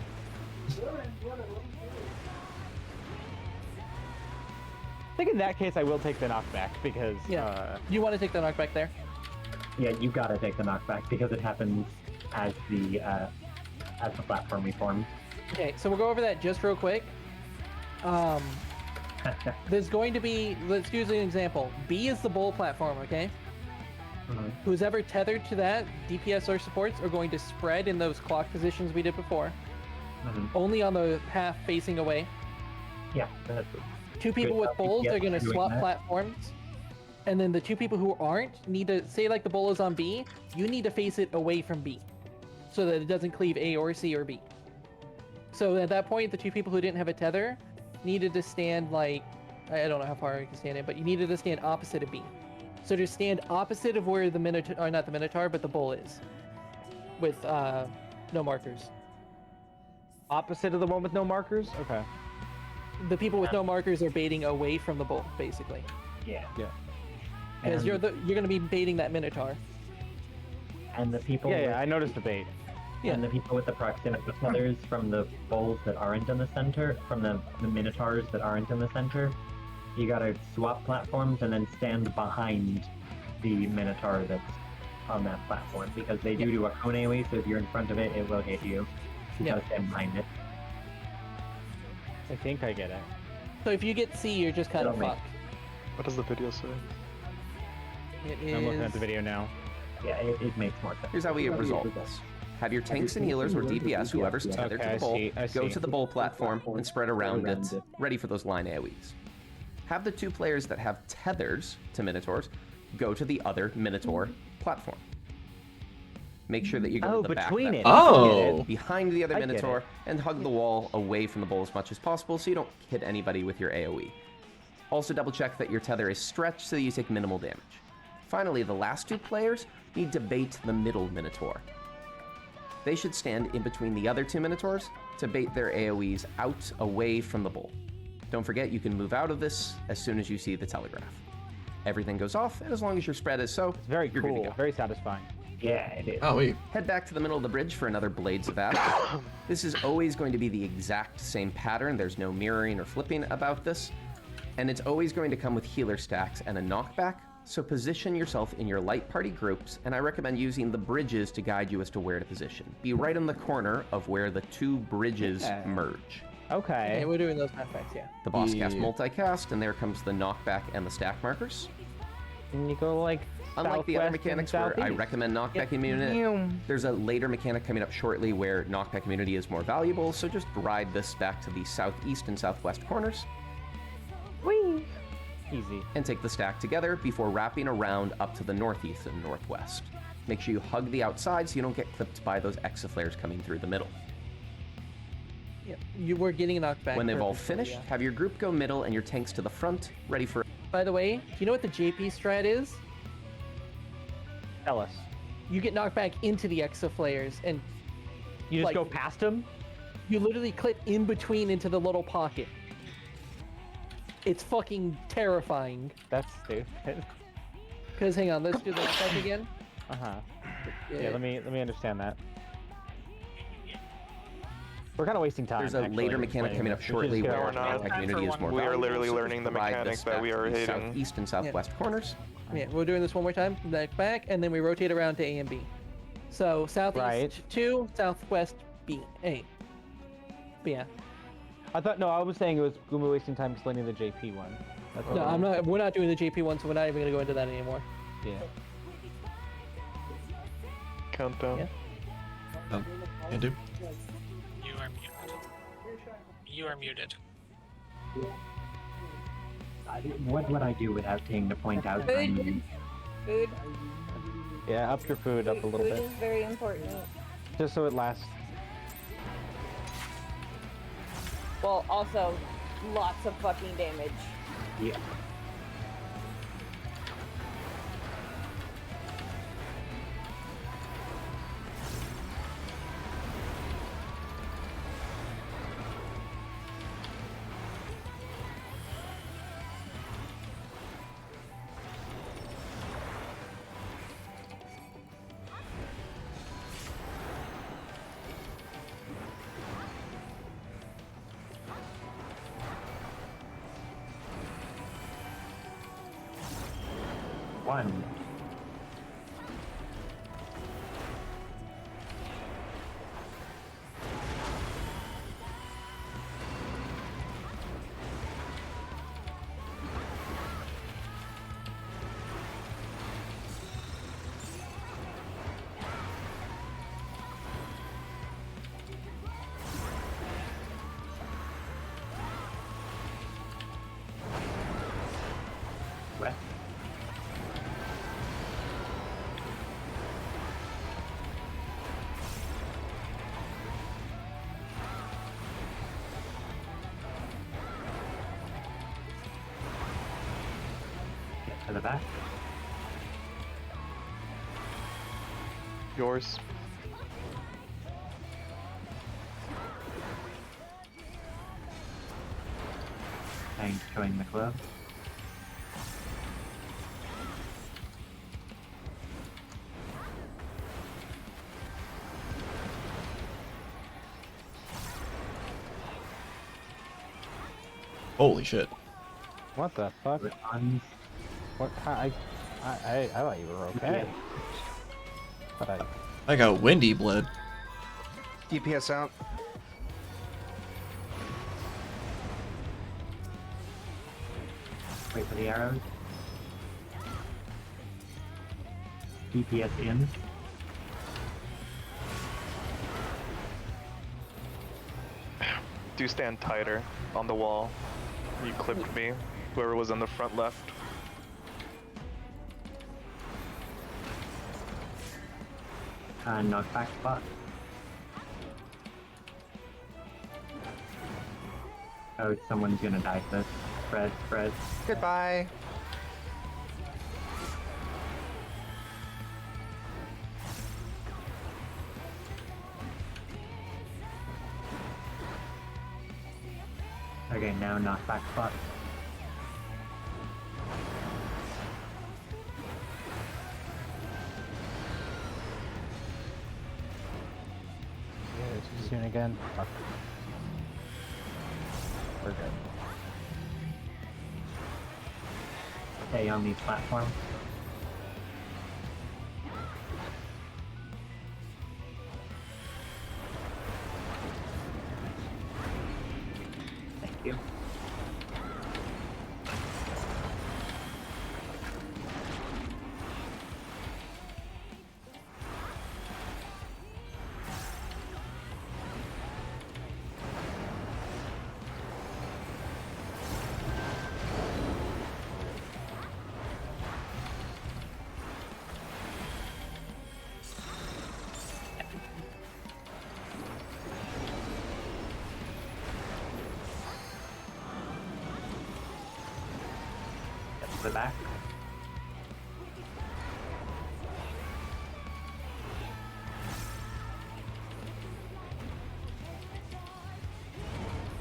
I think in that case I will take the knockback because Yeah. You want to take the knockback there? Yeah, you gotta take the knockback because it happens as the platform reforms. Okay, so we'll go over that just real quick. There's going to be, let's use an example. B is the bowl platform, okay? Who's ever tethered to that, DPS or supports, are going to spread in those clock positions we did before. Only on the half facing away. Yeah, that's 2 people Good with job, bowls DPS, are going to for doing swap that. platforms. And then the 2 people who aren't need to, say like the bowl is on B, you need to face it away from B. So that it doesn't cleave A or C or B. So at that point, the 2 people who didn't have a tether needed to stand like, I don't know how far you can stand it, but you needed to stand opposite of B. So just stand opposite of where the Minotaur, or not the Minotaur, but the bull is. With no markers. opposite of the one with no markers. Okay. The people with no markers are baiting away from the bull, basically. Yeah. Yeah. Because And- you're gonna be baiting that Minotaur. And the people Yeah, with, yeah. I noticed the bait. Yeah. and the people with the proximity tethers from the bowls that aren't in the center, from the Minotaurs that aren't in the center, you gotta swap platforms and then stand behind the Minotaur that's on that platform because they do a cone AoE, so if you're in front of it, it will hit you. You Yeah. gotta stand behind it. I think I get it. So if you get C, you're just kind of It'll make- fucked. What does the video say? It is... I'm looking at the video now. Yeah, it makes more sense. Here's how we resolve this. Have your tanks and healers or DPS, whoever's tethered to the bowl, go to the bowl platform and spread around it, ready for those line AoEs. Have the 2 players that have tethers to Minotaurs go to the other Minotaur platform. Make sure that you go to the back between it. Oh. behind the other Minotaur and hug the wall away from the bowl as much as possible so you don't hit anybody with your AoE. Also double check that your tether is stretched so that you take minimal damage. Finally, the last 2 players need to bait the middle Minotaur. They should stand in between the other 2 Minotaurs to bait their AoEs out away from the bowl. Don't forget, you can move out of this as soon as you see the telegraph. Everything goes off, and as long as your spread is so, It's very you're good to cool, go. very satisfying. Yeah, it is. Oh, wait. Head back to the middle of the bridge for another Blades of Ash. This is always going to be the exact same pattern. There's no mirroring or flipping about this. And it's always going to come with healer stacks and a knockback, so position yourself in your light party groups, and I recommend using the bridges to guide you as to where to position. Be right in the corner of where the 2 bridges merge. Okay. Okay, we're doing those effects, yeah. The boss cast multicast, and there comes the knockback and the stack markers. And you go like Unlike the other southwest and mechanics where I southeast. recommend knockback immunity, there's a later mechanic coming up shortly where knockback immunity is more valuable, so just ride this back to the southeast and southwest corners. Whee! Easy. And take the stack together before wrapping around up to the northeast and northwest. Make sure you hug the outside so you don't get clipped by those exaflares coming through the middle. Yeah, you were getting knocked back. When they've all purposely, finished, yeah. have your group go middle and your tanks to the front, ready for... By the way, do you know what the JP strat is? Tell us. You get knocked back into the exaflares, and You just like, go past them? you literally clip in between into the little pocket. It's fucking terrifying. That's stupid. Because hang on, let's do the effect again. Uh-huh. Yeah, let me understand that. We're kind of wasting time. There's a later mechanic coming up shortly No, where we're not. knockback immunity is more We are valuable, literally so learning the just ride mechanic this that we back are to the hating. Southeast and southwest corners. Yeah, we're doing this one more time. Back, and then we rotate around to A and B. So southeast 2, southwest B, A. But yeah. I was saying it was going to be wasting time explaining the JP one. That's No, I'm not. We're not doing the JP one, so we're not even gonna go into that anymore. Yeah. Countdown. Yeah. Can do. You are muted. You are muted. What would I do without taking to point out? Food. Food. Yeah, up your food up a little Food bit. is very important. Just so it lasts. Well, also, lots of fucking damage. Yeah. One. West. Get to the back. Yours. Thanks, join the club. Holy shit. What the fuck? What? I thought you were okay. But I got windy blood. DPS out. Wait for the arrows. DPS in. you stand tighter on the wall. You clipped me. Whoever was in the front left. Knockback spot. Oh, someone's gonna die to this. Spread. Goodbye. Okay, now knockback spot. Yeah, it's soon again. Fuck. We're good. Stay on these platforms. Thank you. Get to the back.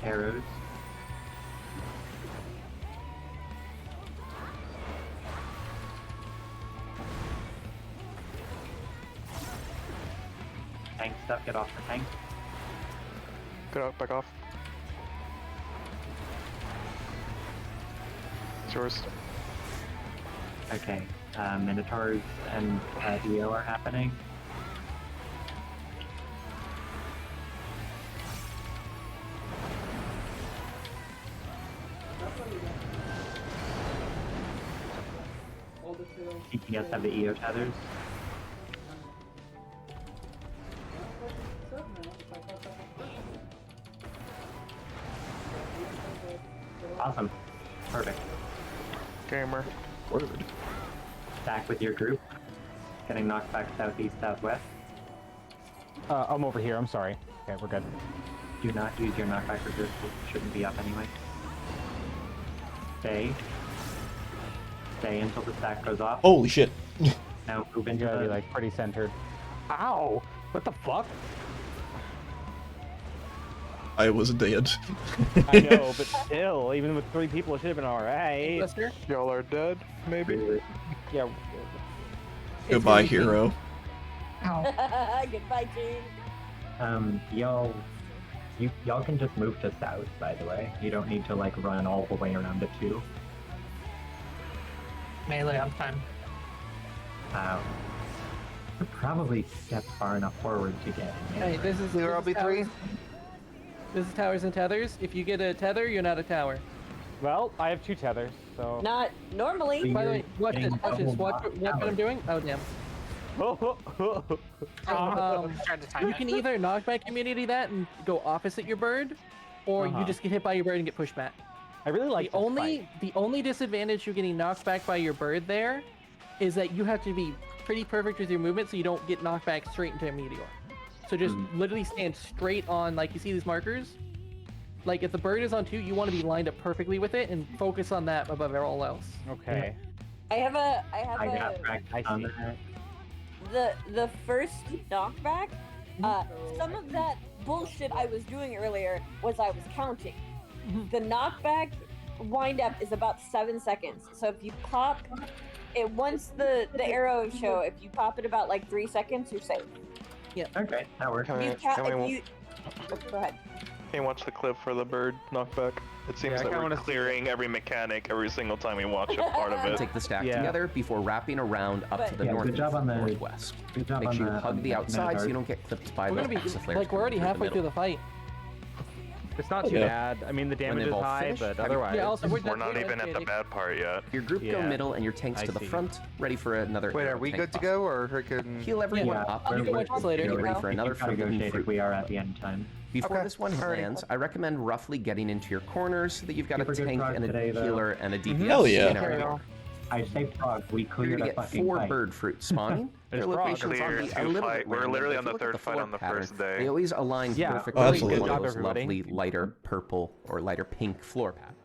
Arrows. Tank stuff, get off the tank. Get out, back off. It's yours. Okay, Minotaurs and EO are happening. CPS have the EO tethers. Awesome. Perfect. Gamer. Word. Stack with your group. Getting knocked back southeast, southwest. I'm over here. I'm sorry. Okay, we're good. Do not use your knockback reserve. It shouldn't be up anyway. Stay. Stay until the stack goes off. Holy shit. Now move You into gotta be the... like pretty centered. Ow! What the fuck? I was dead. I know, but still, even with 3 people, it should have been alright. Buster? Y'all are dead, maybe? Yeah. Goodbye, It's gonna be- hero. Ow. Goodbye, Gene. y'all can just move to south, by the way. You don't need to like run all the way around the 2. Melee, I'm fine. Could probably step far enough forward to get in. Hey, this is There will be 3. This is towers and tethers. If you get a tether, you're not a tower. Well, I have 2 tethers, so. Not normally. By the way, watch this. Watch this. Watch what I'm doing. Oh damn. Tried to time You it. can either knockback immunity that and go opposite your bird, or you Uh-huh. just get hit by your bird and get pushed back. I really like The this only fight. the only disadvantage you're getting knocked back by your bird there is that you have to be pretty perfect with your movement so you don't get knocked back straight into a meteor. So just literally stand straight on, like you see these markers? Like if the bird is on 2, you want to be lined up perfectly with it and focus on that above all else. Okay. I have I a got practice I on see. that. the first knockback. Some of that bullshit I was doing earlier was I was counting. The knockback wind up is about 7 seconds. So if you pop it once the arrows show, if you pop it about like 3 seconds, you're safe. Okay, that works. Can we, You ca- can, we, if you... Go ahead. can you watch the clip for the bird knockback? It seems Yeah, I that kinda we're wanna see clearing every mechanic every single time we watch a part of it. Take the stack Yeah. together before wrapping around up to the Yeah, north good job on the- northwest. Good job Make on sure you the hug the outside so you Minotaur. don't get clipped by We're the gonna be Hexaflares like we're already coming halfway through through the fight. It's not too Yeah. bad. I mean, the damage they've is all high, finished, but have you- otherwise. Yeah, also, We're not even at the bad part yet. Your group go Yeah. middle and your tanks I to the see. front, ready for another. Wait, are arrow we tank good to buster. go, or we can? Heal everyone Yeah, up. I'll we're- do it we're- later. Get ready go. for we another can try to forbidden negotiate fruit. if we are at the end time. Before Okay, this one alrighty. lands, I recommend roughly getting into your corners so that you've got Super a good tank prog and a today, though. healer and a DPS. Hell yeah. in every corner. I say Prague, we You're cleared gonna a get fucking 4 fight. bird fruit spawning. Their There's frog. locations on Clear the, a two little fight- bit we're random, literally but on if you the look at third fight floor on the pattern, first day. They always align Yeah. perfectly Oh, with absolutely. one of Good job, those lovely everybody. lighter purple or lighter pink floor patterns.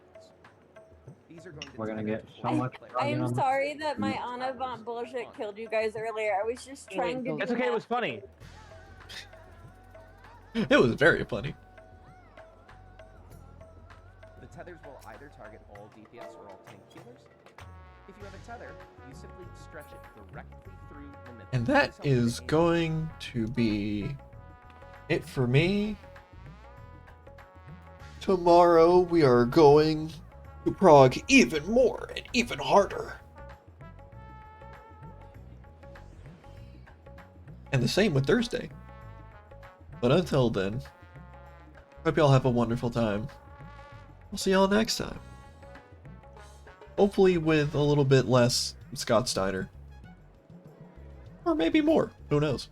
These are going to We're gonna tend get to so be much played. I on am them. sorry that my Anavant bullshit killed you guys earlier. I was just trying to do It's okay. It was math. funny. It was very funny. The tethers will either target all DPS or all tank healers. If you have a tether, you simply stretch it directly through the middle. And that This helps is to aim. going to be it for me. Tomorrow we are going to Prague even more and even harder. And the same with Thursday. But until then, hope y'all have a wonderful time. We'll see y'all next time. Hopefully with a little bit less Scott Steiner. Or maybe more. Who knows?